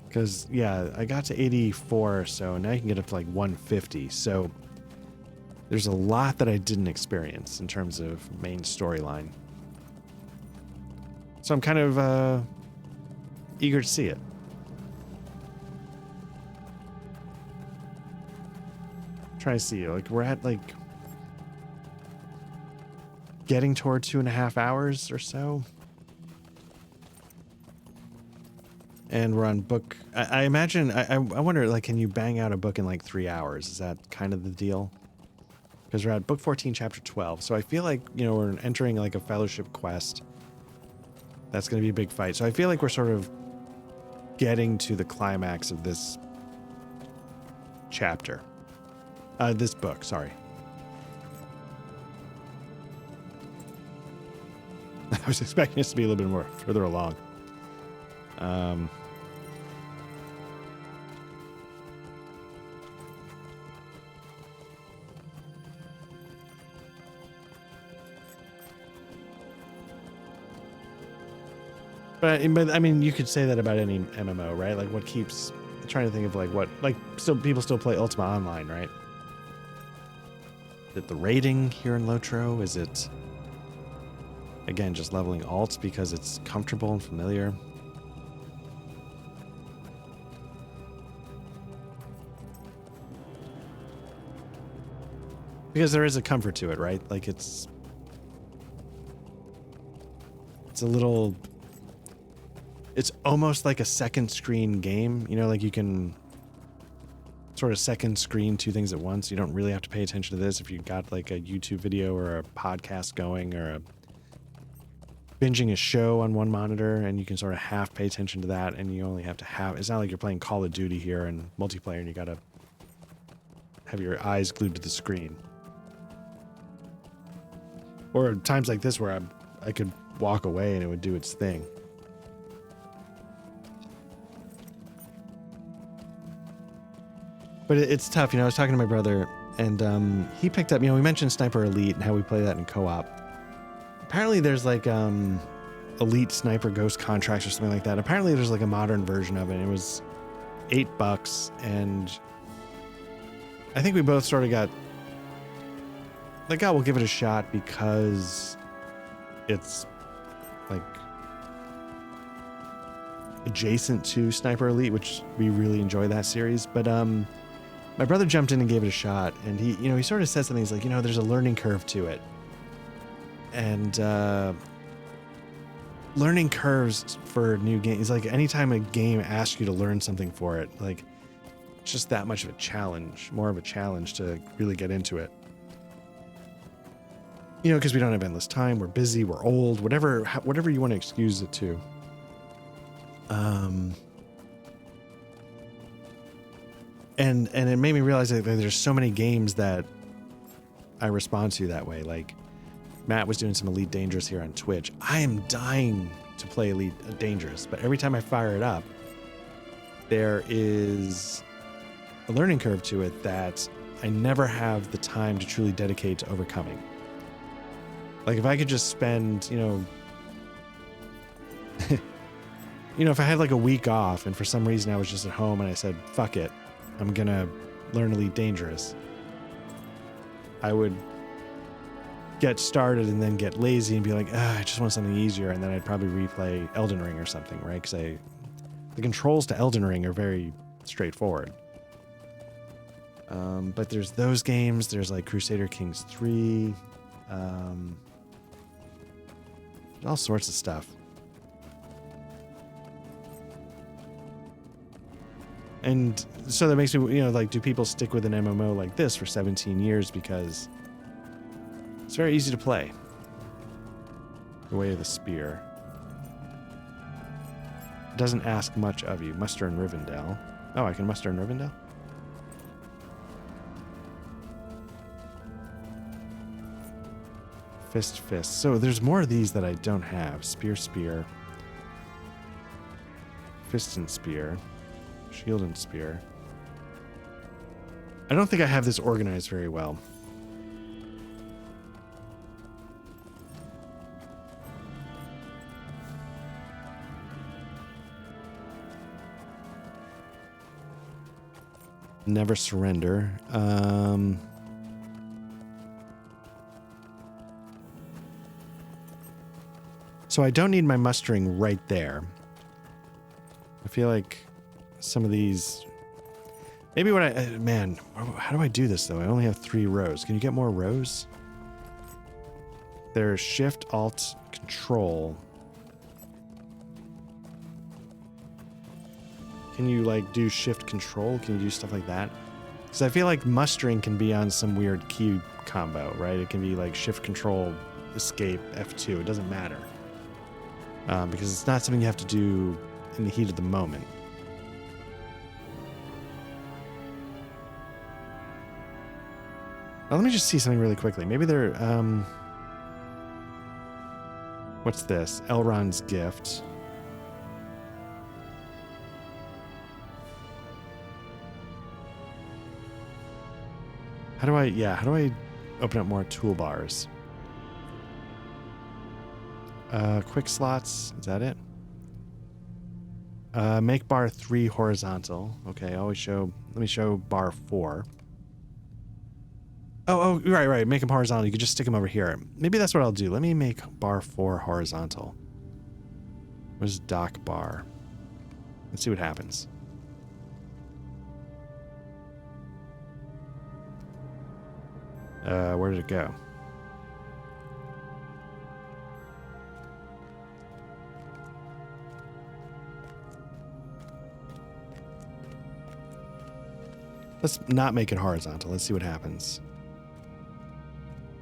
Because, I got to 84, so now you can get up to like 150. So there's a lot that I didn't experience in terms of main storyline. So I'm kind of eager to see it. Try to see, we're at getting toward 2.5 hours or so. And we're on book. I imagine. I wonder. Can you bang out a book in 3 hours? Is that kind of the deal? Because we're at book 14, chapter 12. So I feel like we're entering a fellowship quest. That's going to be a big fight. So I feel like we're sort of getting to the climax of this chapter. This book. Sorry. I was expecting us to be a little bit more further along. But I mean, you could say that about any MMO, right? What keeps... I'm trying to think of what... still people still play Ultima Online, right? Is it the raiding here in Lotro? Is it... Again, just leveling alts because it's comfortable and familiar? Because there is a comfort to it, right? It's a little... It's almost like a second screen game. You can sort of second screen two things at once. You don't really have to pay attention to this if you've got a YouTube video or a podcast going or binging a show on one monitor, and you can sort of half pay attention to that, and you only have to it's not like you're playing Call of Duty here and multiplayer and you gotta have your eyes glued to the screen. Or times like this where I could walk away and it would do its thing. But it's tough. I was talking to my brother, and he picked up, we mentioned Sniper Elite and how we play that in co-op. Apparently there's Elite Sniper Ghost Contracts or something like that. Apparently there's a modern version of it. It was $8, and I think we both sort of got like, oh, we'll give it a shot because it's like adjacent to Sniper Elite, which we really enjoy that series. But my brother jumped in and gave it a shot, and he sort of said something. He's like, there's a learning curve to it, and learning curves for new games, like anytime a game asks you to learn something for it, like it's just that much of a challenge, more of a challenge to really get into it. Because we don't have endless time, we're busy, we're old, whatever you want to excuse it to. And it made me realize that there's so many games that I respond to that way. Like Matt was doing some Elite Dangerous here on Twitch. I am dying to play Elite Dangerous, but every time I fire it up, there is a learning curve to it that I never have the time to truly dedicate to overcoming. Like if I could just spend, if I had like a week off and for some reason I was just at home and I said, fuck it, I'm gonna learn Elite Dangerous, I would get started and then get lazy and be like, I just want something easier, and then I'd probably replay Elden Ring or something, right? Because the controls to Elden Ring are very straightforward. But there's those games, there's like Crusader Kings 3, all sorts of stuff. And so that makes me, like, do people stick with an MMO like this for 17 years? Because it's very easy to play. The Way of the Spear. It doesn't ask much of you. Muster in Rivendell. Oh, I can muster in Rivendell? Fist. So there's more of these that I don't have. Spear. Fist and Spear. Shield and Spear. I don't think I have this organized very well. Never surrender. So I don't need my mustering right there. I feel like some of these... Maybe what man, how do I do this, though? I only have 3 rows. Can you get more rows? There's Shift, Alt, Control. Can you, like, do Shift, Control? Can you do stuff like that? Because I feel like mustering can be on some weird key combo, right? It can be, like, Shift, Control, Escape, F2. It doesn't matter. Because it's not something you have to do in the heat of the moment. Now, let me just see something really quickly. Maybe they're... what's this? Elrond's Gift. How do I open up more toolbars? Quick slots, is that it? Make bar 3 horizontal. Okay, let me show bar 4. Oh, right. Make them horizontal. You could just stick them over here. Maybe that's what I'll do. Let me make bar 4 horizontal. Where's dock bar? Let's see what happens. Where did it go? Let's not make it horizontal. Let's see what happens.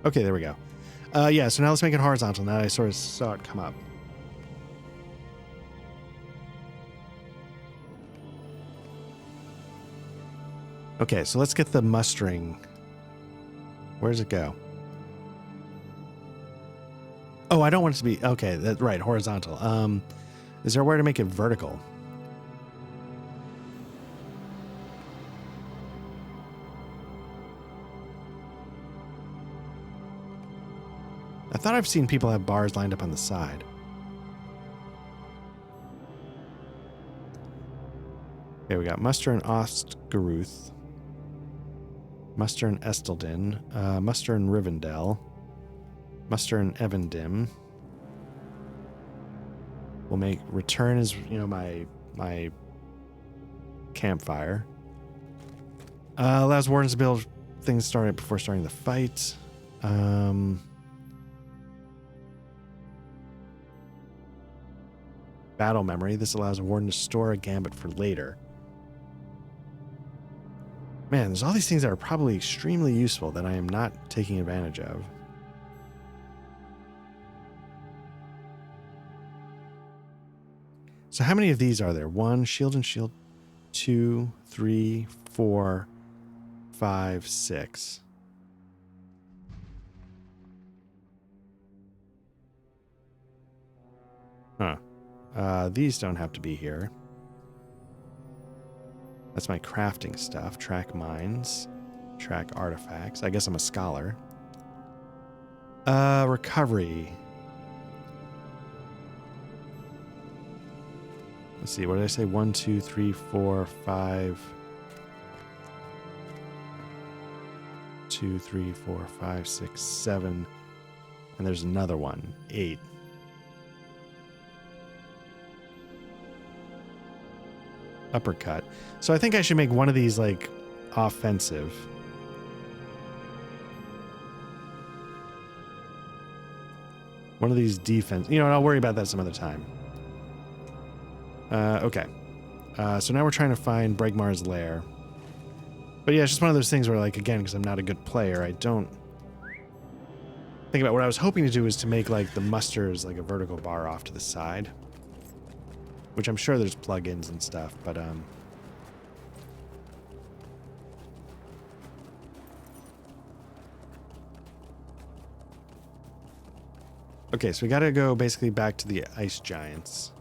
Okay, there we go. Yeah, so now let's make it horizontal. Now I sort of saw it come up. Okay, so let's get the mustering. Where does it go? Oh, I don't want it to be... Okay, that's right, horizontal. Is there a way to make it vertical? I thought I've seen people have bars lined up on the side. Okay, we got Muster and Ostgaruth. Muster and Estelden. Muster and Rivendell. Muster and Evendim. We'll make return as, my campfire. Allows wardens to build things before starting the fight. Battle memory. This allows a warden to store a gambit for later. Man, there's all these things that are probably extremely useful that I am not taking advantage of. So how many of these are there? 1, shield and shield. 2, 3, 4, 5, 6. Huh. These don't have to be here. That's my crafting stuff. Track mines. Track artifacts. I guess I'm a scholar. Recovery. Let's see. What did I say? 1, 2, 3, 4, 5. 2, 3, 4, 5, 6, 7. And there's another one. 8. Uppercut. So I think I should make one of these like offensive. One of these defense. And I'll worry about that some other time. Okay. So now we're trying to find Bregmar's lair. But yeah, it's just one of those things where, like, again, because I'm not a good player, I don't think about what I was hoping to do is to make like the musters like a vertical bar off to the side. Which I'm sure there's plugins and stuff, but okay, so we gotta go basically back to the ice giants.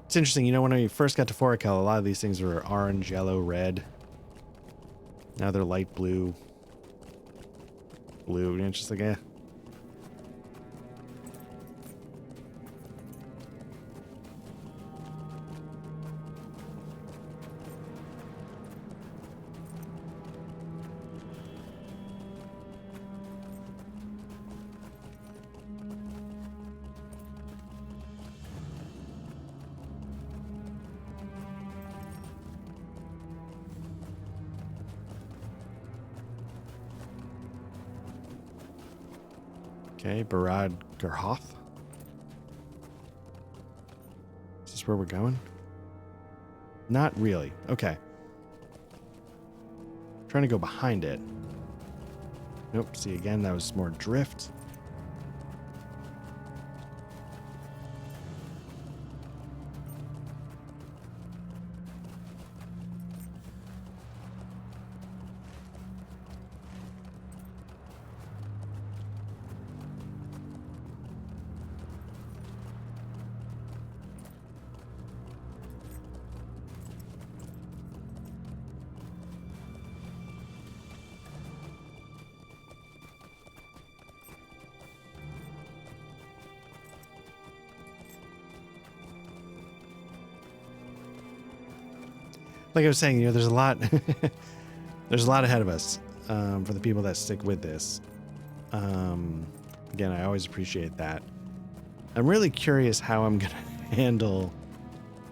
It's interesting, when we first got to Forakel, a lot of these things were orange, yellow, red. Now they're light blue. Blue, and it's just like, eh. Okay, Barad Garhoth. Is this where we're going? Not really. Okay. Trying to go behind it. Nope, see again, that was more drift. Like I was saying, there's a lot, there's a lot ahead of us for the people that stick with this. Again, I always appreciate that. I'm really curious how I'm gonna handle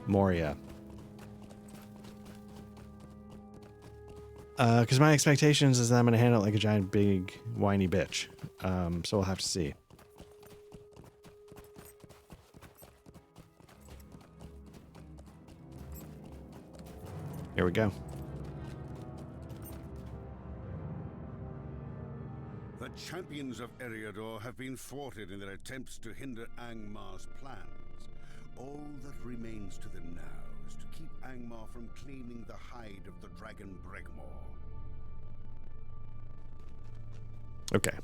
Moria, because my expectations is that I'm gonna handle it like a giant, big, whiny bitch. So we'll have to see. Here we go. The champions of Eriador have been thwarted in their attempts to hinder Angmar's plans. All that remains to them now is to keep Angmar from claiming the hide of the dragon Bregmar. Okay.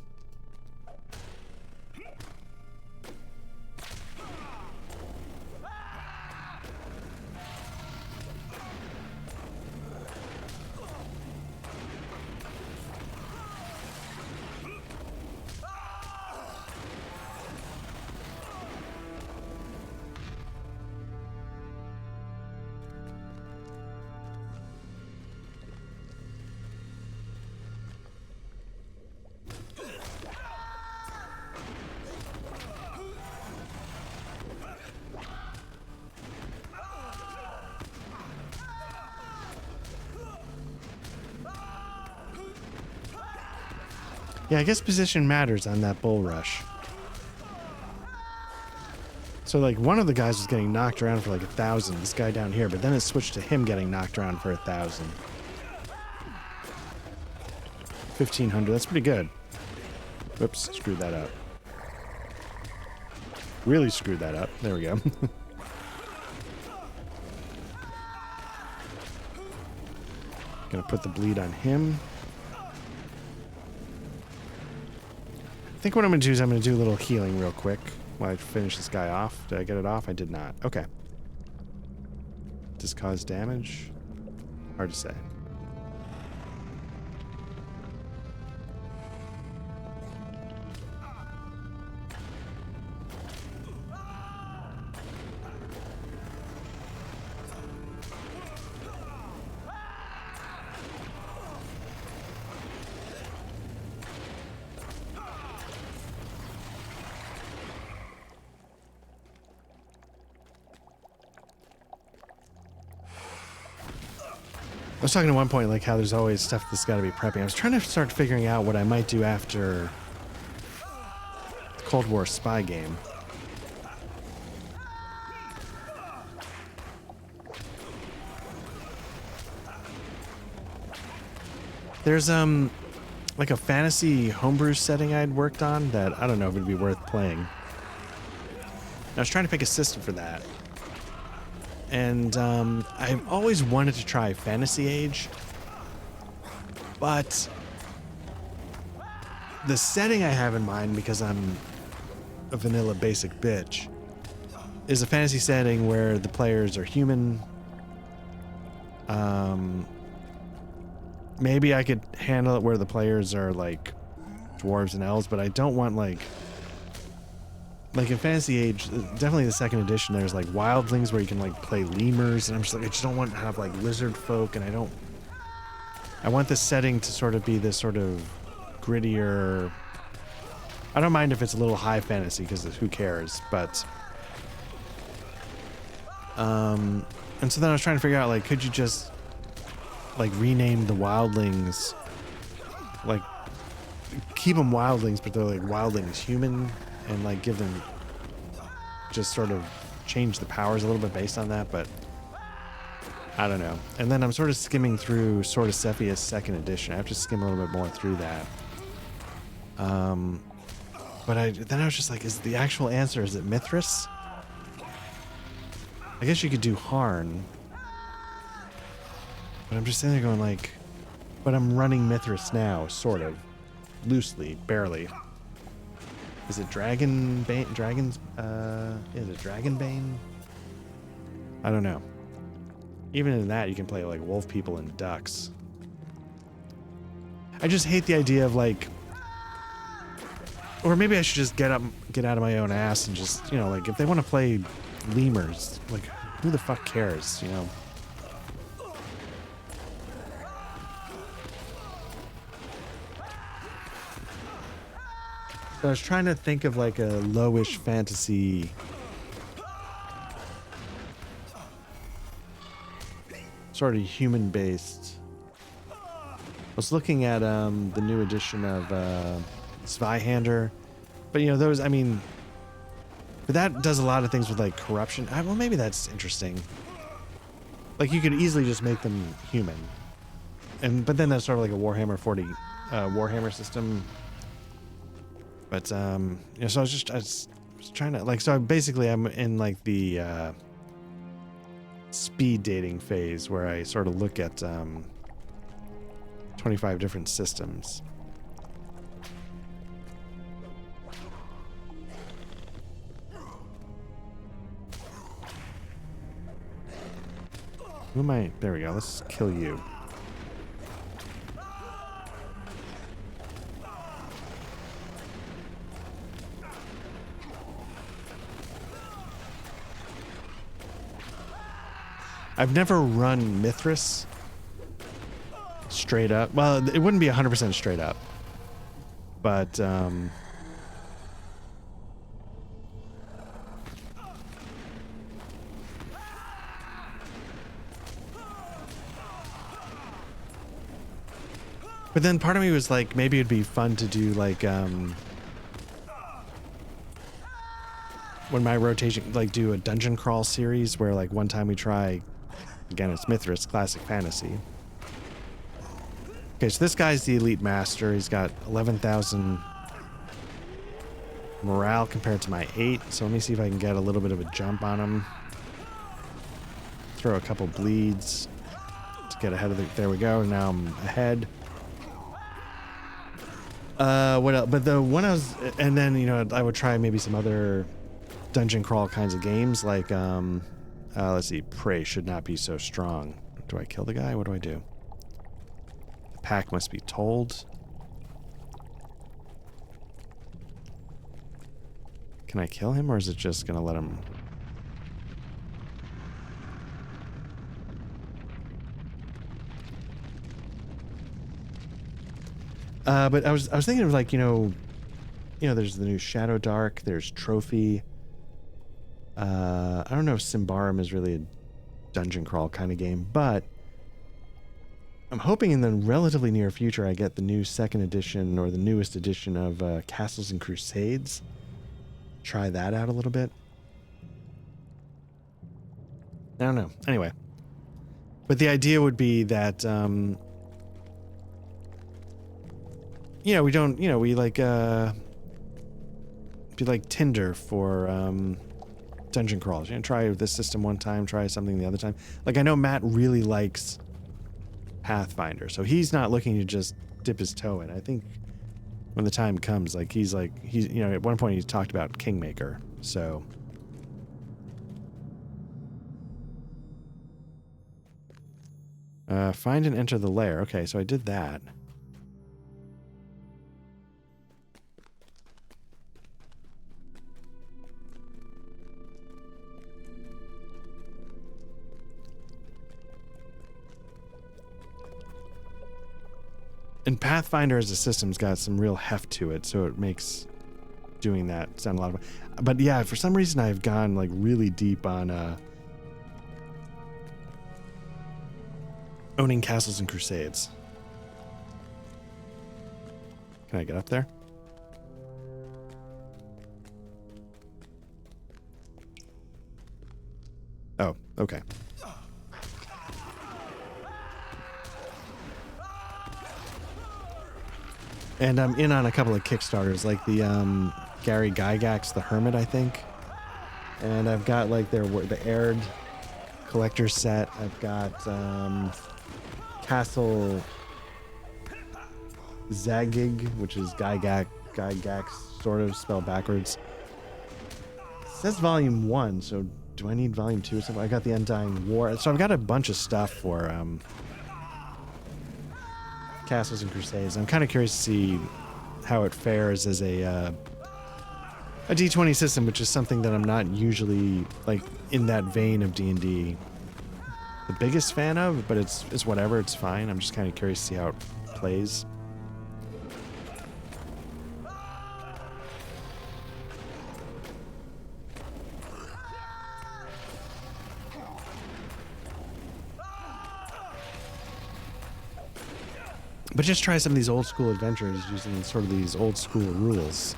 Yeah, I guess position matters on that bull rush. So, like, one of the guys was getting knocked around for like 1,000, this guy down here, but then it switched to him getting knocked around for 1,000. 1,500, that's pretty good. Whoops, screwed that up. Really screwed that up. There we go. Gonna put the bleed on him. I think what I'm gonna do is I'm gonna do a little healing real quick while I finish this guy off. Did I get it off? I did not. Okay. Does cause damage? Hard to say. I was talking at one point like how there's always stuff that's got to be prepping. I was trying to start figuring out what I might do after the Cold War spy game. There's like a fantasy homebrew setting I'd worked on that I don't know if it'd be worth playing. I was trying to pick a system for that. And I've always wanted to try Fantasy Age, but the setting I have in mind, because I'm a vanilla basic bitch, is a fantasy setting where the players are human. Maybe I could handle it where the players are like dwarves and elves, but I don't want like in Fantasy Age, definitely the second edition, there's like wildlings where you can like play lemurs, and I'm just like, I just don't want to have like lizard folk, and I want this setting to sort of be this sort of grittier. I don't mind if it's a little high fantasy because who cares, but and so then I was trying to figure out like, could you just like rename the wildlings, like keep them wildlings, but they're like wildlings human, and like give them, just sort of change the powers a little bit based on that, but I don't know. And then I'm sort of skimming through Sword of Cepheus 2nd edition. I have to skim a little bit more through that. But then I was just like, is the actual answer, is it Mithras? I guess you could do Harn. But I'm just sitting there going like, but I'm running Mithras now, sort of. Loosely, barely. Is it Dragonbane? Is it Dragonbane? I don't know. Even in that, you can play like wolf people and ducks. I just hate the idea of like, or maybe I should just get out of my own ass and just, you know, like if they want to play lemurs, like who the fuck cares, you know? I was trying to think of like a lowish fantasy sort of human based. I was looking at the new edition of Zweihander, but you know those, I mean, but that does a lot of things with like corruption. Well, maybe that's interesting. Like you could easily just make them human, but then that's sort of like a Warhammer 40 Warhammer system. But, you know, so I was trying to, like, so basically I'm in, like, the speed dating phase where I sort of look at 25 different systems. Who am I? There we go. Let's kill you. I've never run Mithras straight up. Well, it wouldn't be 100% straight up, but But then part of me was like, maybe it'd be fun to do like when my rotation, like do a dungeon crawl series where like one time we try, again, it's Mithras, classic fantasy. Okay, so this guy's the elite master. He's got 11,000 morale compared to my 8. So let me see if I can get a little bit of a jump on him. Throw a couple bleeds to get ahead of the, there we go. Now I'm ahead. What else? But the one I was, and then, you know, I would try maybe some other dungeon crawl kinds of games like, let's see, prey should not be so strong. Do I kill the guy? What do I do? The pack must be told. Can I kill him, or is it just gonna let him? But I was thinking of like, you know, there's the new Shadow Dark, there's Trophy. I don't know if Symbaroum is really a dungeon crawl kind of game, but I'm hoping in the relatively near future I get the new 2nd edition or the newest edition of Castles and Crusades. Try that out a little bit. I don't know. Anyway. But the idea would be that, you know, we don't, you know, we like, be like Tinder for, dungeon crawls. You know, try this system one time, try something the other time. Like, I know Matt really likes Pathfinder, so he's not looking to just dip his toe in. I think when the time comes, like, he's, you know, at one point he talked about Kingmaker, so. Find and enter the lair. Okay, so I did that. And Pathfinder as a system's got some real heft to it, so it makes doing that sound a lot of fun. But yeah, for some reason I've gone like really deep on owning Castles and Crusades. Can I get up there? Oh, okay. And I'm in on a couple of Kickstarters, like the Gary Gygax, the Hermit, I think. And I've got like the Aired collector's set. I've got Castle Zagig, which is Gygax, sort of spelled backwards. It says volume 1, so do I need volume 2 or something? I got the Undying War. So I've got a bunch of stuff for Castles and Crusades. I'm kind of curious to see how it fares as a D20 system, which is something that I'm not usually like in that vein of D&D the biggest fan of, but it's whatever, it's fine. I'm just kind of curious to see how it plays. But just try some of these old school adventures using sort of these old school rules.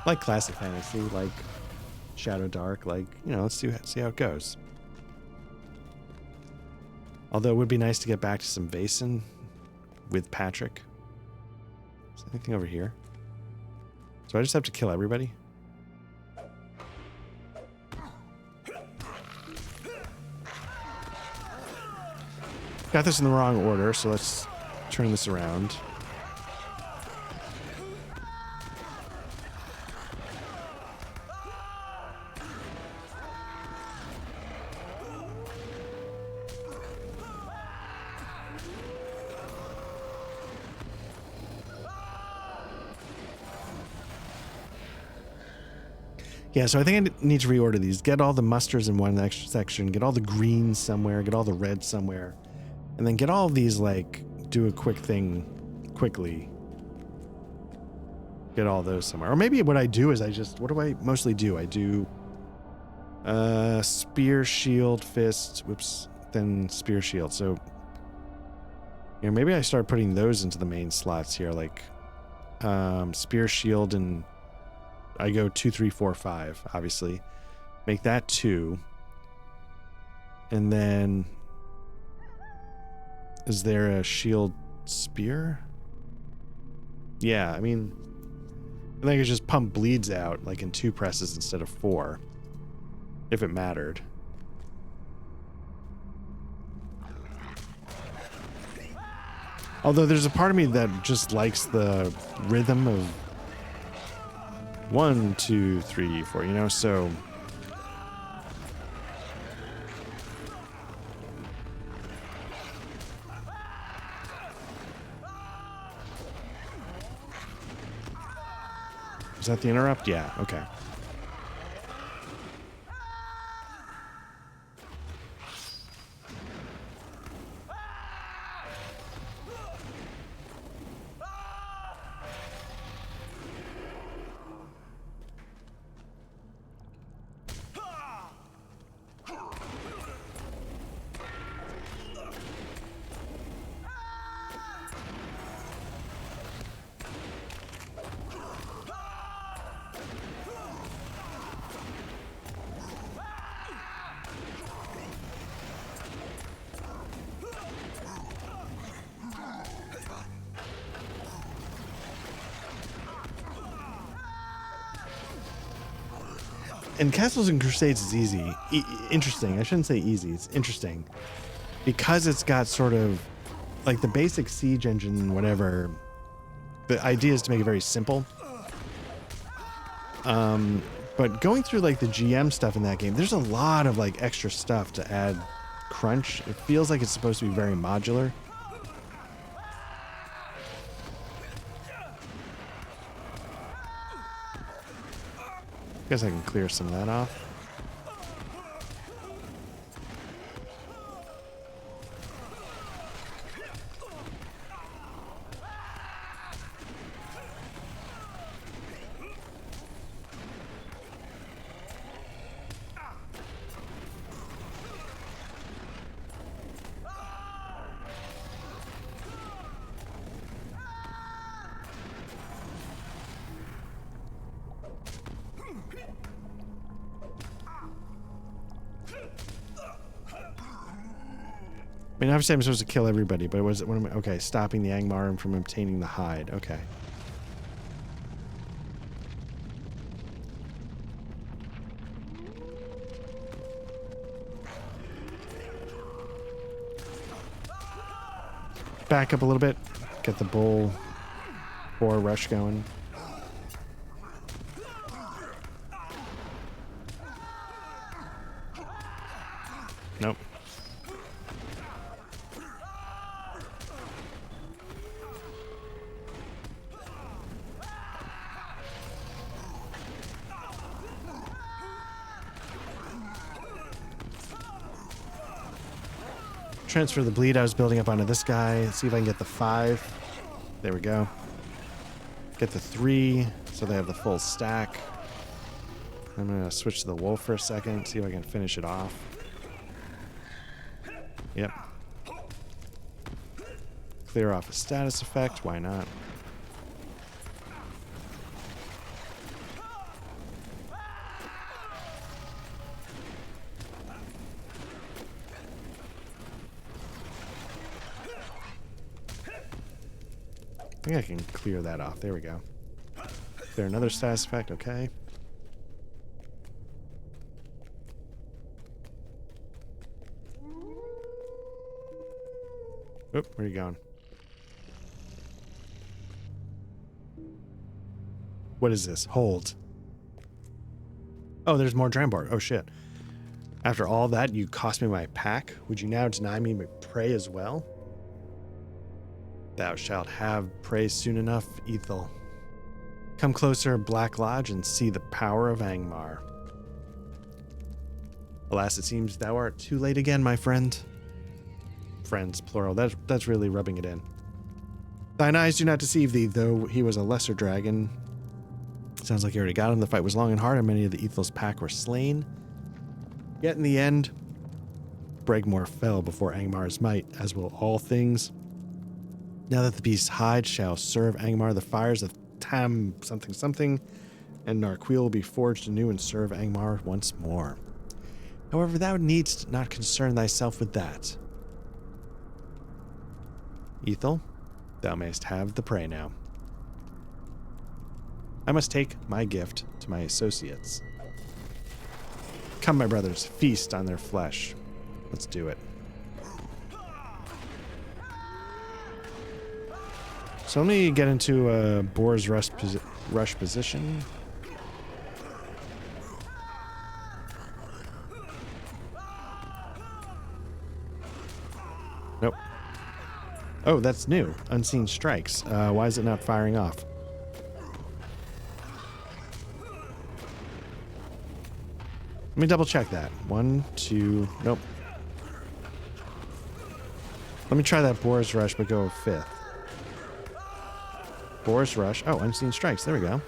Like classic fantasy, like Shadow Dark, like, you know, let's see how it goes. Although it would be nice to get back to some Vaesen with Patrick. Is there anything over here? So I just have to kill everybody? Got this in the wrong order, so let's turn this around. Yeah, so I think I need to reorder these. Get all the mustards in one extra section, get all the greens somewhere, get all the reds somewhere, and then get all of these, like, do a quick thing quickly. Get all those somewhere. Or maybe what I do is what do I mostly do? I do spear, shield, fist, whoops, then spear, shield. So You know, maybe I start putting those into the main slots here, like spear, shield, and I go 2, 3, 4, 5, obviously. Make that 2. And then is there a shield spear? Yeah, I mean, I think I could just pump bleeds out like in 2 presses instead of 4, if it mattered. Although there's a part of me that just likes the rhythm of 1, 2, 3, 4, you know, so is that the interrupt? Yeah, okay. And Castles and Crusades is easy. Interesting. I shouldn't say easy. It's interesting. Because it's got sort of like the basic siege engine, whatever. The idea is to make it very simple. But going through like the GM stuff in that game, there's a lot of like extra stuff to add crunch. It feels like it's supposed to be very modular. Guess I can clear some of that off. I mean, obviously I'm supposed to kill everybody, but what am I? Okay, stopping the Angmar from obtaining the hide. Okay. Back up a little bit. Get the bull boar rush going. Nope. Transfer the bleed I was building up onto this guy. See if I can get the 5. There we go. Get the 3 so they have the full stack. I'm going to switch to the wolf for a second. See if I can finish it off. Yep. Clear off a status effect. Why not? I think I can clear that off. There we go. Clear another status effect. Okay. Oop, where are you going? What is this? Hold. Oh, there's more Drambar. Oh, shit. After all that, you cost me my pack. Would you now deny me my prey as well? Thou shalt have prey soon enough, Ethel. Come closer, Black Lodge, and see the power of Angmar. Alas, it seems thou art too late again, my friend. Friends, plural. That's really rubbing it in. Thine eyes do not deceive thee, though he was a lesser dragon. Sounds like you already got him. The fight was long and hard, and many of the Ethel's pack were slain. Yet in the end, Bregmore fell before Angmar's might, as will all things. Now that the beast's hide shall serve Angmar, the fires of Tam something something and Narchuil will be forged anew and serve Angmar once more. However, thou needst not concern thyself with that. Ethel, thou mayst have the prey now. I must take my gift to my associates. Come, my brothers, feast on their flesh. Let's do it. So let me get into a Boar's rush position. Nope. Oh, that's new. Unseen strikes. Why is it not firing off? Let me double check that. 1, 2, nope. Let me try that Boar's Rush, but go 5th. Boar's Rush. Oh, Unseen Strikes. There we go.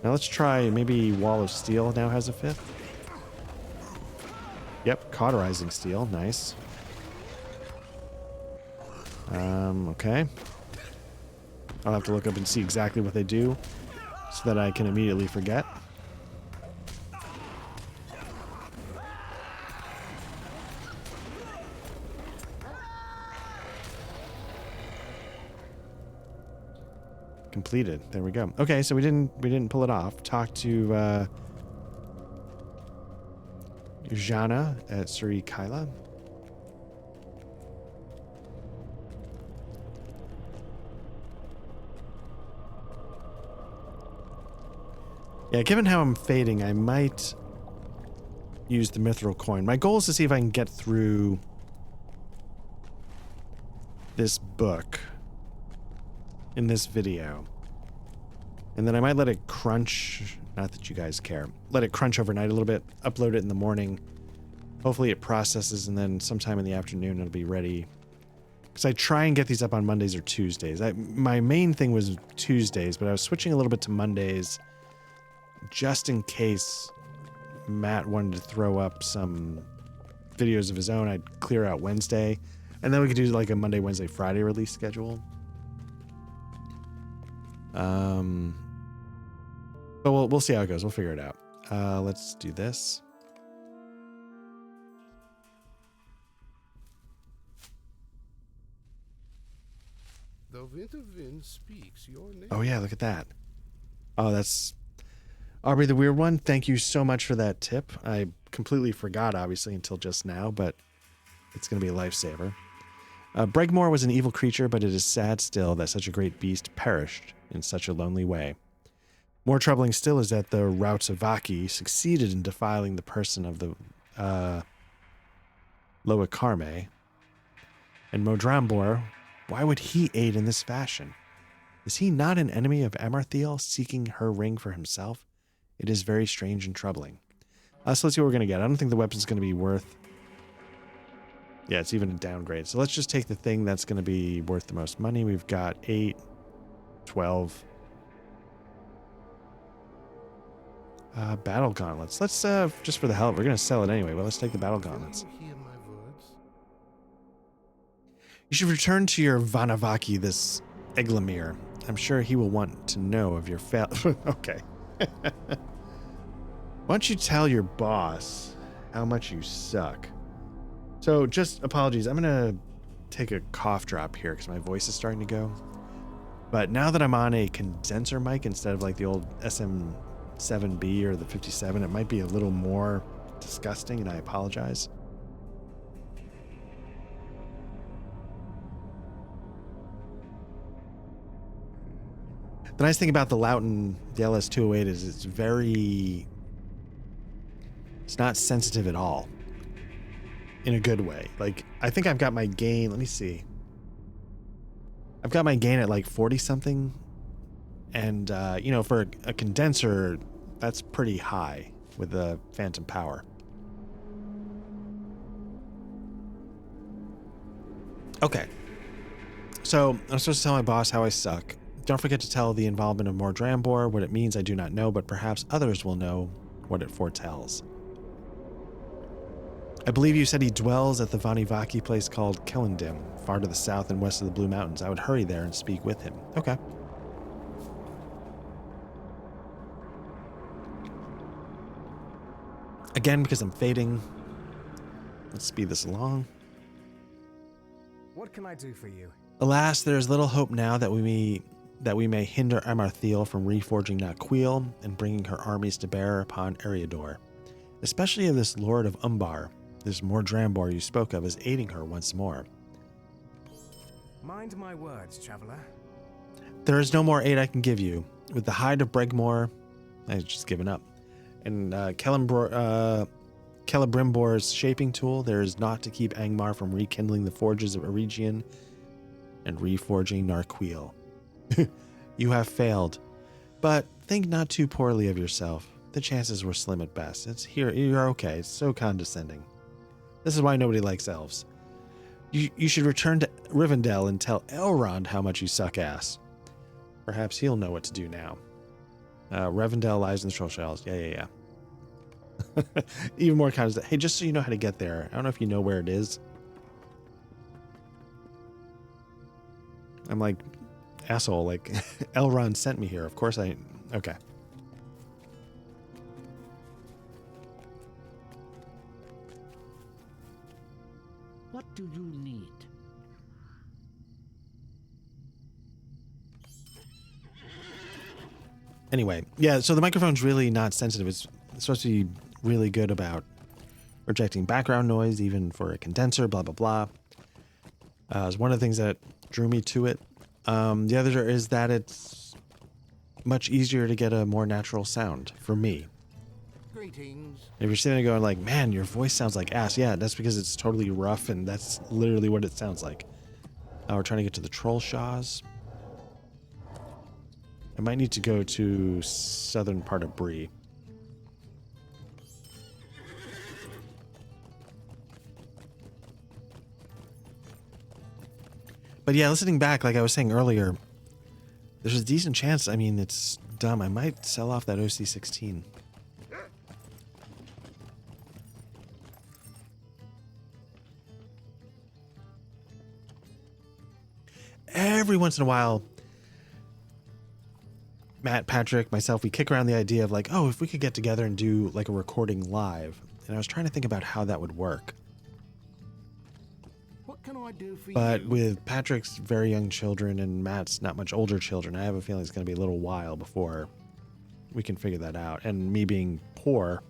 Now let's try maybe Wall of Steel now has a 5th. Yep, Cauterizing Steel. Nice. Okay. I'll have to look up and see exactly what they do so that I can immediately forget. Completed. There we go. Okay, so we didn't pull it off. Talk to Jana at Suri Kaila. Yeah, given how I'm fading, I might use the mithril coin. My goal is to see if I can get through this book in this video. And then I might let it crunch, not that you guys care, let it crunch overnight a little bit, upload it in the morning. Hopefully it processes and then sometime in the afternoon it'll be ready. Because I try and get these up on Mondays or Tuesdays. My main thing was Tuesdays, but I was switching a little bit to Mondays just in case Matt wanted to throw up some videos of his own. I'd clear out Wednesday, and then we could do like a Monday, Wednesday, Friday release schedule. But we'll see how it goes. We'll figure it out. Let's do this. The winter wind speaks your name. Oh yeah, look at that. Oh, that's Aubrey the Weird One. Thank you so much for that tip. I completely forgot, obviously, until just now, but it's going to be a lifesaver. Bregmore was an evil creature, but it is sad still that such a great beast perished in such a lonely way. More troubling still is that the Rautsavaki succeeded in defiling the person of the Loikarme. And Modrambor, why would he aid in this fashion? Is he not an enemy of Amarthiel, seeking her ring for himself? It is very strange and troubling. So let's see what we're going to get. I don't think the weapon's going to be worth... Yeah, it's even a downgrade. So let's just take the thing that's going to be worth the most money. We've got 8, 12... battle gauntlets. Let's, just for the hell of it, we're going to sell it anyway, but let's take the battle gauntlets. You hear my words? You should return to your Vanavaki, this Eglamir. I'm sure he will want to know of your fail. Okay. Why don't you tell your boss how much you suck? So, just apologies. I'm going to take a cough drop here because my voice is starting to go. But now that I'm on a condenser mic instead of like the old SM7B or the 57, it might be a little more disgusting, and I apologize. The nice thing about the Lauten, the LS208, is it's not sensitive at all. In a good way. Like, I think I've got my gain, let me see. I've got my gain at like 40 something. And, you know, for a condenser, that's pretty high with the phantom power. Okay. So, I'm supposed to tell my boss how I suck. Don't forget to tell the involvement of Mordrambor. What it means I do not know, but perhaps others will know what it foretells. I believe you said he dwells at the Vanivaki place called Kellendim, far to the south and west of the Blue Mountains. I would hurry there and speak with him. Okay. Again, because I'm fading. Let's speed this along. What can I do for you? Alas, there is little hope now that we may hinder Amarthiel from reforging Narchuil and bringing her armies to bear upon Eriador. Especially if this Lord of Umbar, this Mordrambor you spoke of, is aiding her once more. Mind my words, traveler. There is no more aid I can give you. With the hide of Bregmore, I've just given up. And Celebrimbor's shaping tool, there is naught to keep Angmar from rekindling the forges of Eregion and reforging Narchuil. You have failed, but think not too poorly of yourself. The chances were slim at best. It's here. You're okay. It's so condescending. This is why nobody likes elves. You should return to Rivendell and tell Elrond how much you suck ass. Perhaps he'll know what to do now. Rivendell lies in the troll shells. Yeah. Even more condescending. Hey, just so you know how to get there. I don't know if you know where it is. I'm like, asshole, like, Elrond sent me here. Of course okay. What do you need? Anyway, yeah, so the microphone's really not sensitive. It's supposed to be really good about rejecting background noise, even for a condenser, blah, blah, blah. It's one of the things that drew me to it. The other is that it's much easier to get a more natural sound for me. Greetings. If you're sitting there going like, man, your voice sounds like ass. Yeah, that's because it's totally rough, and that's literally what it sounds like. We're trying to get to the Troll Shaws. I might need to go to southern part of Bree. But yeah, listening back, like I was saying earlier, there's a decent chance, I mean, it's dumb. I might sell off that OC-16. Every once in a while, Matt, Patrick, myself, we kick around the idea of like, oh, if we could get together and do like a recording live. And I was trying to think about how that would work. What can I do for you? But with Patrick's very young children and Matt's not much older children, I have a feeling it's going to be a little while before we can figure that out. And me being poor,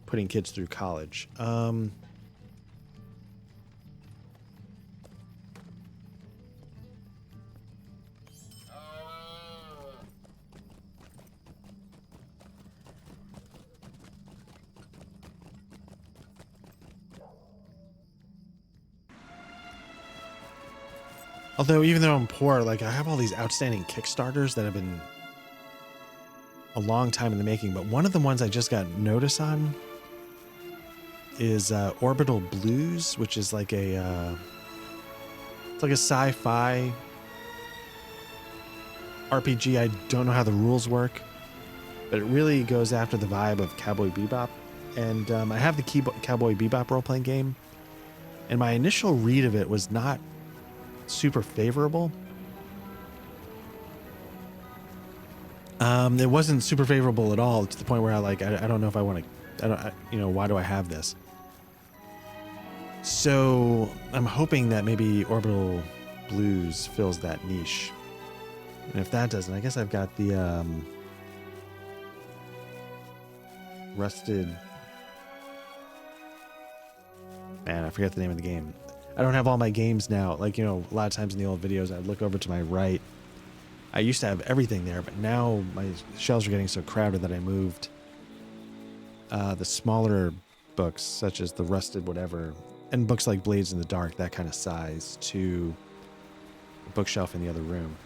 putting kids through college. Although, even though I'm poor, like, I have all these outstanding Kickstarters that have been a long time in the making, but one of the ones I just got notice on is Orbital Blues, which is like a it's like a sci-fi RPG. I don't know how the rules work, but it really goes after the vibe of Cowboy Bebop. And I have the Cowboy Bebop role-playing game, and my initial read of it was not super favorable. It wasn't super favorable at all, to the point where I don't know if I want to, why do I have this? So I'm hoping that maybe Orbital Blues fills that niche. And if that doesn't, I guess I've got the Rusted. Man, I forget the name of the game. I don't have all my games now. Like, a lot of times in the old videos, I'd look over to my right. I used to have everything there, but now my shelves are getting so crowded that I moved the smaller books, such as the Rusted whatever, and books like Blades in the Dark, that kind of size, to a bookshelf in the other room.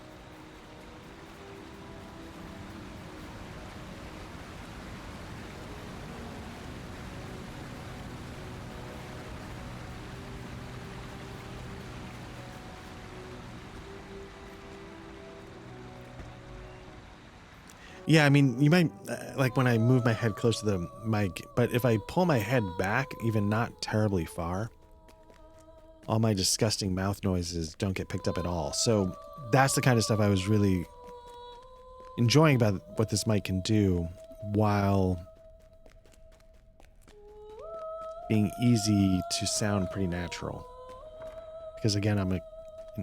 Yeah, I mean, you might, like when I move my head close to the mic, but if I pull my head back, even not terribly far, all my disgusting mouth noises don't get picked up at all. So that's the kind of stuff I was really enjoying about what this mic can do while being easy to sound pretty natural. Because again, I'm an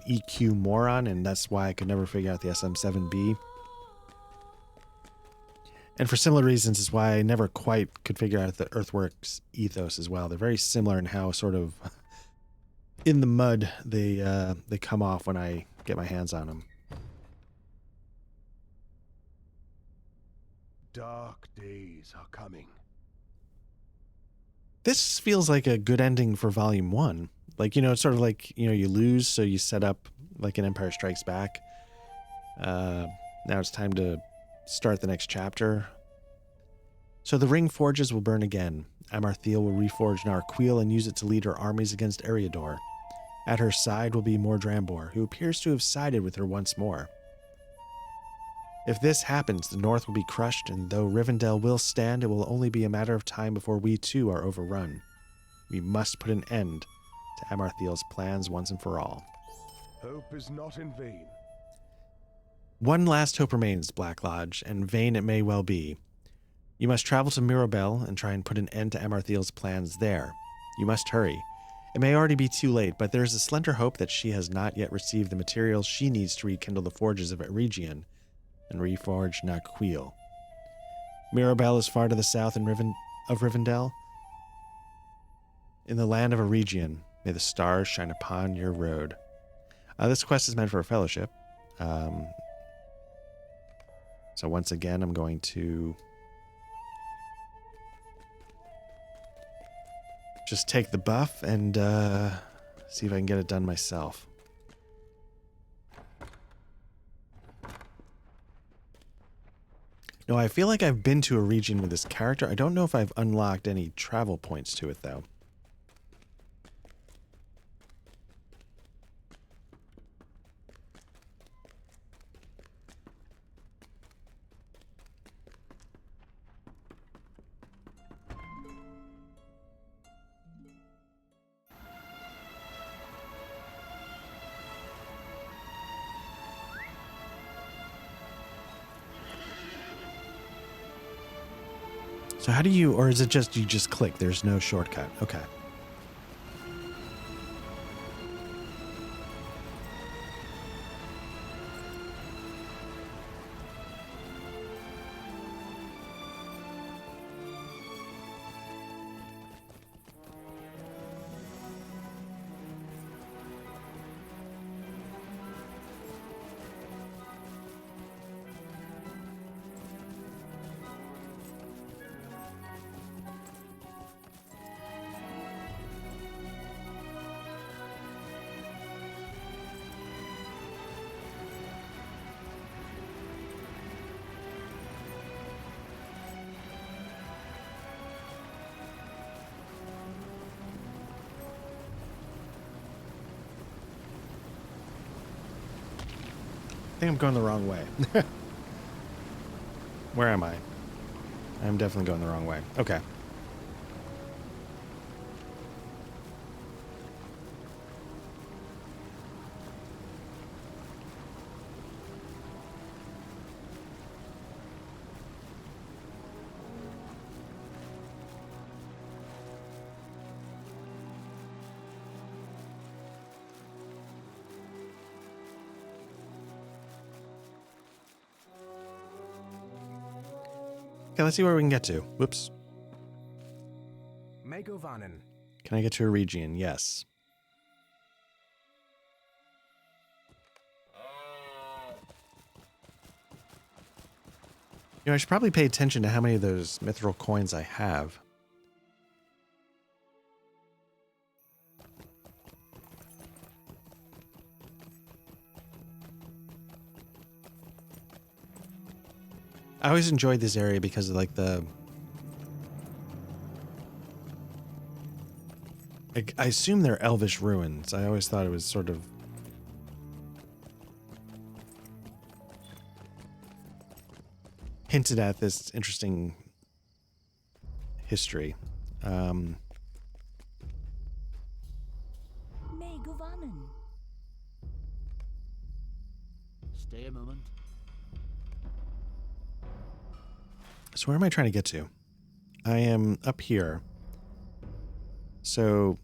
EQ moron, and that's why I could never figure out the SM7B. And for similar reasons is why I never quite could figure out the Earthworks ethos as well. They're very similar in how sort of in the mud they come off when I get my hands on them. Dark days are coming. This feels like a good ending for Volume 1. Like, it's sort of like, you lose, so you set up like an Empire Strikes Back. Now it's time to start the next chapter. So the ring forges will burn again. Amarthiel will reforge Narchuil and use it to lead her armies against Eriador. At her side will be Mordrambor, who appears to have sided with her once more. If this happens, the North will be crushed, and though Rivendell will stand, it will only be a matter of time before we too are overrun. We must put an end to Amarthiel's plans once and for all. Hope is not in vain. One last hope remains, Black Lodge, and vain it may well be. You must travel to Mirabel and try and put an end to Amarthiel's plans there. You must hurry. It may already be too late, but there is a slender hope that she has not yet received the materials she needs to rekindle the forges of Eregion and reforge Narchuil. Mirabel is far to the south of Rivendell. In the land of Eregion, may the stars shine upon your road. This quest is meant for a fellowship. So once again, I'm going to just take the buff and see if I can get it done myself. No, I feel like I've been to a region with this character. I don't know if I've unlocked any travel points to it, though. So how do you, or is it just you just click? There's no shortcut. Okay. I think I'm going the wrong way. Where am I? I'm definitely going the wrong way. Okay. Okay, let's see where we can get to. Whoops. Megovanen. Can I get to a region? Yes. I should probably pay attention to how many of those mithril coins I have. I always enjoyed this area because of like the... I assume they're elvish ruins. I always thought it was sort of... hinted at this interesting history. May Govanen. Stay a moment. So where am I trying to get to? I am up here. So,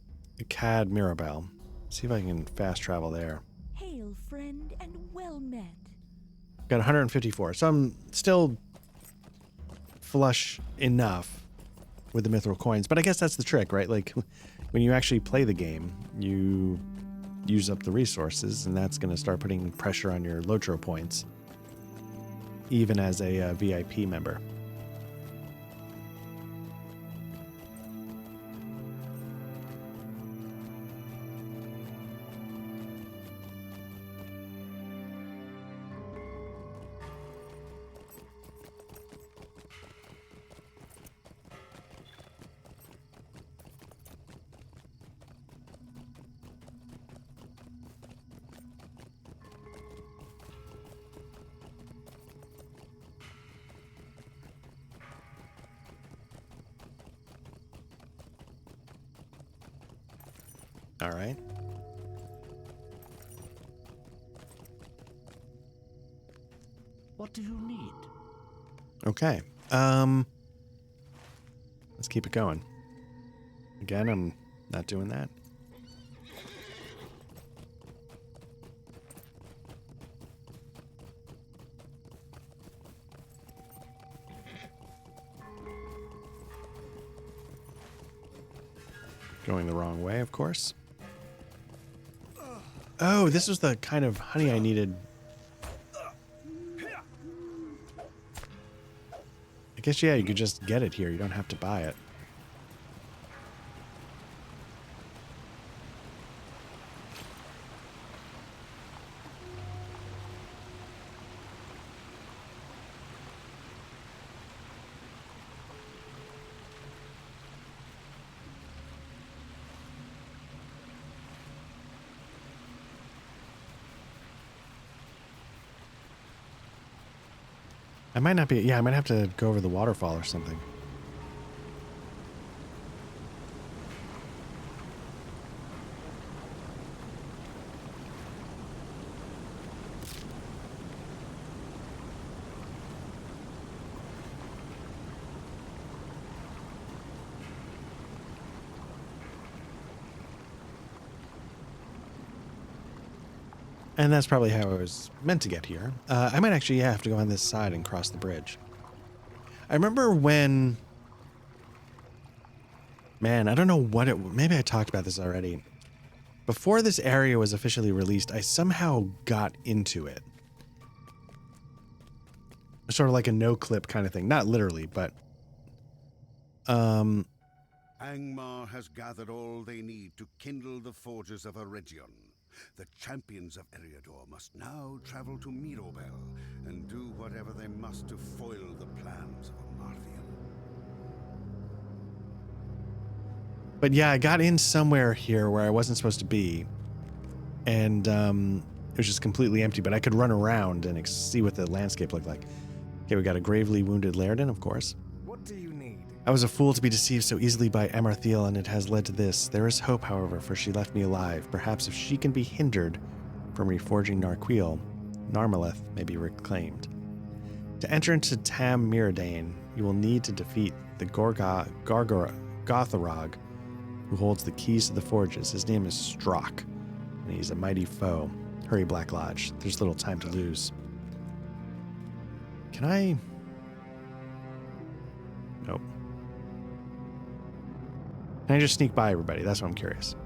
Cad Mirabelle. See if I can fast travel there. Hail, friend, and well met. Got 154. So I'm still flush enough with the mithril coins. But I guess that's the trick, right? Like, when you actually play the game, you use up the resources, and that's going to start putting pressure on your Lotro points, even as a VIP member. All right. What do you need? Okay. Let's keep it going. Again, I'm not doing that. Going the wrong way, of course. Oh, this was the kind of honey I needed. I guess, yeah, you could just get it here. You don't have to buy it. I might not be... Yeah, I might have to go over the waterfall or something. And that's probably how I was meant to get here. I might actually have to go on this side and cross the bridge. I remember when... Man, I don't know what it... Maybe I talked about this already. Before this area was officially released, I somehow got into it. Sort of like a no-clip kind of thing. Not literally, but... Angmar has gathered all they need to kindle the forges of Eregion. The champions of Eriador must now travel to Mirobel and do whatever they must to foil the plans of Amarthian. But yeah, I got in somewhere here where I wasn't supposed to be. And it was just completely empty, but I could run around and see what the landscape looked like. Okay, we got a gravely wounded Laerdan, of course. What do you need? I was a fool to be deceived so easily by Amarthiel, and it has led to this. There is hope, however, for she left me alive. Perhaps if she can be hindered from reforging Narchuil, Narmaleth may be reclaimed. To enter into Tam Miradane, you will need to defeat the Gotharog, who holds the keys to the forges. His name is Strock, and he's a mighty foe. Hurry, Black Lodge. There's little time to lose. Can I... Nope. Can I just sneak by everybody? That's what I'm curious.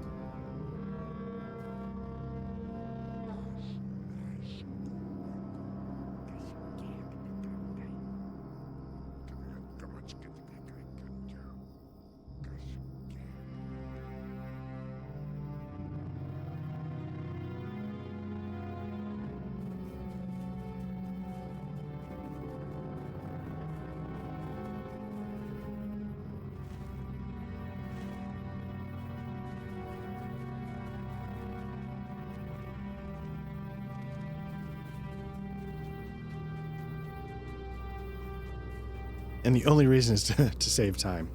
And the only reason is to save time.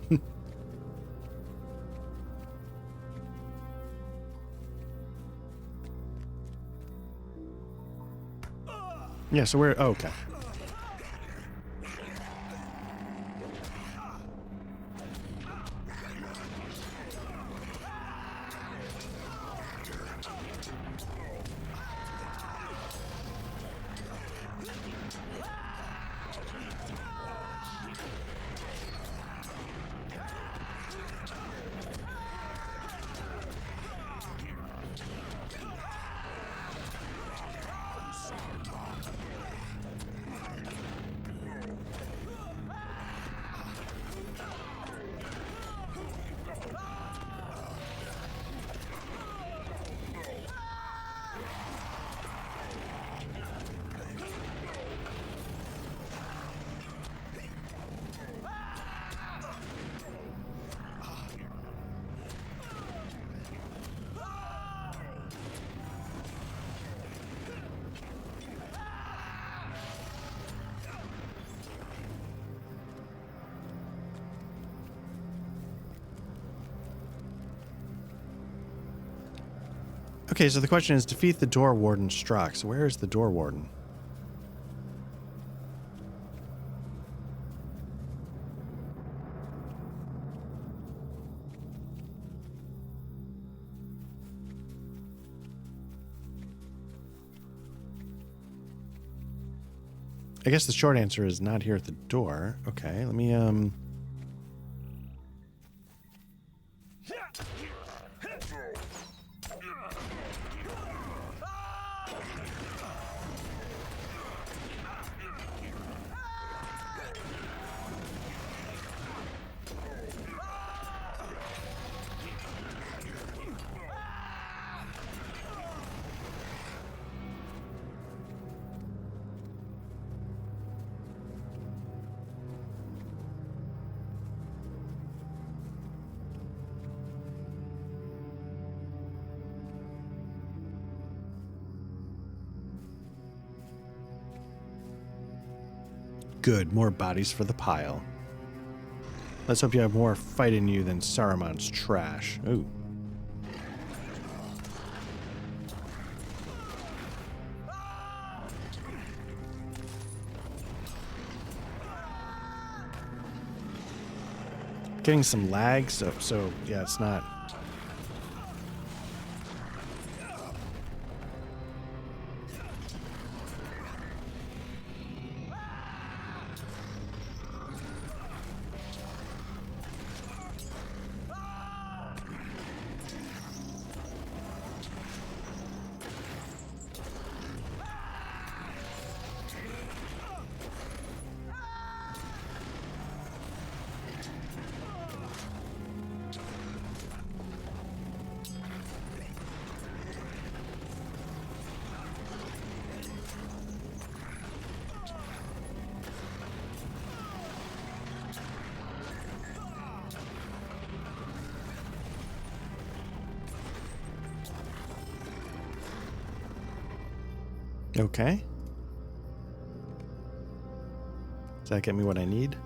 Yeah, so we're... Oh, okay. Okay, so the question is defeat the door warden Strux. Where is the door warden? I guess the short answer is not here at the door. Okay, let me Good, more bodies for the pile. Let's hope you have more fight in you than Saruman's trash. Ooh. Getting some lag, so yeah, it's not... Okay. Does that get me what I need?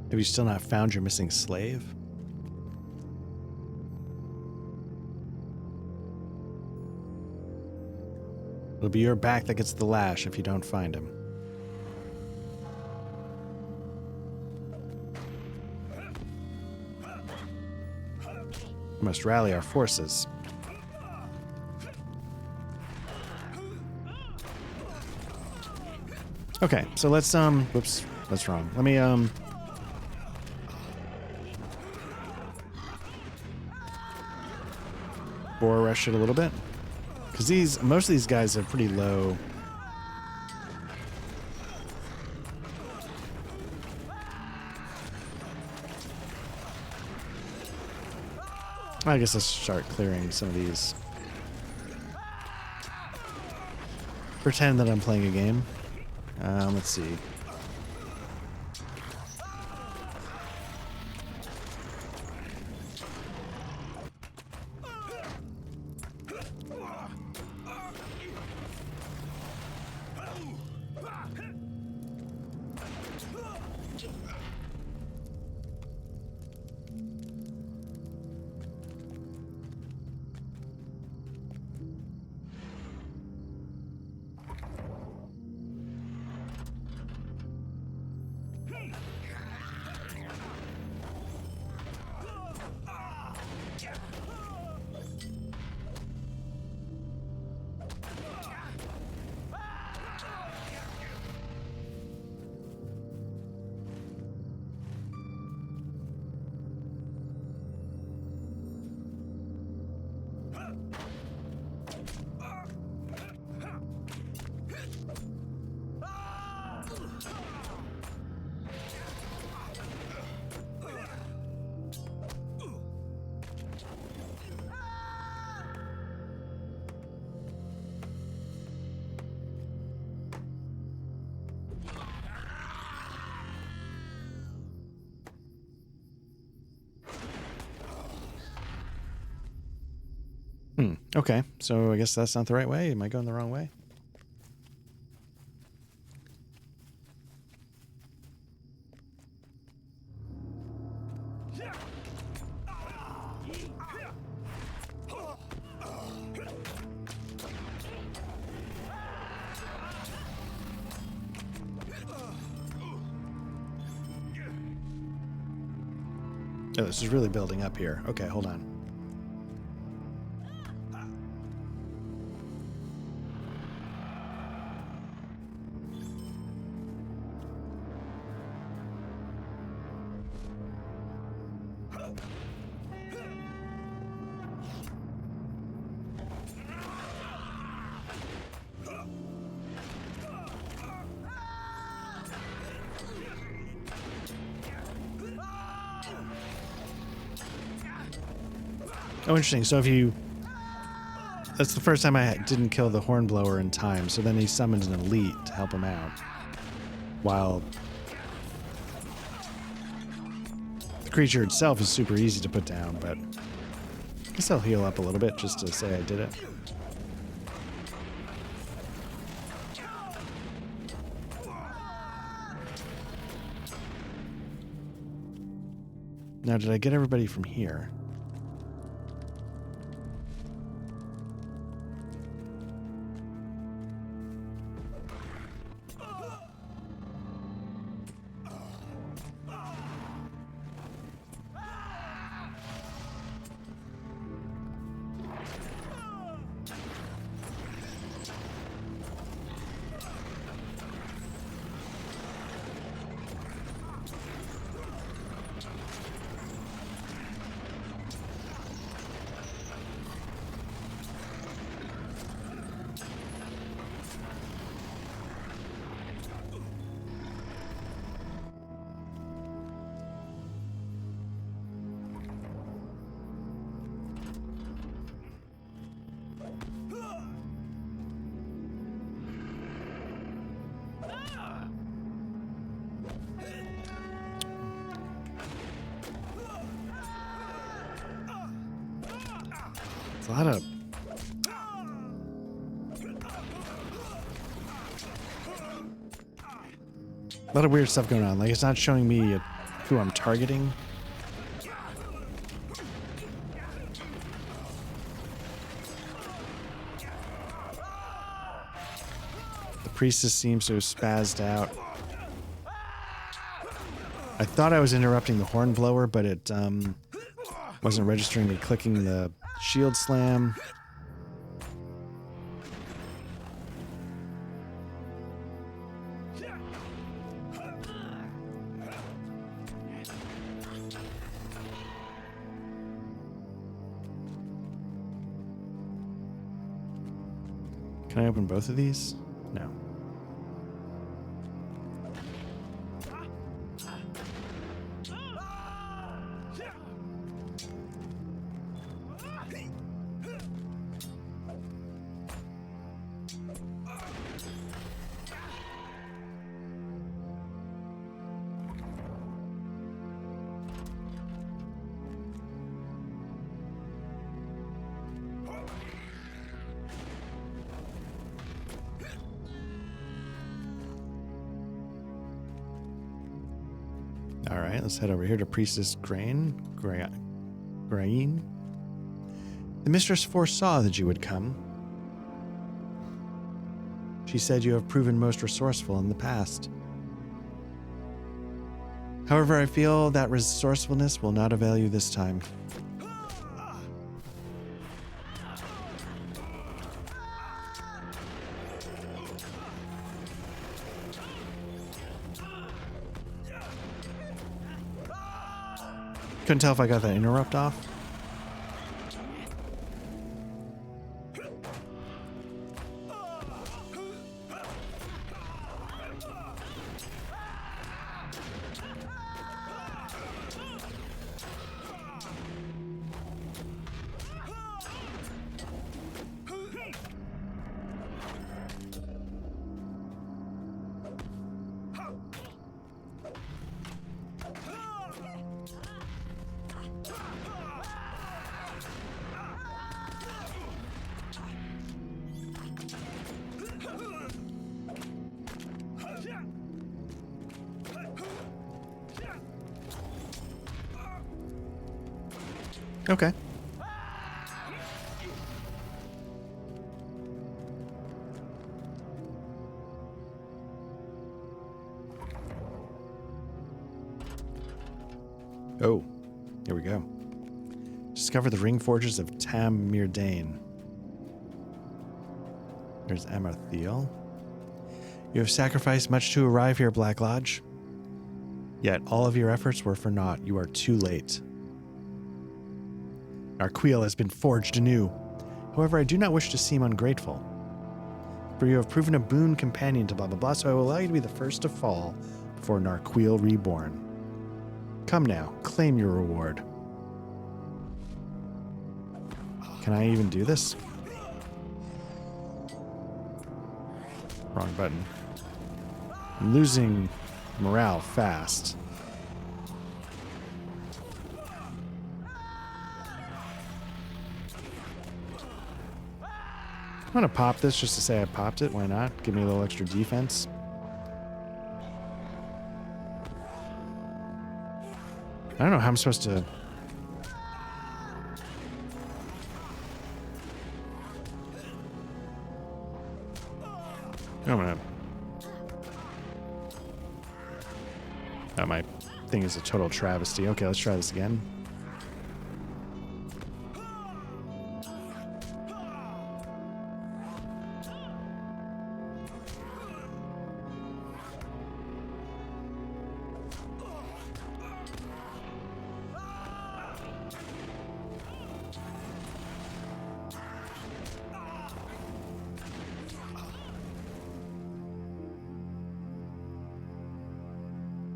Have you still not found your missing slave? It'll be your back that gets the lash if you don't find him. We must rally our forces. Okay, so let's whoops, that's wrong. Let me boar rush it a little bit. Because most of these guys are pretty low. I guess let's start clearing some of these. Pretend that I'm playing a game. Let's see. Okay, so I guess that's not the right way. Am I going the wrong way? Oh, this is really building up here. Okay, hold on. Oh, interesting. So if you... That's the first time I didn't kill the Hornblower in time, so then he summoned an elite to help him out. While the creature itself is super easy to put down, but I guess I'll heal up a little bit just to say I did it. Now, did I get everybody from here? A lot of weird stuff going on. Like, it's not showing me who I'm targeting. The priestess seems to have spazzed out. I thought I was interrupting the hornblower, but it wasn't registering me clicking the shield slam. Can I open both of these? No. All right, let's head over here to Priestess Grain. The mistress foresaw that you would come. She said you have proven most resourceful in the past. However, I feel that resourcefulness will not avail you this time. Couldn't tell if I got that interrupt off. Okay. Oh, here we go. Discover the ring forges of Tam Mirdane. There's Amarthiel. You have sacrificed much to arrive here, Black Lodge. Yet all of your efforts were for naught. You are too late. Narchuil has been forged anew. However, I do not wish to seem ungrateful. For you have proven a boon companion to blah blah blah, so I will allow you to be the first to fall before Narchuil reborn. Come now, claim your reward. Can I even do this? Wrong button. I'm losing morale fast. I'm gonna pop this just to say I popped it. Why not? Give me a little extra defense. I don't know how I'm supposed to... I'm gonna... Oh, my thing is a total travesty. Okay, let's try this again.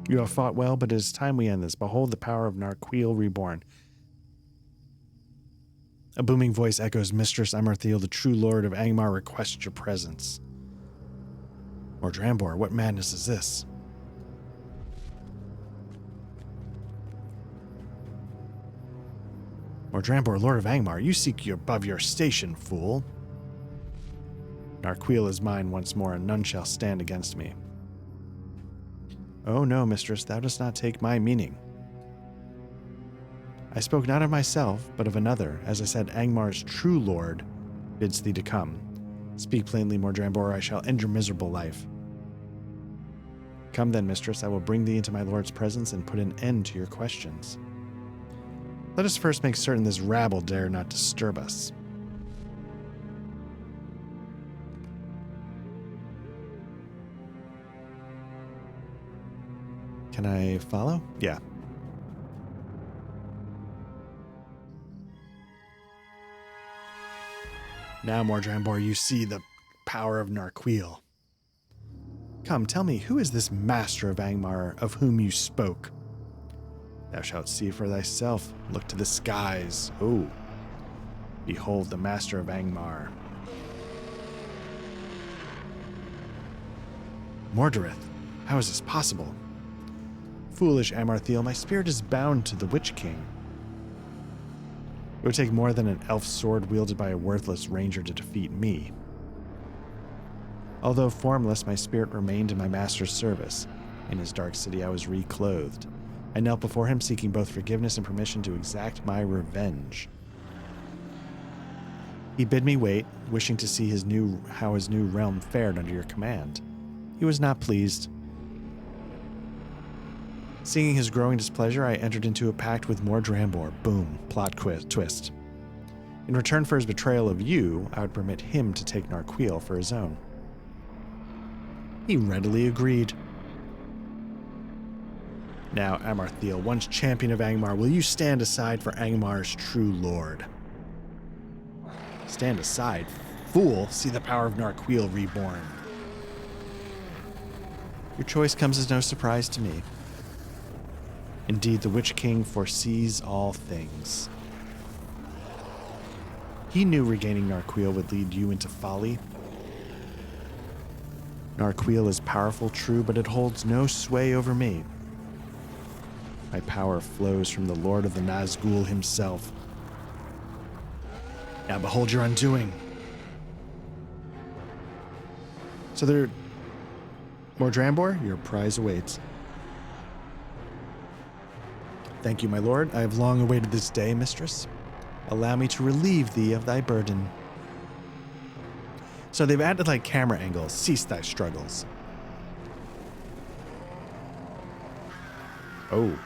You have fought well, but it is time we end this. Behold the power of Narchuil reborn. A booming voice echoes, Mistress Amarthiel, the true lord of Angmar, requests your presence. Mordrambor, what madness is this? Mordrambor, lord of Angmar, you seek above your station, fool. Narchuil is mine once more, and none shall stand against me. Oh no, mistress, thou dost not take my meaning. I spoke not of myself, but of another, as I said, Angmar's true lord bids thee to come. Speak plainly, Mordrambo, or I shall end your miserable life. Come then, mistress, I will bring thee into my lord's presence and put an end to your questions. Let us first make certain this rabble dare not disturb us. Can I follow? Yeah. Now, Mordrambor, you see the power of Narchuil. Come, tell me, who is this master of Angmar of whom you spoke? Thou shalt see for thyself. Look to the skies. Oh, behold the master of Angmar. Mordorith, how is this possible? Foolish Amarthiel, my spirit is bound to the Witch King. It would take more than an elf sword wielded by a worthless ranger to defeat me. Although formless, my spirit remained in my master's service. In his dark city, I was reclothed. I knelt before him, seeking both forgiveness and permission to exact my revenge. He bid me wait, wishing to see how his new realm fared under your command. He was not pleased. Seeing his growing displeasure, I entered into a pact with Mordrambor. Boom, plot twist. In return for his betrayal of you, I would permit him to take Narchuil for his own. He readily agreed. Now, Amarthiel, once champion of Angmar, will you stand aside for Angmar's true lord? Stand aside? Fool, see the power of Narchuil reborn. Your choice comes as no surprise to me. Indeed, the Witch King foresees all things. He knew regaining Narchuil would lead you into folly. Narchuil is powerful, true, but it holds no sway over me. My power flows from the Lord of the Nazgul himself. Now behold your undoing. So there... Mordrambor, your prize awaits. Thank you, my lord. I have long awaited this day, mistress. Allow me to relieve thee of thy burden. So they've added like camera angles. Cease thy struggles. Oh.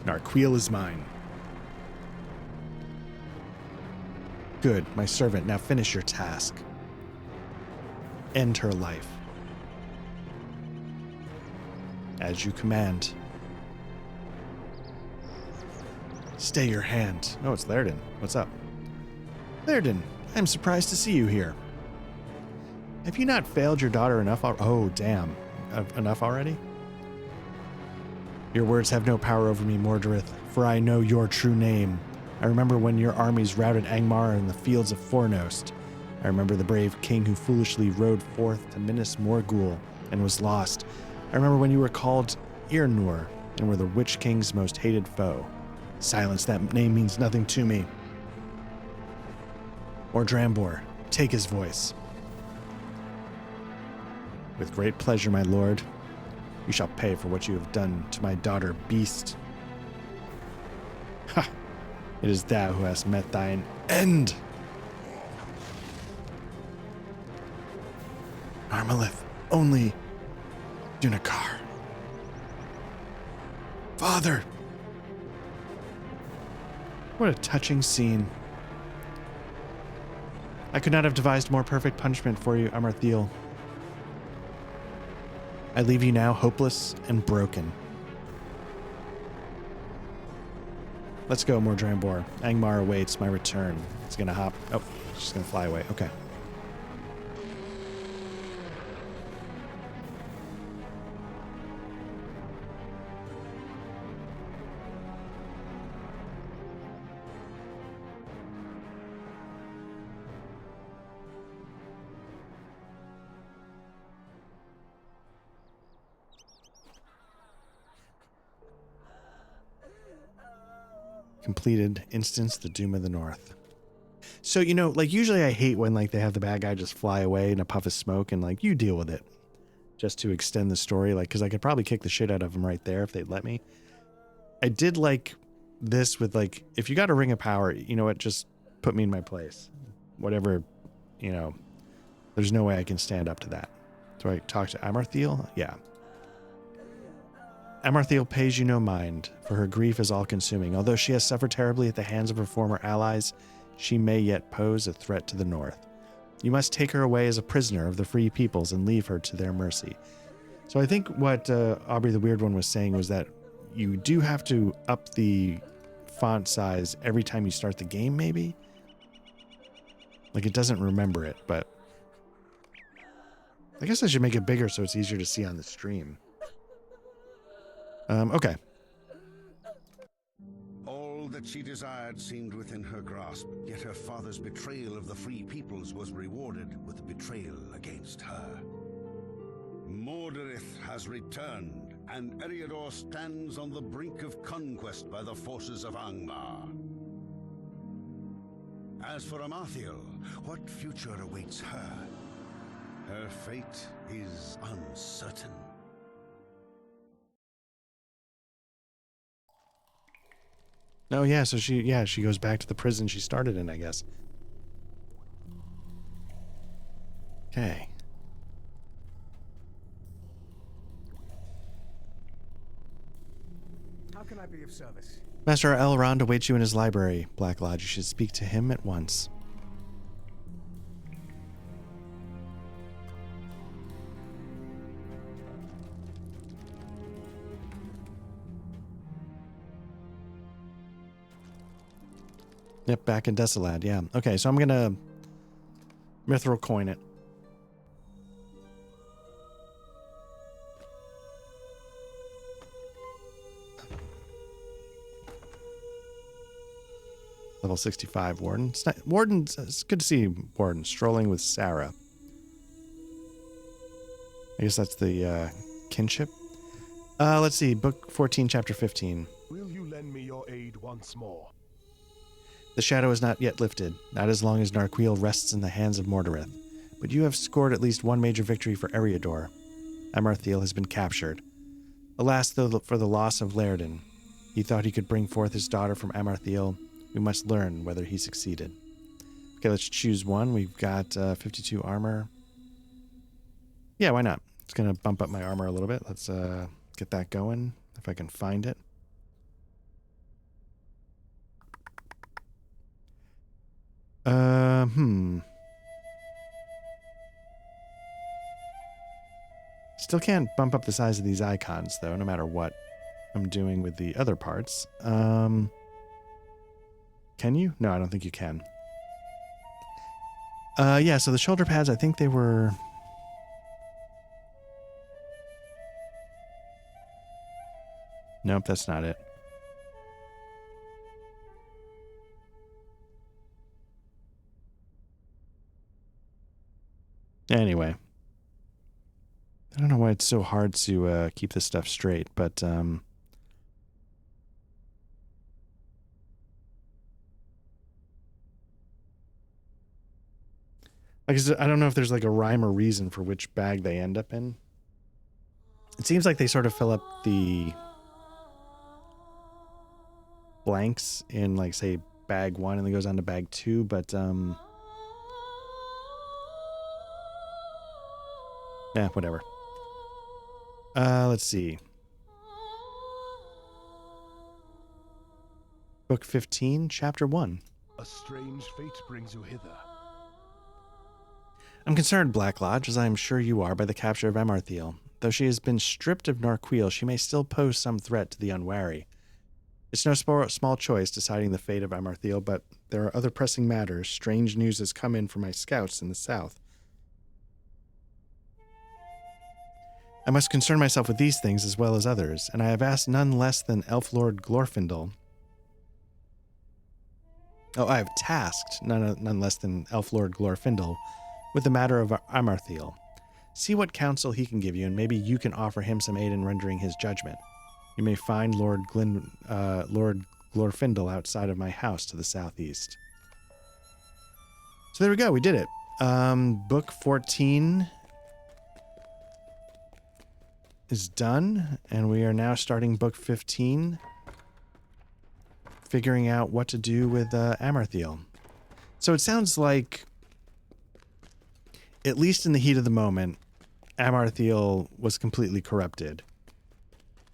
Narchuil is mine. Good, my servant. Now finish your task. End her life. As you command. Stay your hand. Oh, it's Laerdan. What's up? Laerdan, I'm surprised to see you here. Have you not failed your daughter enough? Oh, damn. Enough already? Your words have no power over me, Mordorith, for I know your true name. I remember when your armies routed Angmar in the fields of Fornost. I remember the brave king who foolishly rode forth to Minas Morgul and was lost. I remember when you were called Irnur and were the Witch King's most hated foe. Silence, that name means nothing to me. Mordrambor, take his voice. With great pleasure, my lord. You shall pay for what you have done to my daughter, beast. Ha! It is thou who hast met thine end. Armalith, only Dunakar. Father! What a touching scene. I could not have devised more perfect punishment for you, Amarthiel. I leave you now hopeless and broken. Let's go, Mordrambor. Angmar awaits my return. It's gonna hop. Oh, she's gonna fly away. Okay. Completed. Instance the Doom of the North. So, you know, like usually I hate when like they have the bad guy just fly away in a puff of smoke and like you deal with it. just to extend the story, like, because I could probably kick the shit out of them right there if they'd let me. I did like this with, like, if you got a ring of power, you know what, just put me in my place. Whatever, you know, there's no way I can stand up to that. Do I talk to Amarthiel? Yeah. Amarthiel pays you no mind, for her grief is all-consuming. Although she has suffered terribly at the hands of her former allies, she may yet pose a threat to the north. You must take her away as a prisoner of the free peoples and leave her to their mercy. So I think what Aubrey the Weird One was saying was that you do have to up the font size every time you start the game, maybe? Like, it doesn't remember it, but I guess I should make it bigger so it's easier to see on the stream. Okay. All that she desired seemed within her grasp, yet her father's betrayal of the free peoples was rewarded with a betrayal against her. Mordorith has returned, and Eriador stands on the brink of conquest by the forces of Angmar. As for Amarthiel, what future awaits her? Her fate is uncertain. Oh, yeah, so she goes back to the prison she started in, I guess. Okay. How can I be of service? Master Elrond awaits you in his library, Black Lodge. You should speak to him at once. Yep, back in Desolad, yeah. Okay, so I'm gonna Mithril coin it. Level 65, Warden. It's good to see Warden strolling with Sarah. I guess that's the kinship. Let's see, Book 14, Chapter 15. Will you lend me your aid once more? The shadow is not yet lifted, not as long as Narchuil rests in the hands of Mordorith. But you have scored at least one major victory for Eriador. Amarthiel has been captured. Alas, though, for the loss of Laerdan. He thought he could bring forth his daughter from Amarthiel. We must learn whether he succeeded. Okay, let's choose one. We've got 52 armor. Yeah, why not? It's going to bump up my armor a little bit. Let's get that going, if I can find it. Still can't bump up the size of these icons, though, no matter what I'm doing with the other parts. Can you? No, I don't think you can. Yeah, so the shoulder pads, I think they were... Nope, that's not it. Anyway. I don't know why it's so hard to keep this stuff straight, but... Like, I don't know if there's like a rhyme or reason for which bag they end up in. It seems like they sort of fill up the blanks in, like, say, bag 1 and then goes on to bag 2, but yeah, whatever. Let's see. Book 15, Chapter 1. A strange fate brings you hither. I'm concerned, Black Lodge, as I am sure you are, by the capture of Amarthiel. Though she has been stripped of Narchuil, she may still pose some threat to the unwary. It's no small choice deciding the fate of Amarthiel, but there are other pressing matters. Strange news has come in from my scouts in the south. I must concern myself with these things as well as others, and I have asked none less than Elf Lord Glorfindel. Oh, I have tasked none less than Elf Lord Glorfindel with the matter of Amarthiel. See what counsel he can give you, and maybe you can offer him some aid in rendering his judgment. You may find Lord Glorfindel outside of my house to the southeast. So there we go, we did it. Book 14. is done, and we are now starting book 15, figuring out what to do with Amarthiel. So it sounds like, at least in the heat of the moment, Amarthiel was completely corrupted.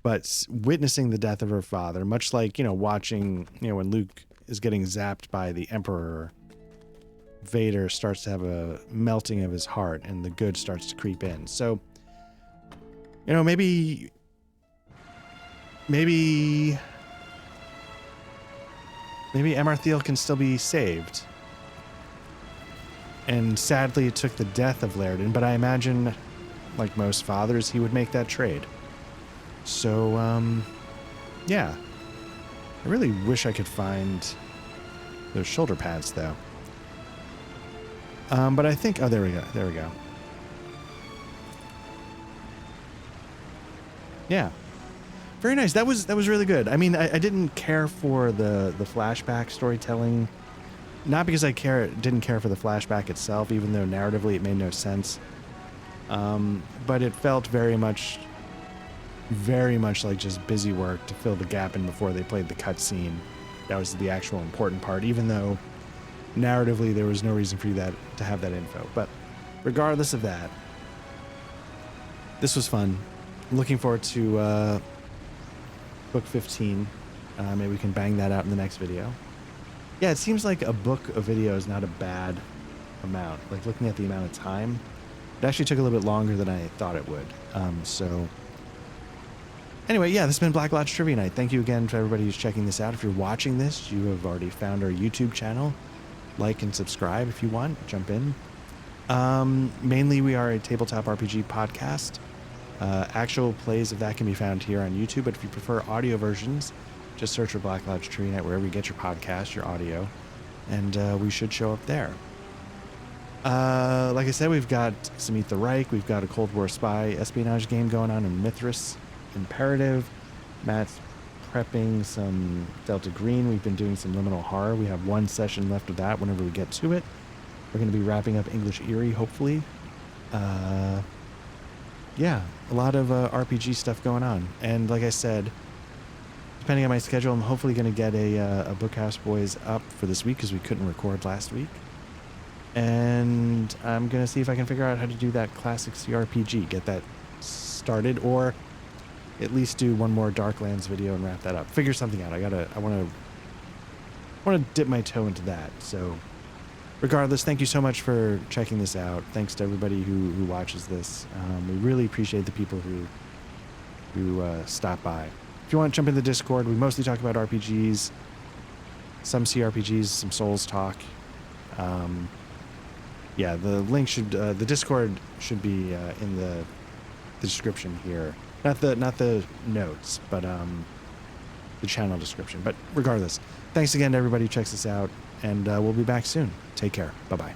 But witnessing the death of her father, much like, watching, when Luke is getting zapped by the Emperor, Vader starts to have a melting of his heart and the good starts to creep in. So, maybe Amarthiel can still be saved. And sadly, it took the death of Laerdan, but I imagine, like most fathers, he would make that trade. So, yeah. I really wish I could find those shoulder pads, though. But I think... Oh, there we go. There we go. Yeah. Very nice. That was really good. I mean, I didn't care for the flashback storytelling. Not because I didn't care for the flashback itself, even though narratively it made no sense. But it felt very much like just busy work to fill the gap in before they played the cutscene. That was the actual important part, even though narratively there was no reason for you to have that info. But regardless of that, this was fun. I'm looking forward to book 15. Maybe we can bang that out in the next video. Yeah, it seems like a book of video is not a bad amount. Like, looking at the amount of time, it actually took a little bit longer than I thought it would. So anyway, yeah, this has been Black Lodge Trivia Night. Thank you again to everybody who's checking this out. If you're watching this, you have already found our YouTube channel. Like and subscribe if you want. Jump in. Mainly, we are a tabletop RPG podcast. Actual plays of that can be found here on YouTube, but if you prefer audio versions, just search for Black Lodge Trivia Night wherever you get your podcast, your audio, and we should show up there. Like I said, we've got some Eat the Reich, we've got a Cold War spy espionage game going on in Mithras Imperative. Matt's prepping some Delta Green. We've been doing some liminal horror. We have one session left of that whenever we get to it. We're going to be wrapping up English Eerie, hopefully. Yeah, a lot of RPG stuff going on. And like I said, depending on my schedule, I'm hopefully going to get a Bookhouse Boys up for this week because we couldn't record last week. And I'm going to see if I can figure out how to do that classic CRPG, get that started, or at least do one more Darklands video and wrap that up. Figure something out. I want to dip my toe into that. So regardless, thank you so much for checking this out. Thanks to everybody who watches this. We really appreciate the people who stop by. If you want to jump in the Discord, we mostly talk about RPGs, some CRPGs, some Souls talk. Yeah, the link the Discord should be in the description here. Not the notes, but the channel description. But regardless, thanks again to everybody who checks this out, and we'll be back soon. Take care. Bye-bye.